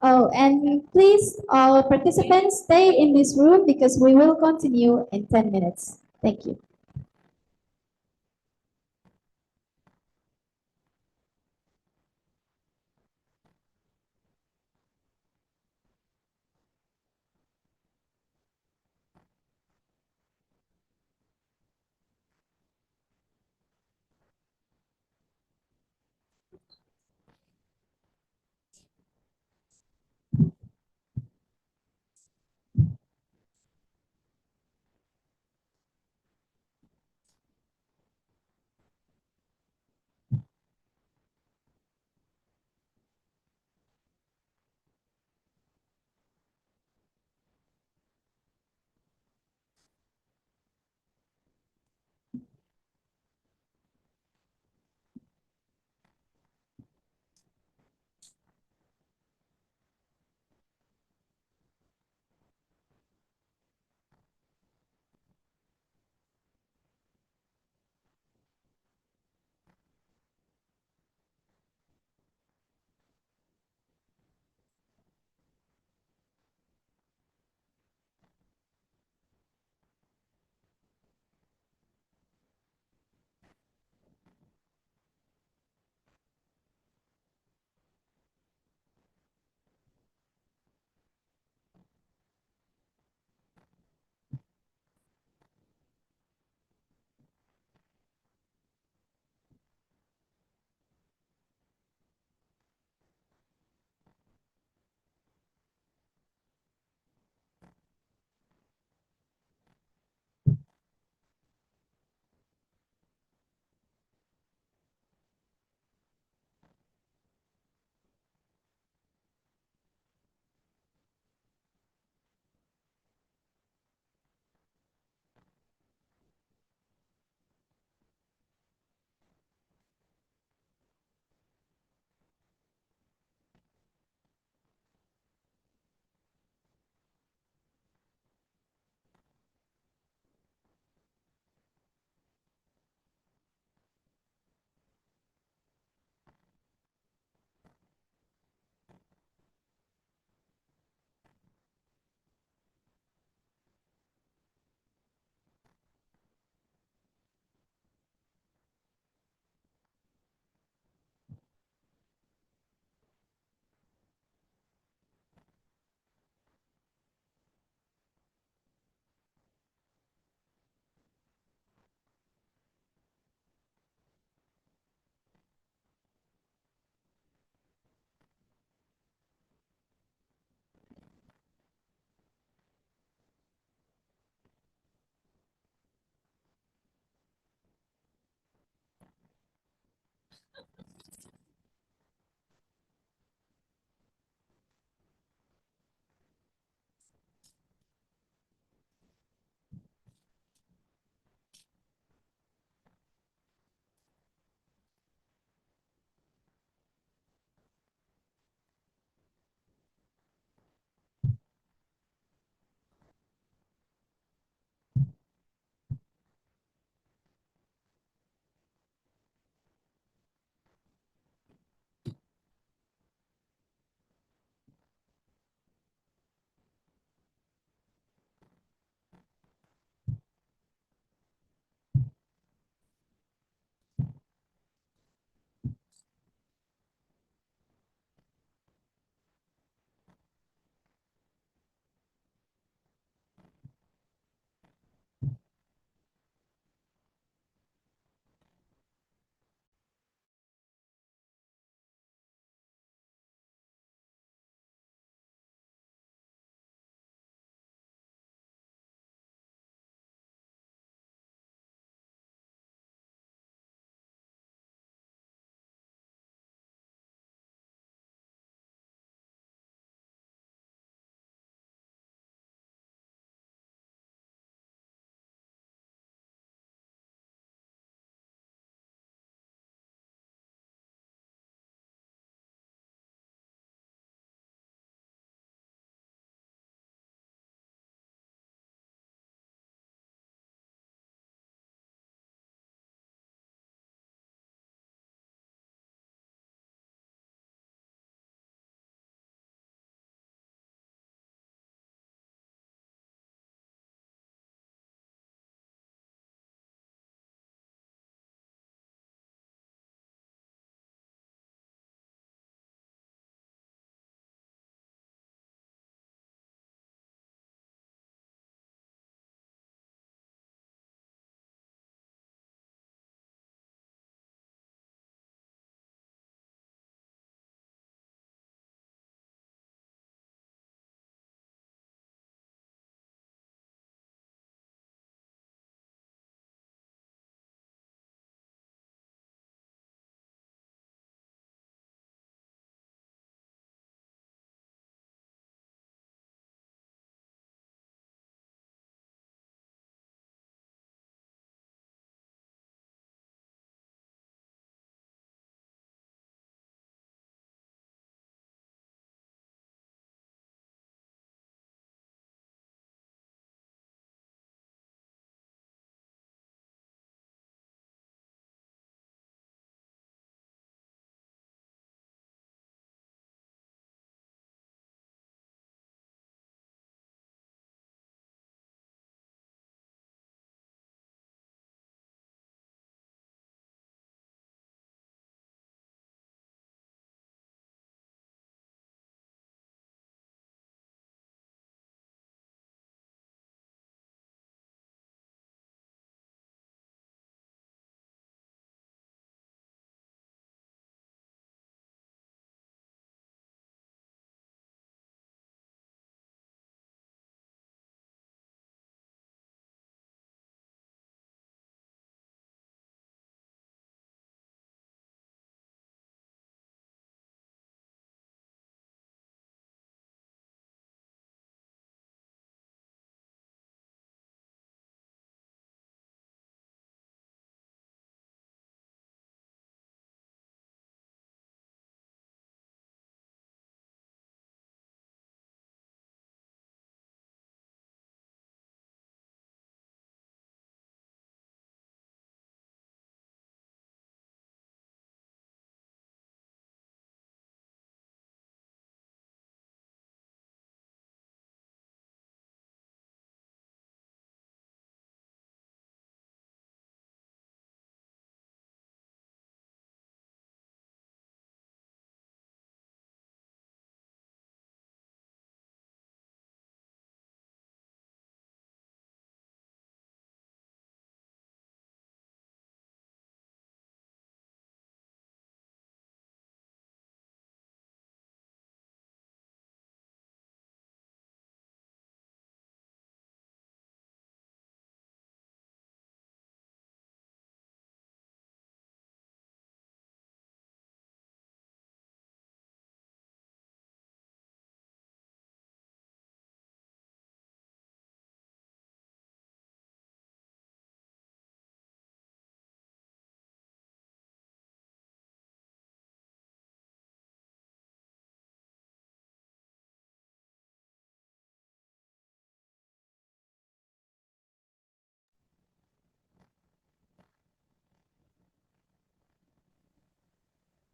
S12: Oh, and please, all participants, stay in this room because we will continue in 10 minutes. Thank you.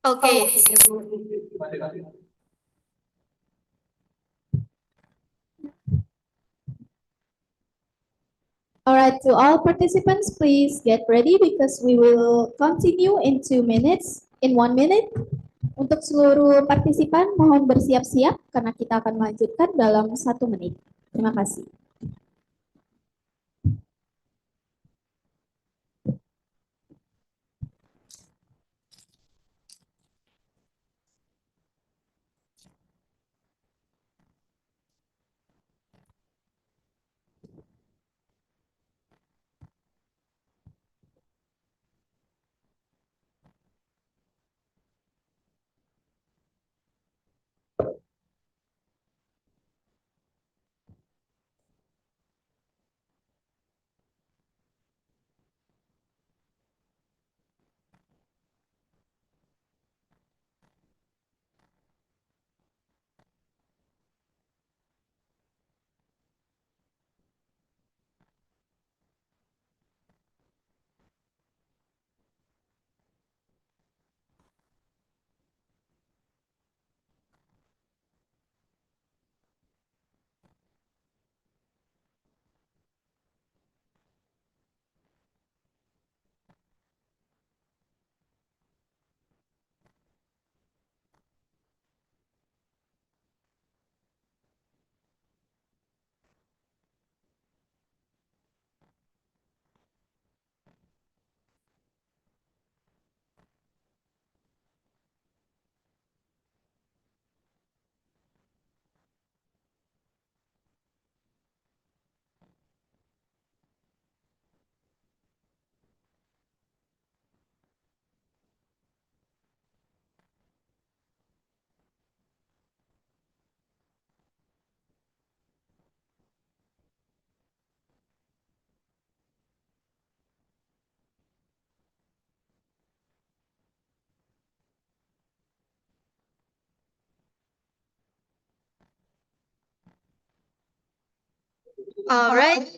S6: Okay. All right, to all participants, please get ready because we will continue in 2 minutes, in 1 minute. Untuk seluruh partisipan, mohon bersiap-siap karena kita akan melanjutkan dalam 1 menit. Terima kasih. All right.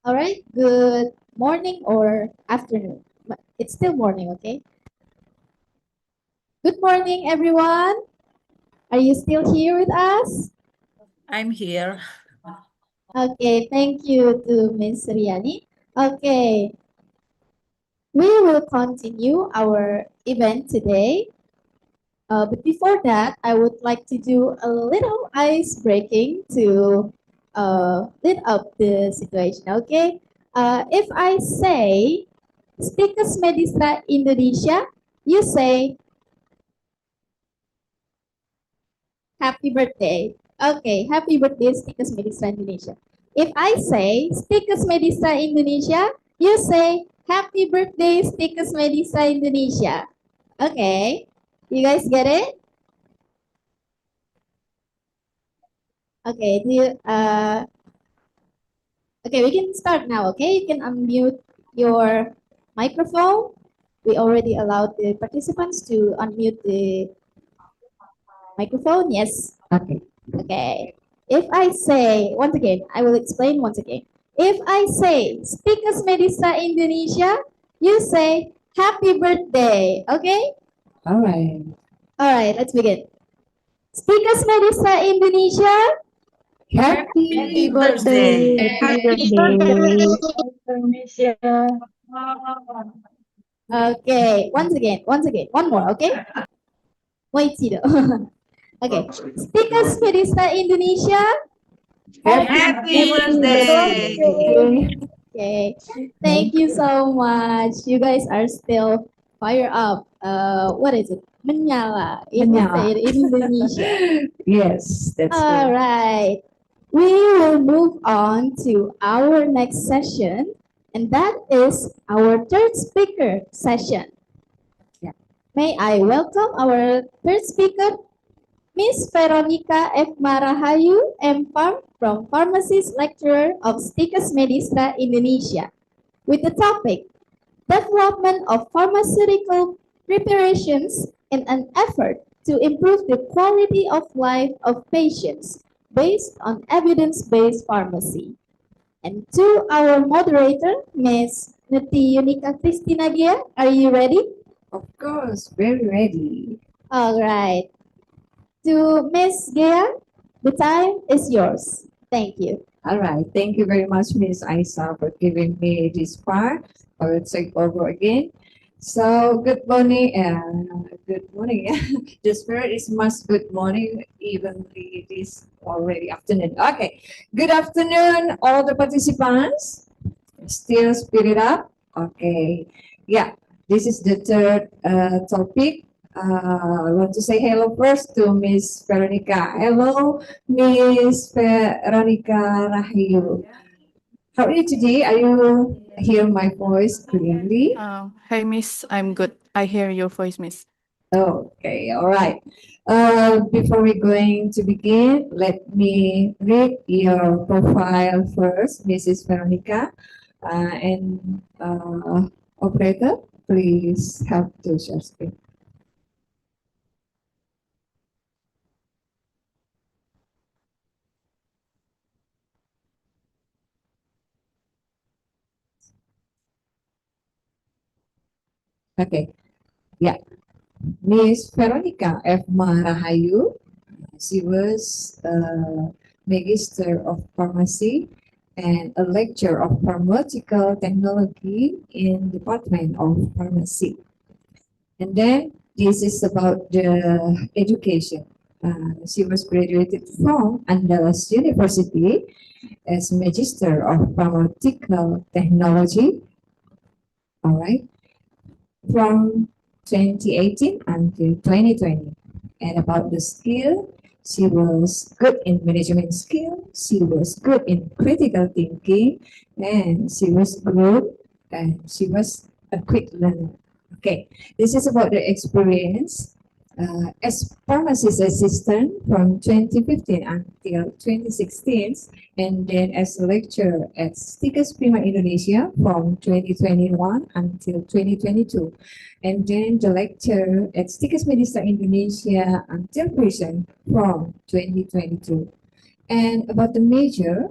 S6: All right. Good morning or afternoon. But it's still morning, okay? Good morning, everyone. Are you still here with us?
S5: I'm here.
S6: Okay, thank you to Ms. Riani. Okay, we will continue our event today. But before that, I would like to do a little ice breaking to lit up the situation, okay? If I say Stikes Medistra Indonesia, you say happy birthday. Okay, happy birthday Stikes Medistra Indonesia. If I say Stikes Medistra Indonesia, you say happy birthday Stikes Medistra Indonesia. Okay, you guys get it? Okay, okay, we can start now, okay? You can unmute your microphone. We already allowed the participants to unmute the microphone. Yes. Okay. Okay. If I say, once again, I will explain once again. If I say Stikes Medistra Indonesia, you say happy birthday, okay?
S14: All right.
S6: All right, let's begin. Stikes Medistra Indonesia,
S14: Happy
S5: birthday.
S14: Happy
S10: Indonesia.
S6: Okay, once again, one more, okay? Wait, okay, Stikes Medistra Indonesia.
S5: Happy birthday.
S6: Okay, thank you so much. You guys are still fire up. What is it? Menyala. In
S14: Menyala.
S6: Indonesia.
S14: Yes, that's
S6: All
S14: right.
S6: right. We will move on to our next session, and that is our third speaker session. May I welcome our third speaker, Miss Veronica F. Marahayu, M.Pharm, from Pharmacist Lecturer of Stikes Medistra Indonesia, with the topic, Development of Pharmaceutical Preparations in an Effort to Improve the Quality of Life of Patients
S12: based on evidence-based pharmacy. And to our moderator, Ms. Neti Yunika Christina Gia, are you ready?
S14: Of course, very ready.
S12: All right. To Ms. Gia, the time is yours. Thank you.
S14: All right. Thank you very much, Miss Aisa, for giving me this part. I will take over again. So, good morning. Good morning. The spirit is much good morning, even it is already afternoon. Okay. Good afternoon, all the participants. Still spirit up. Okay. Yeah. This is the third topic. I want to say hello first to Miss Veronica. Hello, Miss Veronica Rahayu. How are you today? Are you hear my voice clearly?
S19: Hey, Miss, I'm good. I hear your voice, Miss.
S14: Okay, all right. Before we're going to begin, let me read your profile first, Mrs. Veronica. And operator, please help to share screen. Okay, yeah. Miss Veronica F. Rahayu, she was a Magister of Pharmacy and a lecturer of Pharmaceutical Technology in Department of Pharmacy. And then this is about the education. She was graduated from Andalas University as Magister of Pharmaceutical Technology. All right. From 2018 until 2020. And about the skill, she was good in management skill, she was good in critical thinking, and she was good and she was a quick learner. Okay, this is about the experience. As pharmacist assistant from 2015 until 2016, and then as a lecturer at Stikas Prima Indonesia from 2021 until 2022, and then the lecturer at Stikas Medistra Indonesia until present from 2022. And about the major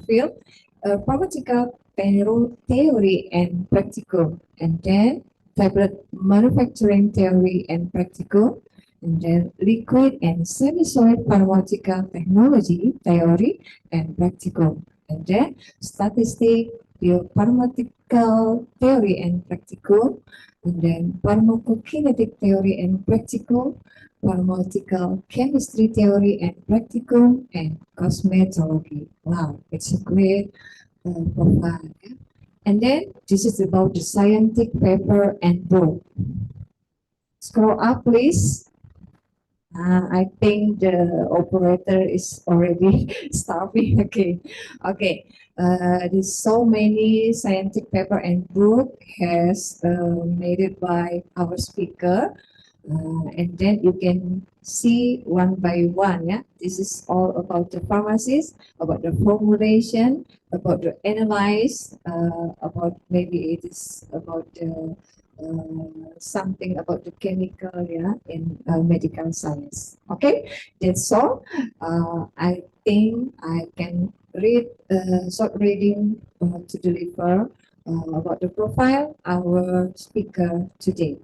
S14: field, pharmaceutical theory and practical, and then tablet manufacturing theory and practical, and then liquid and semi-solid pharmaceutical technology theory and practical, and then statistic, biopharmaceutical theory and practical, and then pharmacokinetic theory and practical, pharmaceutical chemistry theory and practical, and cosmetology. Wow, it's a great profile. Yeah? And then this is about the scientific paper and book. Scroll up, please. I think the operator is already starving. Okay. There's so many scientific paper and book has made it by our speaker. And then you can see one by one. Yeah, this is all about the pharmacies, about the formulation, about the analyze, about maybe it is about the something about the chemical, yeah, in medical science. Okay, that's all. I think I can read short reading to deliver about the profile our speaker today.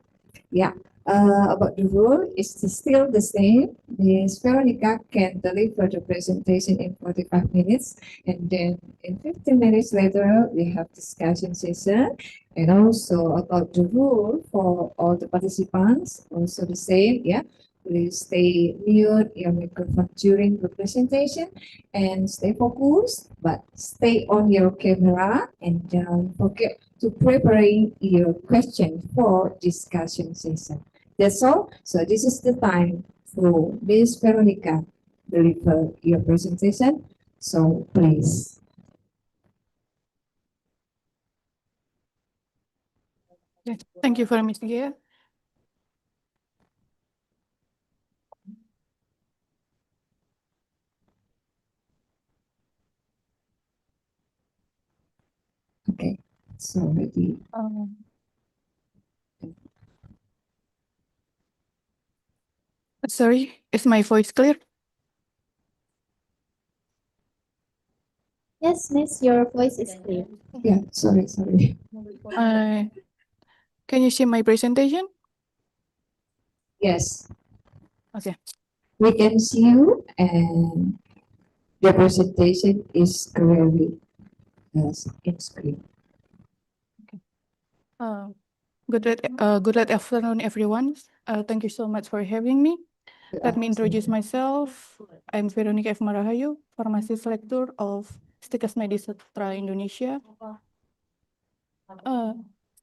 S14: Yeah. About the rule, it's still the same. Ms. Veronica can deliver the presentation in 45 minutes, and then in 15 minutes later, we have discussion session. And also about the rule for all the participants, also the same, yeah. Please stay mute your microphone during the presentation and stay focused, but stay on your camera and don't forget to preparing your question for discussion session. That's all. So this is the time for Ms. Veronica deliver your presentation. So please.
S19: Yes, thank you very much, Gia.
S14: Okay, so ready.
S19: Sorry, is my voice clear?
S12: Yes, Miss, your voice is clear.
S14: Yeah, sorry.
S19: Can you see my presentation?
S14: Yes,
S19: Okay.
S14: we can see you and the presentation is clearly in screen.
S19: Good afternoon, everyone. Thank you so much for having me. Let me introduce myself. I'm Veronica F. Marahayu, Pharmacy Selector of Stikes Medistra Indonesia.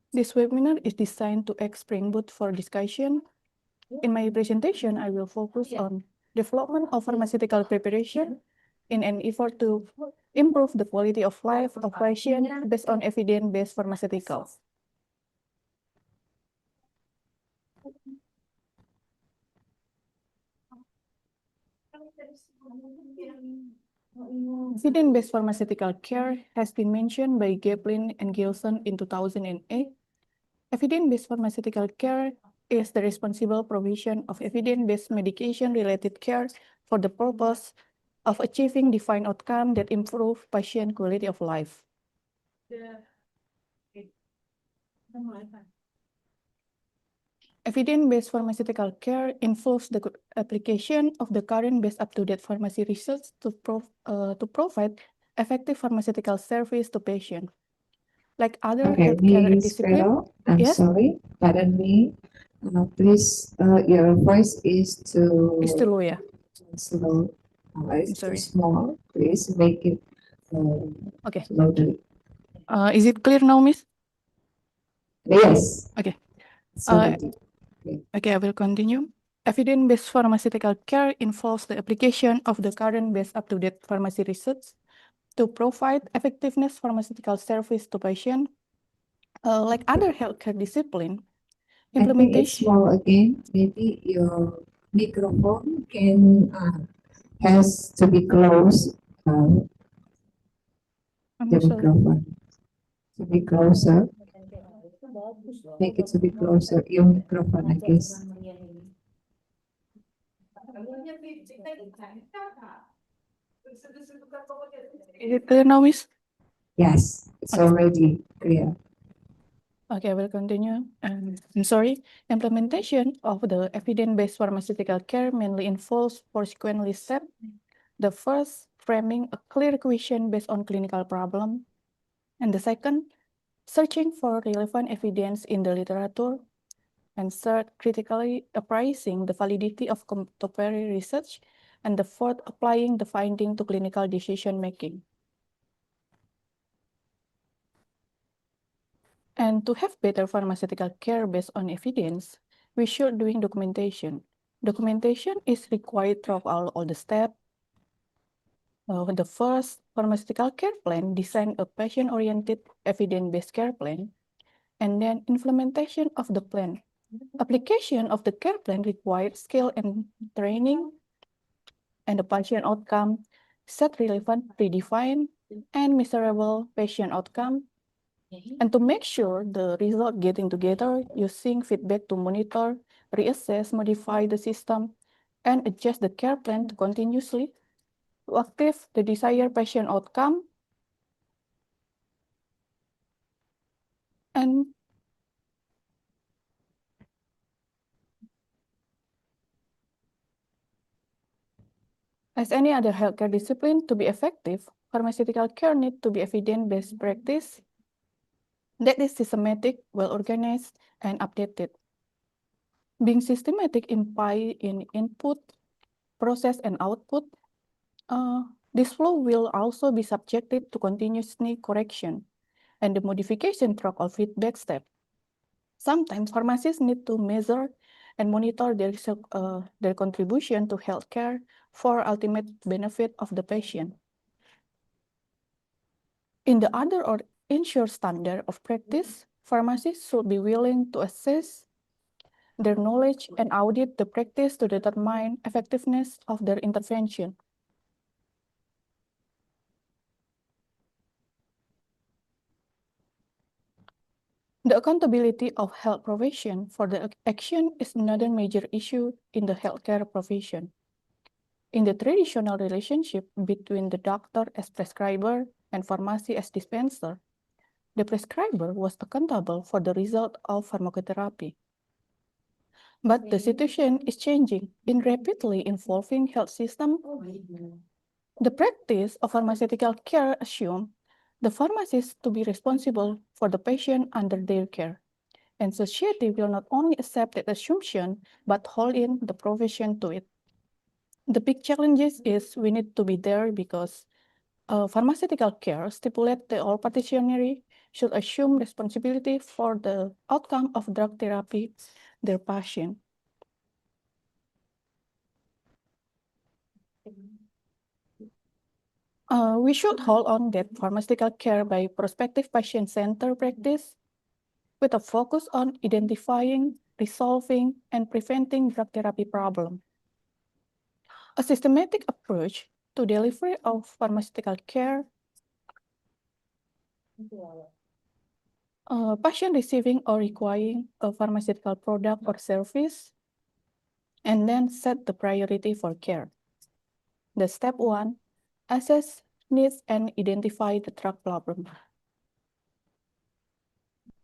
S19: This webinar is designed to spring boot for discussion. In my presentation, I will focus on development of pharmaceutical preparation in an effort to improve the quality of life of patients based on evidence-based pharmaceuticals. Evidence-based pharmaceutical care has been mentioned by Gaplin and Gilson in 2008. Evidence-based pharmaceutical care is the responsible provision of evidence-based medication-related care for the purpose of achieving defined outcome that improve patient quality of life. Evidence-based pharmaceutical care involves the application of the current best up-to-date pharmacy research to provide effective pharmaceutical service to patients. Like other
S14: Okay,
S19: healthcare
S14: Miss
S19: discipline.
S14: Vero, I'm
S19: Yes?
S14: sorry, pardon me. Please, your voice is too
S19: It's too low, yeah.
S14: slow. It's too
S19: sorry.
S14: small. Please make it
S19: Okay.
S14: louder.
S19: Is it clear now, Miss?
S14: Yes.
S19: Okay.
S14: Sorry.
S19: Okay, I will continue. Evidence-based pharmaceutical care involves the application of the current best up-to-date pharmacy research to provide effectiveness pharmaceutical service to patients. Like other healthcare discipline,
S14: I think it's
S19: implementation.
S14: small again. Maybe your microphone can has to be close. The microphone to be closer. Make it to be closer. Your microphone, I guess.
S19: Is it clear now, Miss?
S14: Yes, it's already clear.
S19: Okay, I will continue. I'm sorry. Implementation of the evidence-based pharmaceutical care mainly involves four sequentially steps. The first, framing a clear question based on clinical problem. And the second, searching for relevant evidence in the literature. And third, critically appraising the validity of contemporary research. And the fourth, applying the finding to clinical decision making. And to have better pharmaceutical care based on evidence, we should doing documentation. Documentation is required throughout all the steps. The first pharmaceutical care plan design a patient-oriented evidence-based care plan, and then implementation of the plan. Application of the care plan requires skill and training, and the patient outcome set relevant, predefined, and measurable patient outcome. And to make sure the result getting together, using feedback to monitor, reassess, modify the system, and adjust the care plan to continuously to achieve the desired patient outcome. And as any other healthcare discipline, to be effective, pharmaceutical care needs to be evidence-based practice that is systematic, well-organized, and updated. Being systematic in input, process, and output, this flow will also be subjected to continuously correction and the modification throughout all feedback step. Sometimes pharmacists need to measure and monitor their contribution to healthcare for ultimate benefit of the patient. In the other or ensure standard of practice, pharmacists should be willing to assess their knowledge and audit the practice to determine effectiveness of their intervention. The accountability of health profession for the action is another major issue in the healthcare profession. In the traditional relationship between the doctor as prescriber and pharmacy as dispenser, the prescriber was accountable for the result of pharmacotherapy. But the situation is changing in rapidly evolving health system. The practice of pharmaceutical care assumes the pharmacist to be responsible for the patient under their care. And society will not only accept that assumption, but hold in the profession to it. The big challenges is we need to be there because pharmaceutical care stipulates that all practitioners should assume responsibility for the outcome of drug therapy their patient. We should hold on that pharmaceutical care by prospective patient-centered practice with a focus on identifying, resolving, and preventing drug therapy problems. A systematic approach to delivery of pharmaceutical care, patient receiving or requiring a pharmaceutical product or service, and then set the priority for care. The step 1, assess needs and identify the drug problem.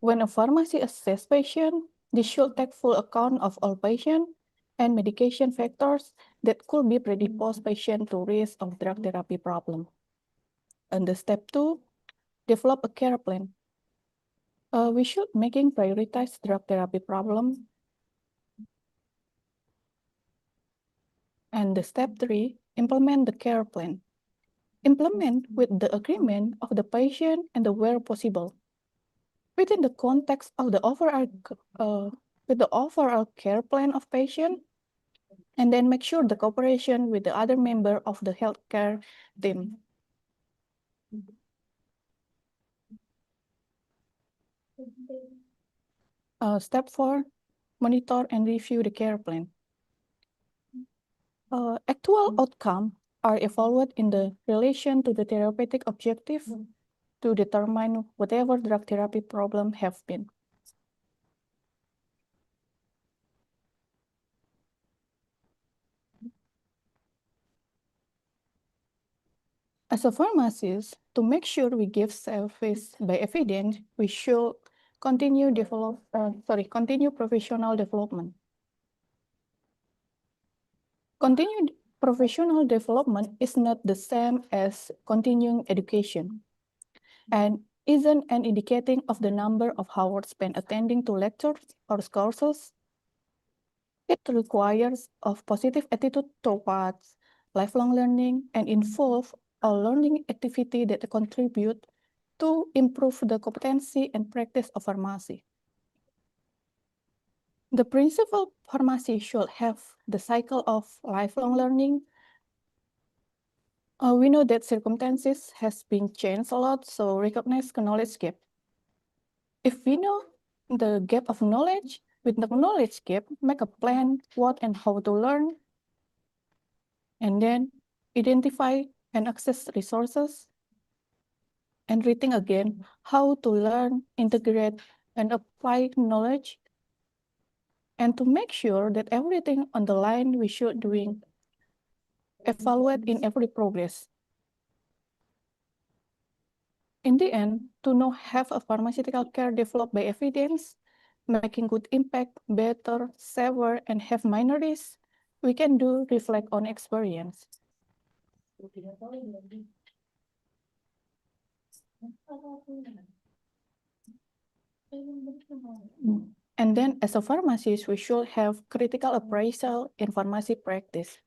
S19: When a pharmacy assesses patient, they should take full account of all patient and medication factors that could be predispose patient to risk of drug therapy problem. And the step 2, develop a care plan. We should making prioritize drug therapy problem. And the step 3, implement the care plan. Implement with the agreement of the patient and where possible. Within the context of the overall care plan of patient, and then make sure the cooperation with the other member of the healthcare team. Step 4, monitor and review the care plan. Actual outcomes are evaluated in the relation to the therapeutic objective to determine whatever drug therapy problem have been. As a pharmacist, to make sure we give service by evidence, we should continue professional development. Continued professional development is not the same as continuing education, and isn't an indicating of the number of hours spent attending to lectures or courses. It requires a positive attitude towards lifelong learning and involve a learning activity that contribute to improve the competency and practice of pharmacy. The principal pharmacy should have the cycle of lifelong learning. We know that circumstances has been changed a lot, so recognize the knowledge gap. If we know the gap of knowledge, with the knowledge gap, make a plan what and how to learn, and then identify and access resources, and rethink again how to learn, integrate, and apply knowledge, and to make sure that everything on the line we should doing evaluate in every progress. In the end, to know have a pharmaceutical care developed by evidence, making good impact, better, safer, and have minor risks, we can do reflect on experience. And then as a pharmacist, we should have critical appraisal in pharmacy practice.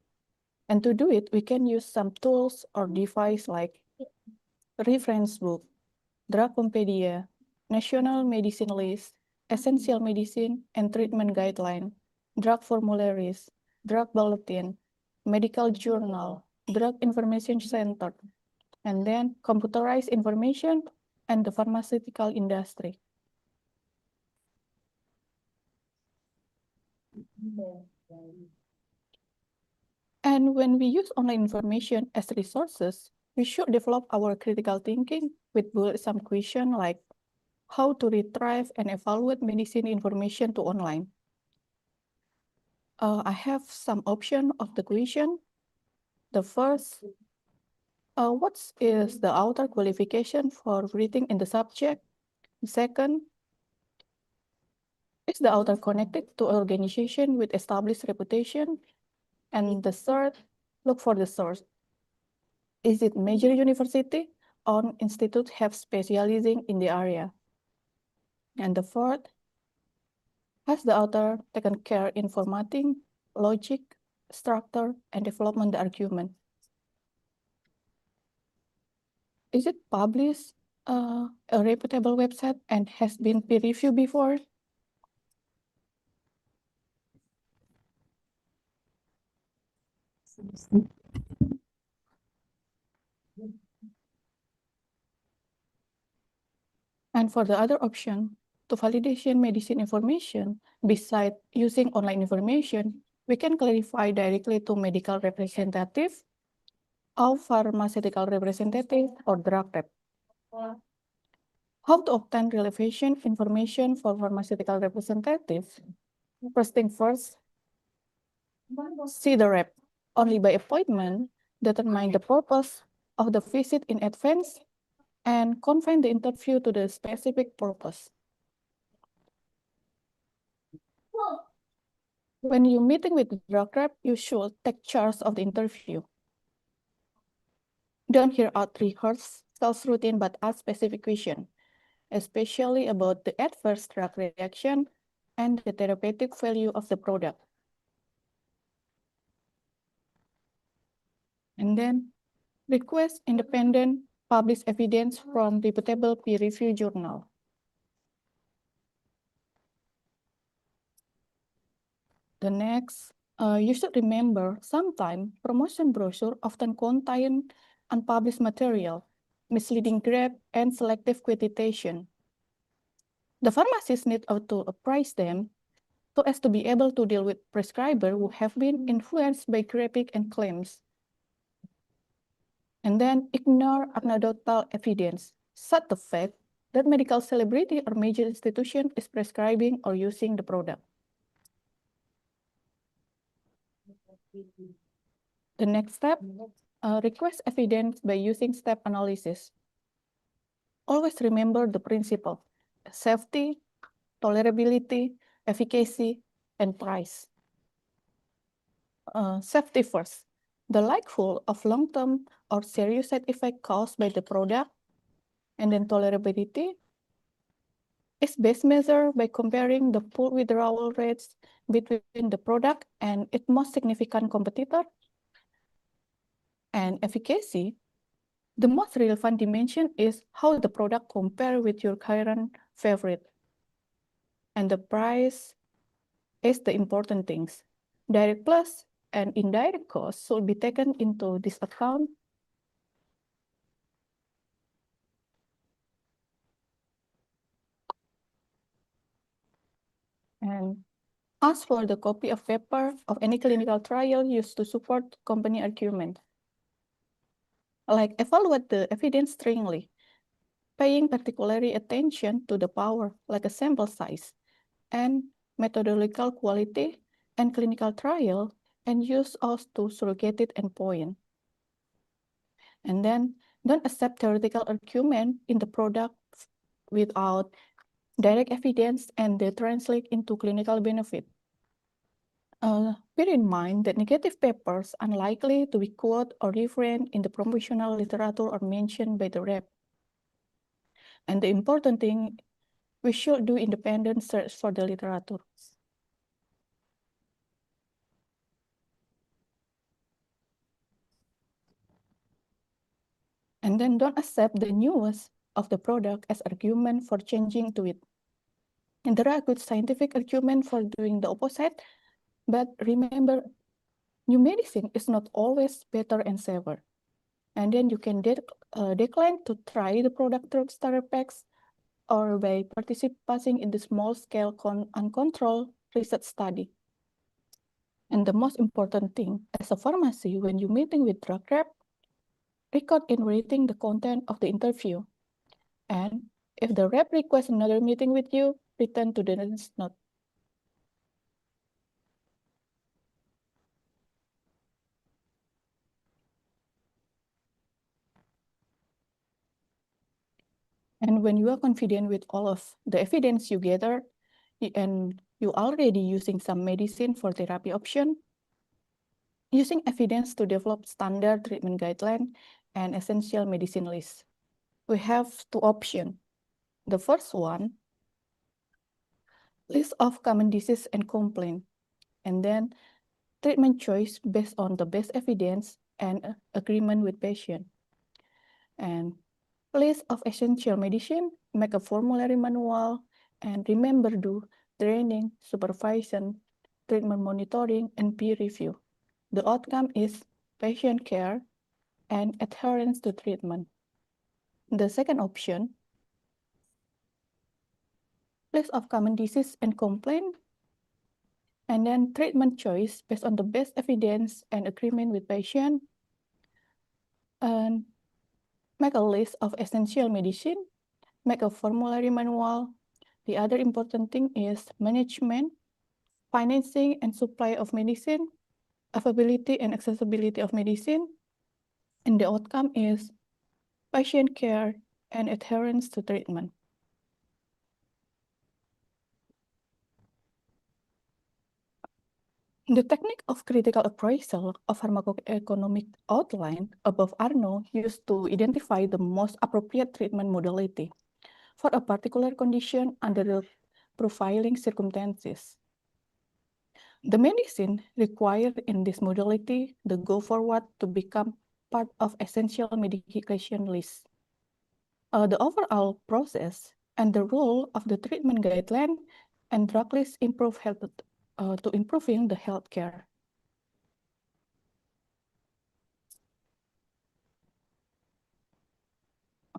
S19: And to do it, we can use some tools or device like reference book, Drugompedia, National Medicine List, Essential Medicine and Treatment Guideline, drug formularies, drug bulletin, medical journal, drug information center, and then computerized information and the pharmaceutical industry. And when we use online information as resources, we should develop our critical thinking with some question like how to retrieve and evaluate medicine information to online. I have some option of the question. The first, What is the author qualification for writing in the subject? Second, is the author connected to organization with established reputation? And the third, look for the source. Is it major university or institute have specializing in the area? And the fourth, has the author taken care in formatting, logic, structure, and development the argument? Is it published a reputable website and has been peer reviewed before? And for the other option, to validation medicine information, beside using online information, we can clarify directly to medical representative or pharmaceutical representative or drug rep. How to obtain relevant information for pharmaceutical representative? First thing first, see the rep. Only by appointment, determine the purpose of the visit in advance and confine the interview to the specific purpose. When you're meeting with the drug rep, you should take charge of the interview. Don't hear out rehearsed sales routine, but ask specific questions, especially about the adverse drug reaction and the therapeutic value of the product. And then request independent published evidence from reputable peer-reviewed journal. The next, you should remember sometimes promotion brochure often contain unpublished material, misleading graph, and selective quotation. The pharmacists need to appraise them so as to be able to deal with prescribers who have been influenced by graphic and claims. And then ignore anecdotal evidence, such the fact that medical celebrity or major institution is prescribing or using the product. The next step, request evidence by using step analysis. Always remember the principle, safety, tolerability, efficacy, and price. Safety first. The likelihood of long-term or serious side effect caused by the product, and then tolerability is best measured by comparing the pool withdrawal rates between the product and its most significant competitor. And efficacy, the most relevant dimension is how the product compares with your current favorite. And the price is the important things. Direct plus and indirect costs should be taken into this account. And ask for the copy of paper of any clinical trial used to support company argument. Like evaluate the evidence strongly, paying particularly attention to the power, like a sample size, and methodological quality and clinical trial, and use of to surrogated endpoint. And then don't accept theoretical argument in the product without direct evidence and they translate into clinical benefit. Bear in mind that negative papers are unlikely to be quoted or referenced in the promotional literature or mentioned by the rep. And the important thing, we should do independent search for the literature. And then don't accept the news of the product as argument for changing to it. And there are good scientific argument for doing the opposite, but remember, new medicine is not always better and safer. And then you can decline to try the product through starter packs or by participating in the small-scale uncontrolled research study. And the most important thing, as a pharmacy, when you're meeting with drug rep, record in writing the content of the interview. And if the rep requests another meeting with you, return to the next note. And when you are confident with all of the evidence you gather, and you already using some medicine for therapy option, using evidence to develop standard treatment guideline and essential medicine list. We have two options. The first one, list of common disease and complaint, and then treatment choice based on the best evidence and agreement with patient. And list of essential medicine, make a formulary manual, and remember do training, supervision, treatment monitoring, and peer review. The outcome is patient care and adherence to treatment. The second option, list of common disease and complaint, and then treatment choice based on the best evidence and agreement with patient, and make a list of essential medicine, make a formulary manual. The other important thing is management, financing and supply of medicine, availability and accessibility of medicine, and the outcome is patient care and adherence to treatment. The technique of critical appraisal of pharmacoeconomic outline above are now used to identify the most appropriate treatment modality for a particular condition under the profiling circumstances. The medicine required in this modality to go forward to become part of essential medication list. The overall process and the role of the treatment guideline and drug list improve health to improving the healthcare.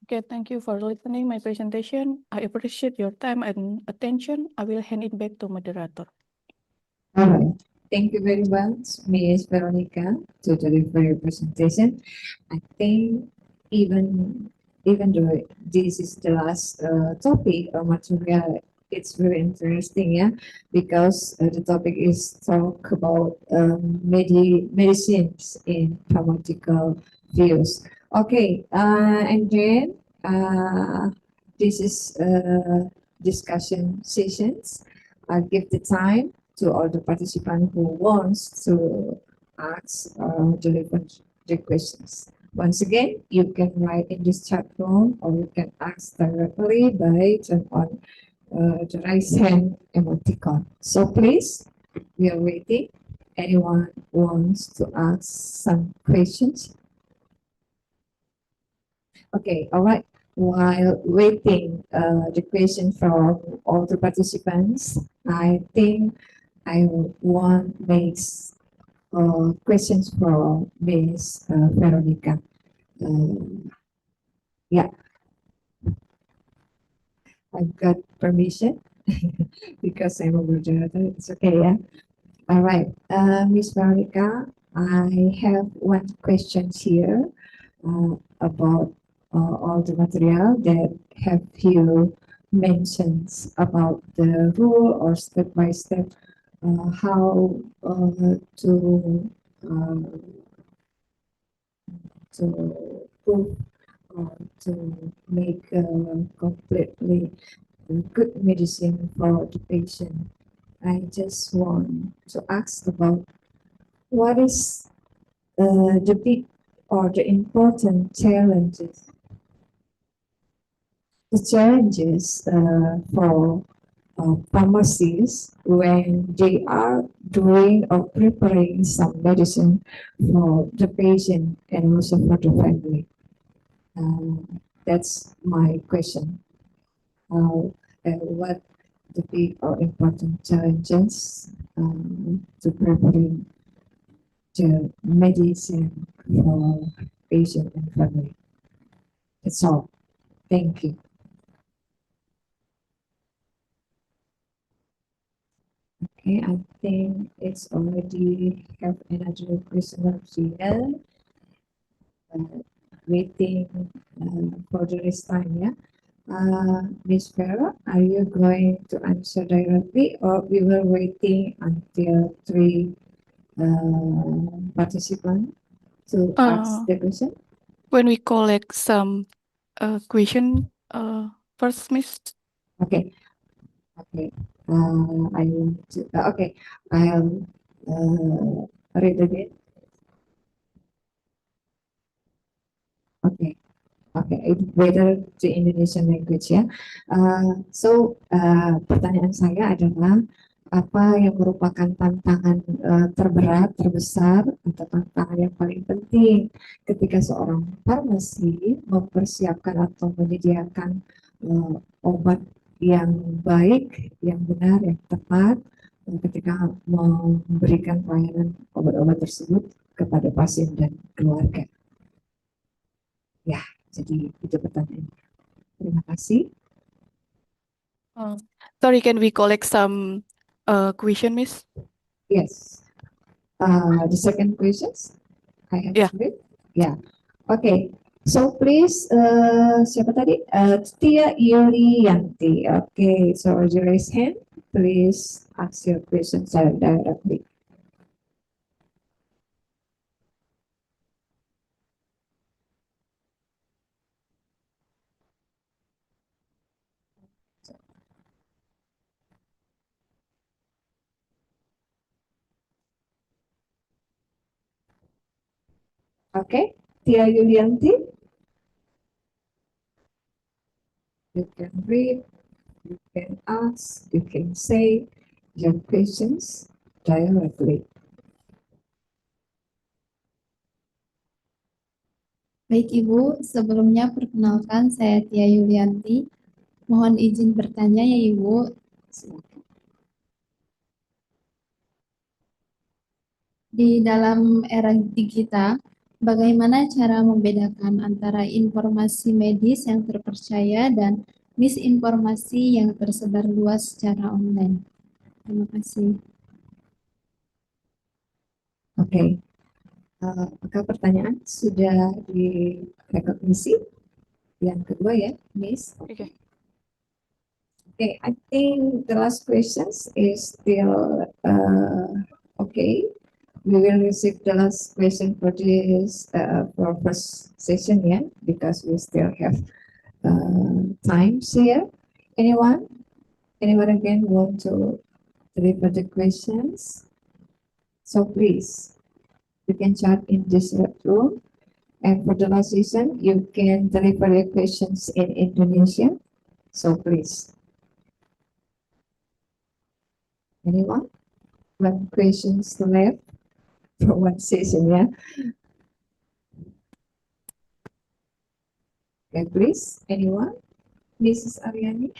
S19: Okay, thank you for listening my presentation. I appreciate your time and attention. I will hand it back to moderator.
S14: All right. Thank you very much, Ms. Veronica, to deliver your presentation. I think even though this is the last topic or material, it's very interesting, yeah, because the topic is talk about medicines in pharmaceutical views. Okay, and then this is discussion sessions. I'll give the time to all the participants who wants to ask or deliver the questions. Once again, you can write in this chat room or you can ask directly by turn on the raise hand emoticon. So please, we are waiting. Anyone wants to ask some questions? Okay, all right. While waiting the question from all the participants, I think I want makes questions for Ms. Veronica. Yeah, I've got permission because I'm a moderator. It's okay, yeah. All right, Ms. Veronica, I have one question here about all the material that have you mentioned about the rule or step by step how to prove or to make completely good medicine for the patient. I just want to ask about what is the big or the important challenges. The challenges for pharmacies when they are doing or preparing some medicine for the patient and also for the family. That's my question. What the big or important challenges to preparing the medicine for patient and family. That's all. Thank you. Okay, I think it's already have another question here. Waiting for the rest time, yeah. Ms. Vera, are you going to answer directly or we were waiting until 3 participants to ask the question?
S19: When we collect some question First, Miss.
S14: Okay. Okay. I want to. Okay. I'll read again. Okay. Okay, it's better to Indonesian language ya. Pertanyaan saya adalah apa yang merupakan tantangan terberat, terbesar, atau tantangan yang paling penting ketika seorang farmasi mempersiapkan atau menyediakan obat yang baik, yang benar, yang tepat ketika memberikan pelayanan obat-obat tersebut kepada pasien dan keluarga. Ya. Jadi itu pertanyaannya. Terima kasih.
S19: Sorry, can we collect some question, Miss?
S14: Yes. The second questions I have
S19: Yeah.
S14: read. Yeah. Okay. So please, siapa tadi? Tia Yulianti. Okay. So you raise hand. Please ask your questions directly. Okay, Tia Yulianti. You can read, you can ask, you can say your questions directly.
S12: Baik Ibu, sebelumnya perkenalkan saya Tia Yulianti. Mohon izin bertanya ya Ibu. Di dalam era digital, bagaimana cara membedakan antara informasi medis yang terpercaya dan misinformasi yang tersebar luas secara online? Terima kasih.
S14: Oke. Apakah pertanyaan sudah direkognisi? Yang kedua ya, Miss.
S19: Okay.
S14: Okay, I think the last questions is still okay. We will receive the last question for this for first session, yeah, because we still have times here. Anyone? Anyone again want to deliver the questions? So please, you can chat in this room. And for the last session, you can deliver your questions in Indonesia. So please. Anyone? One questions left for one session, yeah? Okay, please. Anyone? Mrs. Ariani?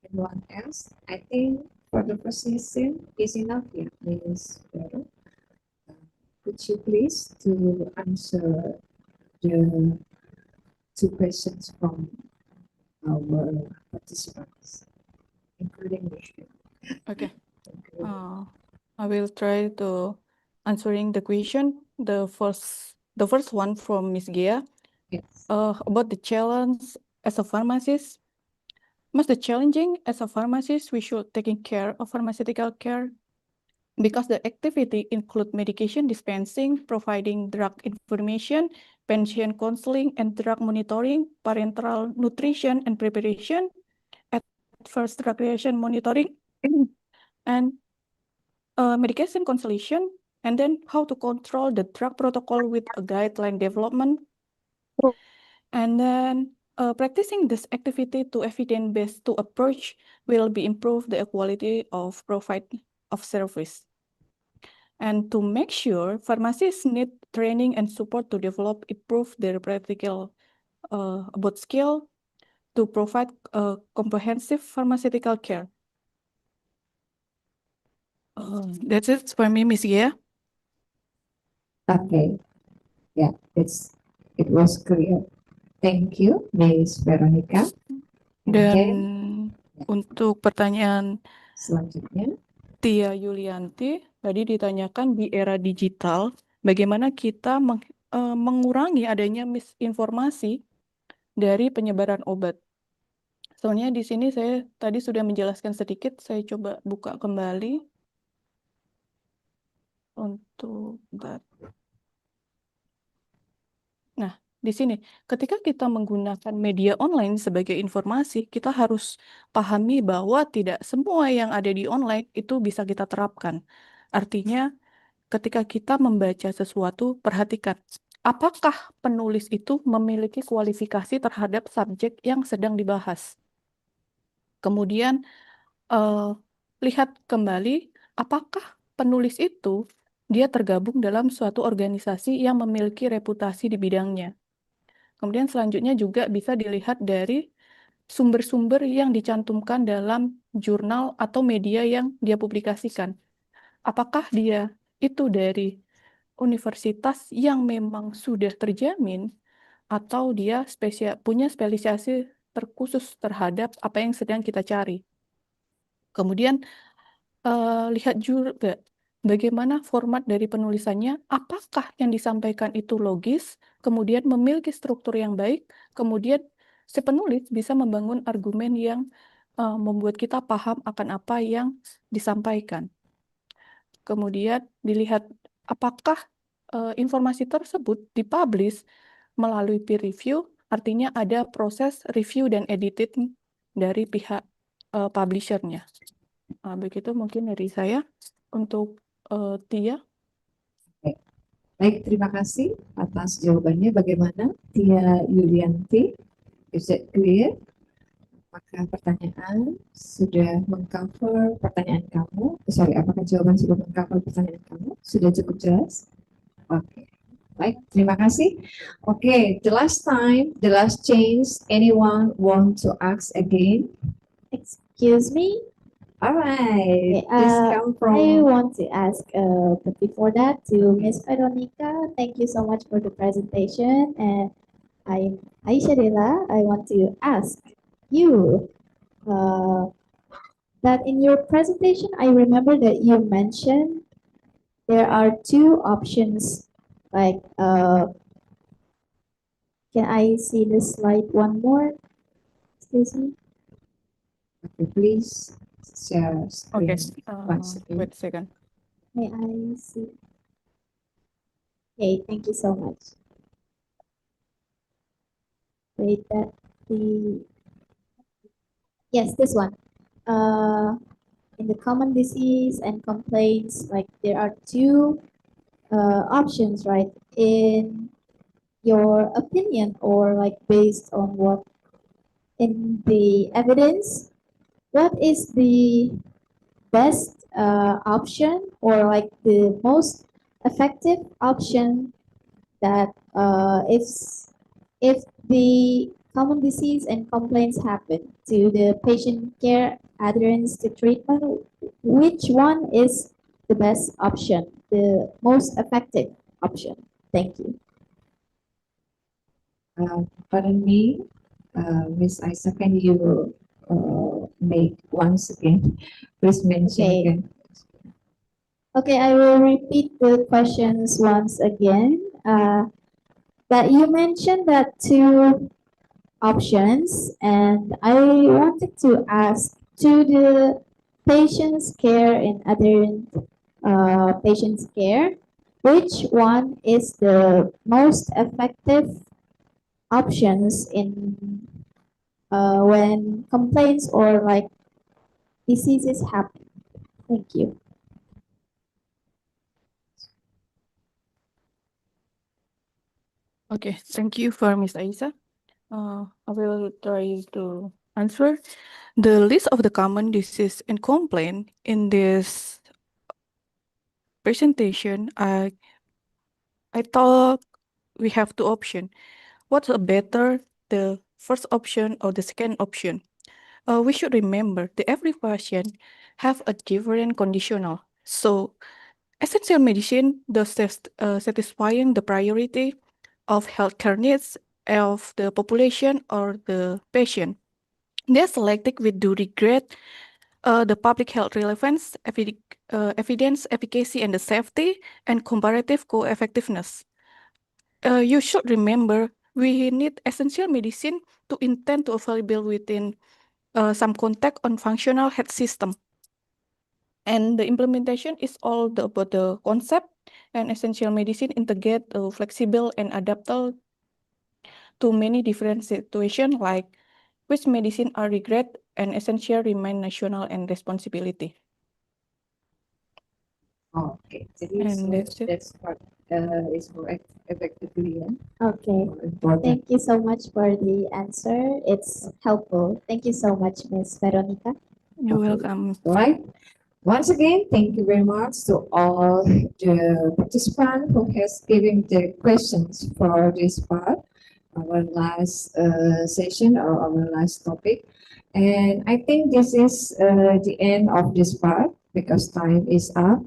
S14: Anyone else? I think for the first session is enough, yeah, Ms. Vero. Could you please to answer the two questions from our participants, including me.
S19: Okay. I will try to answering the question. The first one from Miss Gia.
S14: Yes.
S19: About the challenge as a pharmacist. Most challenging as a pharmacist, we should taking care of pharmaceutical care because the activity include medication dispensing, providing drug information, patient counseling and drug monitoring, parenteral nutrition and preparation, adverse drug reaction monitoring, and medication consultation, and then how to control the drug protocol with a guideline development, and then practicing this activity to evidence-based to approach will be improve the quality of provide of service. And to make sure pharmacists need training and support to develop, improve their practical about skill to provide comprehensive pharmaceutical care. That's it for me, Miss Gia.
S14: Okay. Yeah, it was clear. Thank you, Miss Veronica.
S19: Dan untuk pertanyaan
S14: selanjutnya,
S19: Tia Yulianti, tadi ditanyakan di era digital, bagaimana kita mengurangi adanya misinformasi dari penyebaran obat. Soalnya di sini saya tadi sudah menjelaskan sedikit, saya coba buka kembali untuk di sini. Ketika kita menggunakan media online sebagai informasi, kita harus pahami bahwa tidak semua yang ada di online itu bisa kita terapkan. Artinya, ketika kita membaca sesuatu, perhatikan apakah penulis itu memiliki kualifikasi terhadap subjek yang sedang dibahas. Kemudian, lihat kembali apakah penulis itu dia tergabung dalam suatu organisasi yang memiliki reputasi di bidangnya. Kemudian selanjutnya juga bisa dilihat dari sumber-sumber yang dicantumkan dalam jurnal atau media yang dia publikasikan. Apakah dia itu dari universitas yang memang sudah terjamin atau dia punya spesialisasi terkhusus terhadap apa yang sedang kita cari. Kemudian lihat juga bagaimana format dari penulisannya, apakah yang disampaikan itu logis, kemudian memiliki struktur yang baik, kemudian si penulis bisa membangun argumen yang membuat kita paham akan apa yang disampaikan. Kemudian dilihat apakah informasi tersebut dipublish melalui peer review, artinya ada proses review dan editing dari pihak publishernya. Begitu mungkin dari saya. Untuk Tia.
S14: Baik, terima kasih atas jawabannya. Bagaimana Tia Yulianti? Is it clear? Apakah pertanyaan sudah mengcover pertanyaan kamu? Apakah jawaban sudah mengcover pertanyaan kamu? Sudah cukup jelas? Oke. Baik, terima kasih. Oke, the last time, the last chance, anyone want to ask again?
S17: Excuse me?
S14: All right. Please come from.
S17: I want to ask, but before that, to Miss Veronica, thank you so much for the presentation. And I'm Aisha Dela. I want to ask you that in your presentation, I remember that you mentioned there are two options. Like, can I see the slide one more? Excuse me.
S14: Okay, please. Share screen.
S19: Okay, wait a second.
S17: May I see? Okay, thank you so much. Wait, that yes, this one. In the common disease and complaints, like there are two options, right? In your opinion, or like based on what in the evidence, what is the best option, or like the most effective option that if the common disease and complaints happen to the patient care adherence to treatment, which one is the best option, the most effective option? Thank you.
S14: Pardon me, Miss Isa, can you make once again? Please mention again.
S17: Okay, I will repeat the questions once again. That you mentioned that two options, and I wanted to ask to the patient's care and adherent patient's care, which one is the most effective options in when complaints or like diseases happen? Thank you.
S19: Okay, thank you for Ms. Aisa. I will try to answer. The list of the common disease and complaint in this presentation, I thought we have two options. What's better, the first option or the second option? We should remember that every patient have a different conditional. So essential medicine does satisfying the priority of healthcare needs of the population or the patient. They are selected with due regard the public health relevance, evidence, efficacy, and the safety, and comparative co-effectiveness. You should remember we need essential medicine to intend to available within some context on functional health system. And the implementation is all about the concept, and essential medicine integrate flexible and adaptable to many different situations like which medicine are regret and essential remain national and responsibility.
S14: Okay, jadi
S19: And
S14: that's what is more effectively
S17: Okay.
S14: important.
S17: Thank you so much for the answer. It's helpful. Thank you so much, Miss Veronica.
S19: You're welcome.
S14: Right. Once again, thank you very much to all the participants who has given the questions for this part, our last session or our last topic. And I think this is the end of this part because time is up.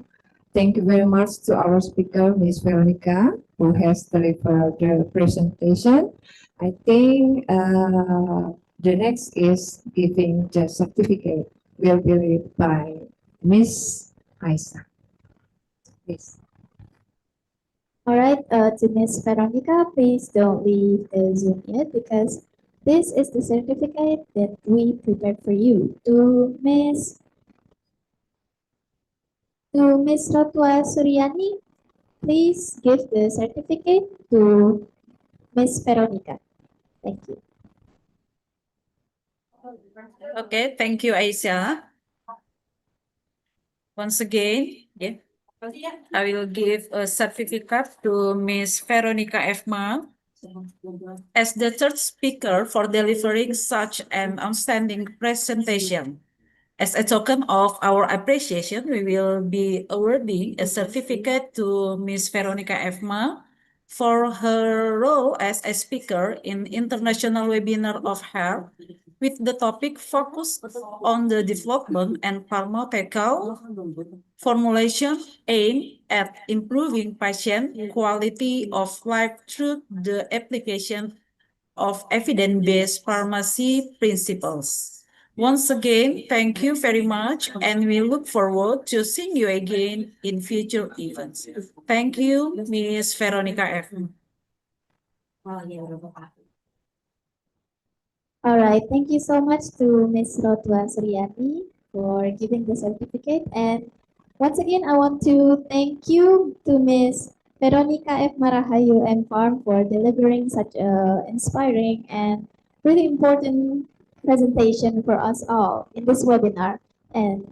S14: Thank you very much to our speaker, Ms. Veronica, who has delivered the presentation. I think the next is giving the certificate will be led by Miss Aisa. Please.
S17: All right, to Miss Veronica, please don't leave the Zoom yet because this is the certificate that we prepared for you. To Miss Rotwa Suryani, please give the certificate to Miss Veronica. Thank you.
S5: Okay, thank you, Aisha. Once again, I will give a certificate to Miss Veronica F. Ma as the third speaker for delivering such an outstanding presentation. As a token of our appreciation, we will be awarding a certificate to Miss Veronica F. Ma for her role as a speaker in International Webinar of Health with the topic focused on the development and pharmaceutical formulation aimed at improving patient quality of life through the application of evidence-based pharmacy principles. Once again, thank you very much, and we look forward to seeing you again in future events. Thank you, Ms. Veronica F.
S17: All right, thank you so much to Miss Rotwa Suryani for giving the certificate. And once again, I want to thank you to Miss Veronica F. Marahayu and Farm for delivering such a inspiring and really important presentation for us all in this webinar. And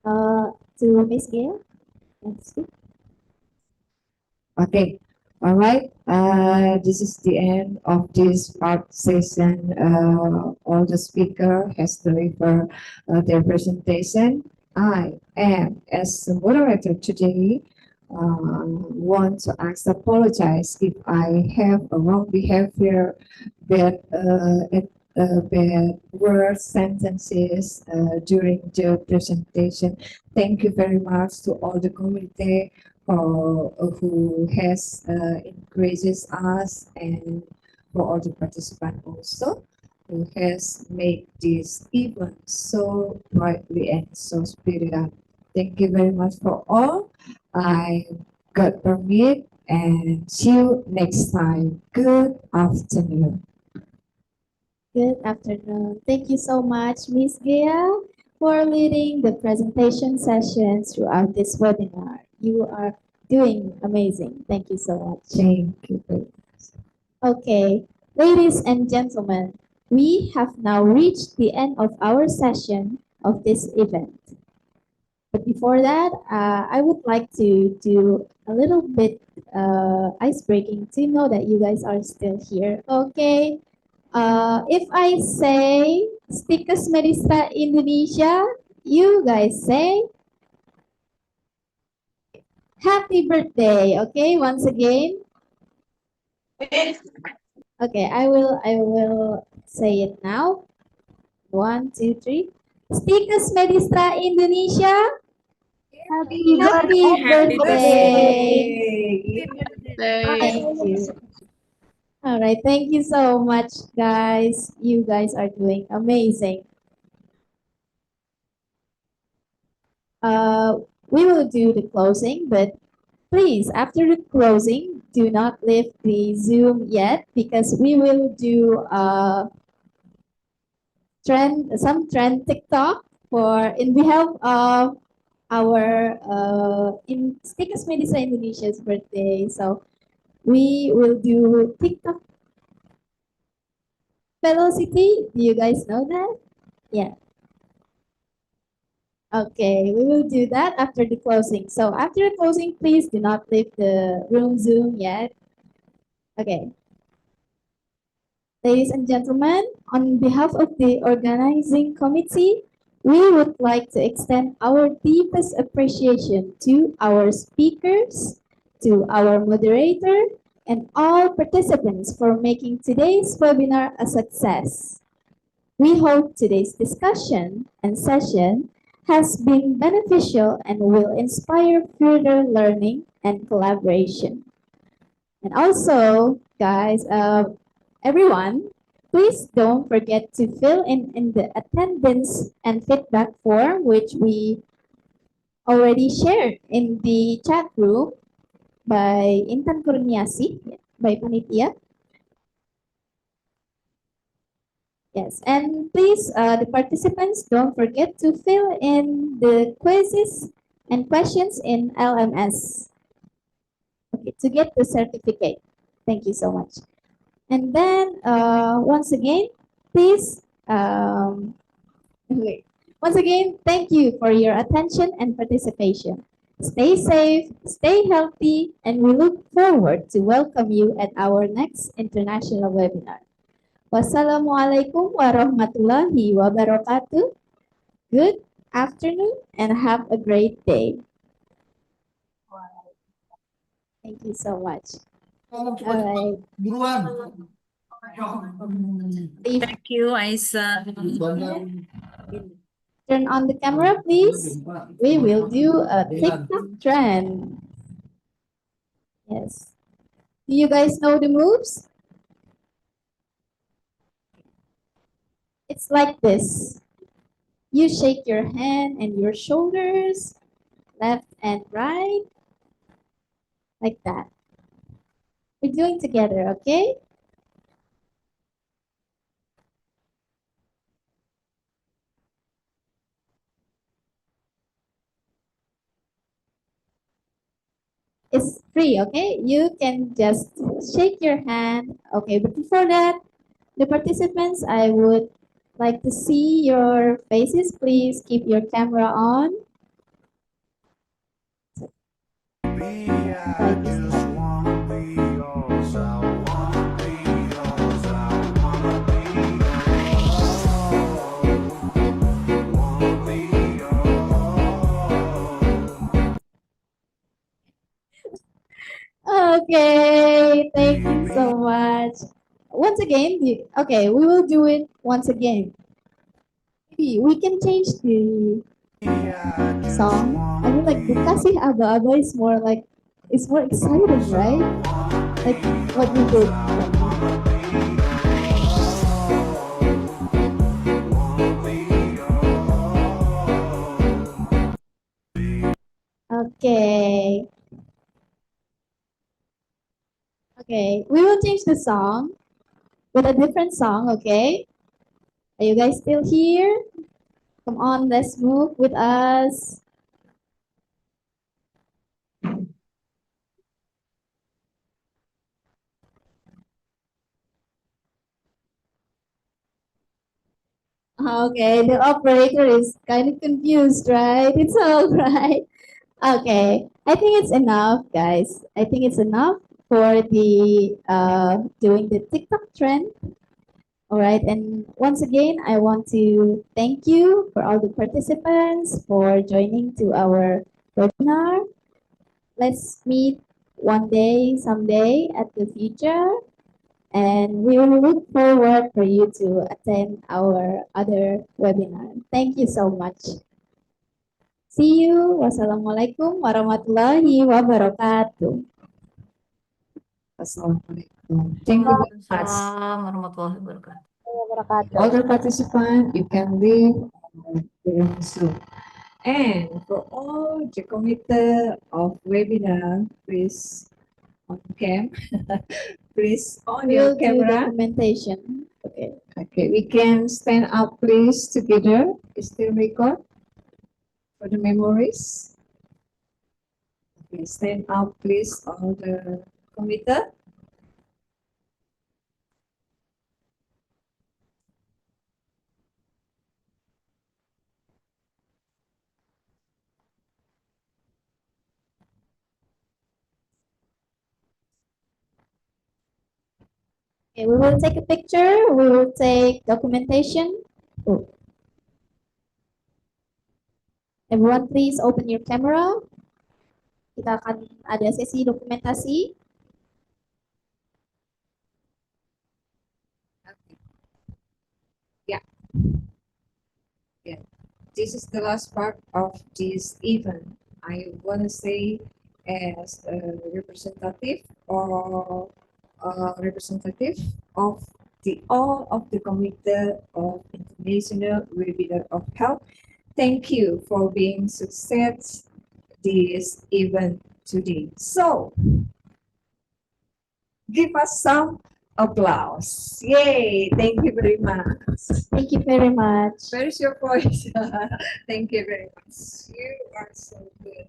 S17: to Miss Gail, let's speak.
S14: Okay. All right. This is the end of this part session. All the speaker has delivered their presentation. I am, as the moderator today, want to apologize if I have a wrong behavior, bad words, sentences during the presentation. Thank you very much to all the community who has encourages us and for all the participants also who has made this event so brightly and so spirited. Thank you very much for all. I got permit and see you next time. Good afternoon.
S17: Good afternoon. Thank you so much, Miss Gail, for leading the presentation sessions throughout this webinar. You are doing amazing. Thank you so much.
S14: Thank you.
S17: Okay, ladies and gentlemen, we have now reached the end of our session of this event. But before that, I would like to do a little bit ice breaking to know that you guys are still here. Okay. If I say Stikes Medistra Indonesia, you guys say happy birthday. Okay, once again. Okay, I will say it now. 1, 2, 3. Stikes Medistra Indonesia. Happy birthday. Thank you. All right, thank you so much, guys. You guys are doing amazing. We will do the closing, but please, after the closing, do not leave the Zoom yet because we will do some trend TikTok in behalf of
S12: our in Stickers Medisa Indonesia's birthday. So we will do TikTok velocity. Do you guys know that? Yeah. Okay, we will do that after the closing. So after the closing, please do not leave the room Zoom yet. Okay. Ladies and gentlemen, on behalf of the organizing committee, we would like to extend our deepest appreciation to our speakers, to our moderator, and all participants for making today's webinar a success. We hope today's discussion and session has been beneficial and will inspire further learning and collaboration. And also, guys, everyone, please don't forget to fill in the attendance and feedback form, which we already shared in the chat room by Intan Kurniasi, by Panitia. Yes, and please, the participants, don't forget to fill in the quizzes and questions in LMS, okay, to get the certificate. Thank you so much. And then, once again, please, once again, thank you for your attention and participation. Stay safe, stay healthy, and we look forward to welcome you at our next international webinar. Wassalamualaikum warahmatullahi wabarakatuh. Good afternoon and have a great day. Thank you so much. All right.
S5: Thank you, Aisyah.
S12: Turn on the camera, please. We will do a TikTok trend. Yes. Do you guys know the moves? It's like this. You shake your hand and your shoulders, left and right, like that. We're doing together, okay? It's free, okay? You can just shake your hand. Okay, but before that, the participants, I would like to see your faces. Please keep your camera on. Okay, thank you so much. Once again, okay, we will do it once again. Maybe we can change the song. I mean, like the Kasih Aba-Aba is more like, it's more exciting, right? Like what we did. Okay. Okay, we will change the song with a different song, okay? Are you guys still here? Come on, let's move with us. Okay, the operator is kind of confused, right? It's all right. Okay, I think it's enough, guys. I think it's enough for the doing the TikTok trend. All right, and once again, I want to thank you for all the participants for joining to our webinar. Let's meet one day, someday at the future, and we will look forward for you to attend our other webinar. Thank you so much. See you. Wassalamualaikum warahmatullahi wabarakatuh.
S14: Assalamualaikum. Thank you very much.
S5: Warahmatullahi wabarakatuh.
S14: All the participants, you can leave the room soon. And for all the committee of webinar, please on cam, please on your
S12: We'll do
S14: camera.
S12: documentation. Okay.
S14: Okay, we can stand up please together. Still record. for the memories. Okay, stand up, please, all the committee.
S12: Okay, we will take a picture. We will take documentation. Oh. Everyone, please open your camera. Kita akan ada sesi dokumentasi.
S14: Yeah. Yeah. This is the last part of this event. I want to say as a representative or representative of all of the Committee of International Webinar of Health. Thank you for being success this event today. So, give us some applause. Yay! Thank you very much.
S12: Thank you very much.
S14: Where's your voice? Thank you very much. You are so good.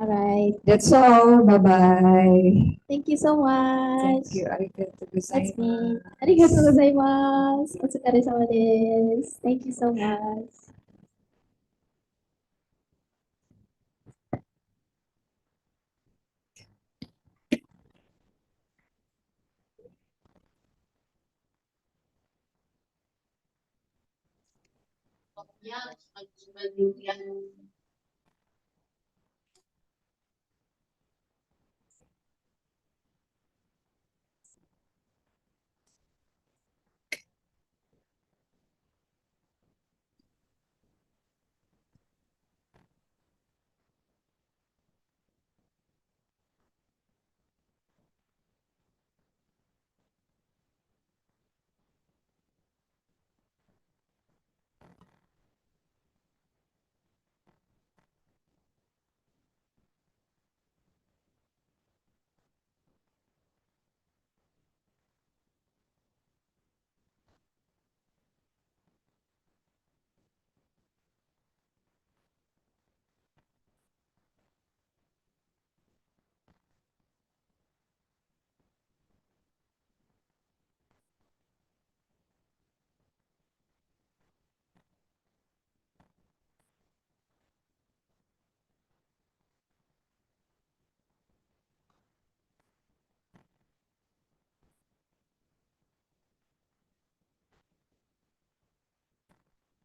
S12: All right.
S14: That's all. Bye bye.
S12: Thank you so much.
S14: Thank you. Arigatou
S12: That's me.
S14: gozaimasu.
S12: Arigatou gozaimasu. Otsukaresama desu. Thank you so much.
S18: Yeah,